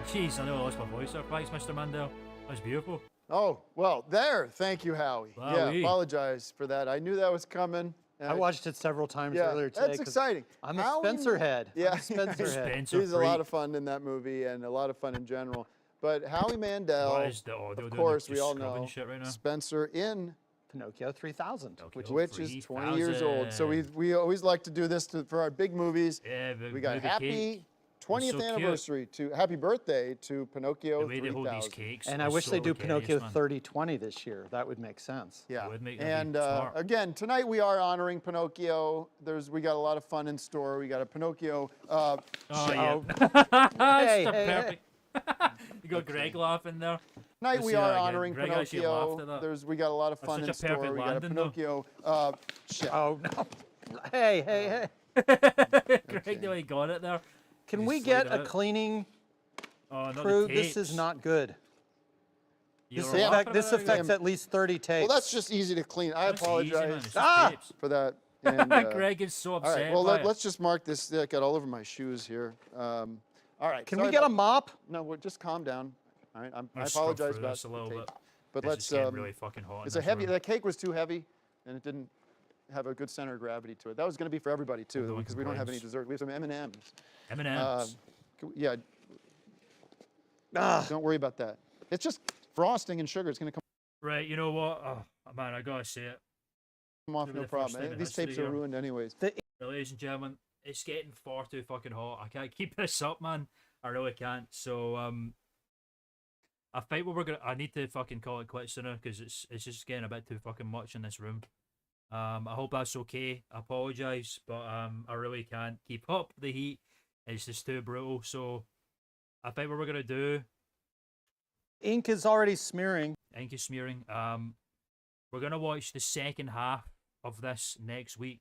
jeez, I know I lost my voice there. Thanks, Mr. Mandel. That's beautiful. Oh, well, there. Thank you, Howie. Yeah, Wowie. apologize for that. I knew that was coming. I watched it several times Yeah, earlier today. that's 'cause exciting. I'm a Howie- Spencer head. Yeah, I'm a Spencer head. Spencer he's a lot freak. of fun in that movie and a lot of fun in general. But Howie Mandel, What is the audio of doing? course, Just we all scrubbing know shit right now? Spencer in Pinocchio 3000, which is 20 years old. So we always like to do this for our big movies. Yeah, we got movie happy cake. 20th so cute. anniversary happy birthday to Pinocchio The way they hold these 3000. cakes. And I is wish so they do luxurious, Pinocchio man. 3020 this year. That would make sense. Yeah. Would make- that'd be And smart. again, tonight we are honoring Pinocchio. We got a lot of fun in store. We got a Pinocchio. Oh, show. yeah. That's Hey, the hey, hey. perfect. You got Greg laughing there. Tonight Let's we see are that again. honoring Greg actually laughed Pinocchio. at that. We got a lot of That's fun such in a store. perfect We got a landing, though. Pinocchio. Shit. Oh, no. Hey, hey, hey. Greg, the way he got it there. Can He's we get slid a out. cleaning Oh, not the crew? This is tapes. not good. You This, were laughing this at that affects again? at least 30 takes. Well, that's just easy to clean. I That's easy, man. apologize It's just tapes. for that. And, Greg is so all upset. right. Well, by it. let's just mark this. I got all over my shoes here. All right. Can sorry we get a about- mop? No, just calm down. All right. I I'll scrub apologize through about this a little the bit. tape. But It's let's. just getting really fucking hot in It's a this heavy. room. That cake was too heavy, and it didn't have a good center of gravity to it. That was going to be for everybody too, No one because we don't have any complains. dessert. We have some M&Ms. M&Ms. Yeah. Don't worry about that. It's just frosting and sugar. It's going to come Right, you know what? Oh, man, I gotta say it. off, Maybe no the first problem. time in These history tapes are here. ruined anyways. Ladies and gentlemen, it's getting far too fucking hot. I can't keep this up, man. I really can't. So, I think what we're gonna. I need to fucking call it quits sooner because it's just getting a bit too fucking much in this room. I hope that's okay. I apologize, but I really can't keep up the heat. It's just too brutal. So, I think what we're gonna do. Ink is already smearing. Ink is smearing. We're gonna watch the second half of this next week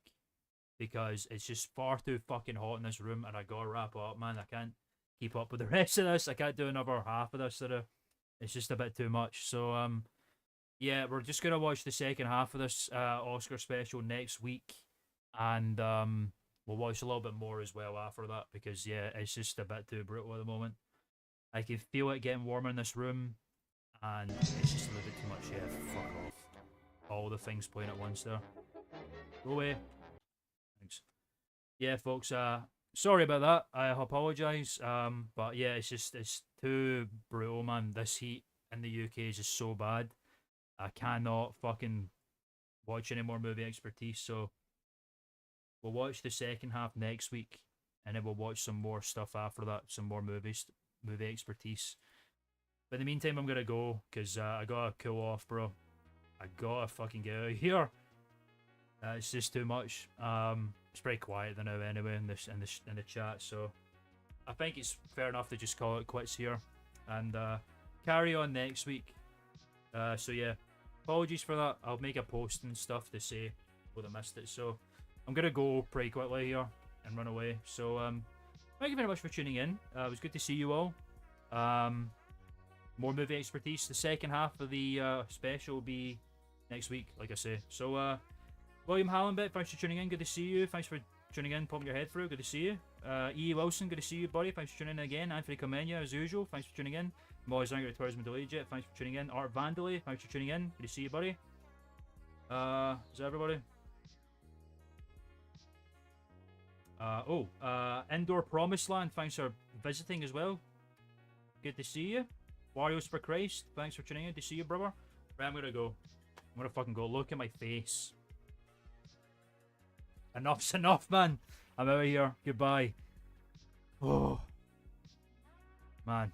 because it's just far too fucking hot in this room, and I gotta wrap up, man. I can't keep up with the rest of this. I can't do another half of this. It's just a bit too much. So yeah, we're just gonna watch the second half of this Oscar special next week, and we'll watch a little bit more as well after that because yeah, it's just a bit too brutal at the moment. I can feel it getting warmer in this room, and it's just a little bit too much. Yeah, fuck off. All the things playing at once there. Go away. Thanks. Yeah, folks. Sorry about that. I apologise. But yeah, it's too brutal, man. This heat in the UK is just so bad. I cannot fucking watch any more movie expertise. So we'll watch the second half next week, and then we'll watch some more stuff after that. Some more movie expertise. But in the meantime, I'm gonna go because I gotta cool off, bro. I gotta fucking get out of here. It's just too much. It's pretty quiet now anyway in the chat, so I think it's fair enough to just call it quits here and carry on next week. So yeah, apologies for that. I'll make a post and stuff to say would have missed it. So I'm gonna go pretty quickly here and run away. So thank you very much for tuning in. It was good to see you all. More movie expertise. The second half of the special will be next week, like I say. So William Hallenbeck, thanks for tuning in. Good to see you. Thanks for tuning in, popping your head through. Good to see you. E. Wilson, good to see you, buddy. Thanks for tuning in again. Anthony Comenia, as usual. Thanks for tuning in. Molly Zanger at Tourism Delayed Jet. Thanks for tuning in. Art Vandalay, thanks for tuning in. Good to see you, buddy. Is that everybody? Indoor Promised Land, thanks for visiting as well. Good to see you. Warriors for Christ, thanks for tuning in. To see you, brother. Right, I'm gonna go. I'm gonna fucking go. Look at my face. Enough's enough, man. I'm out of here. Goodbye. Oh, man.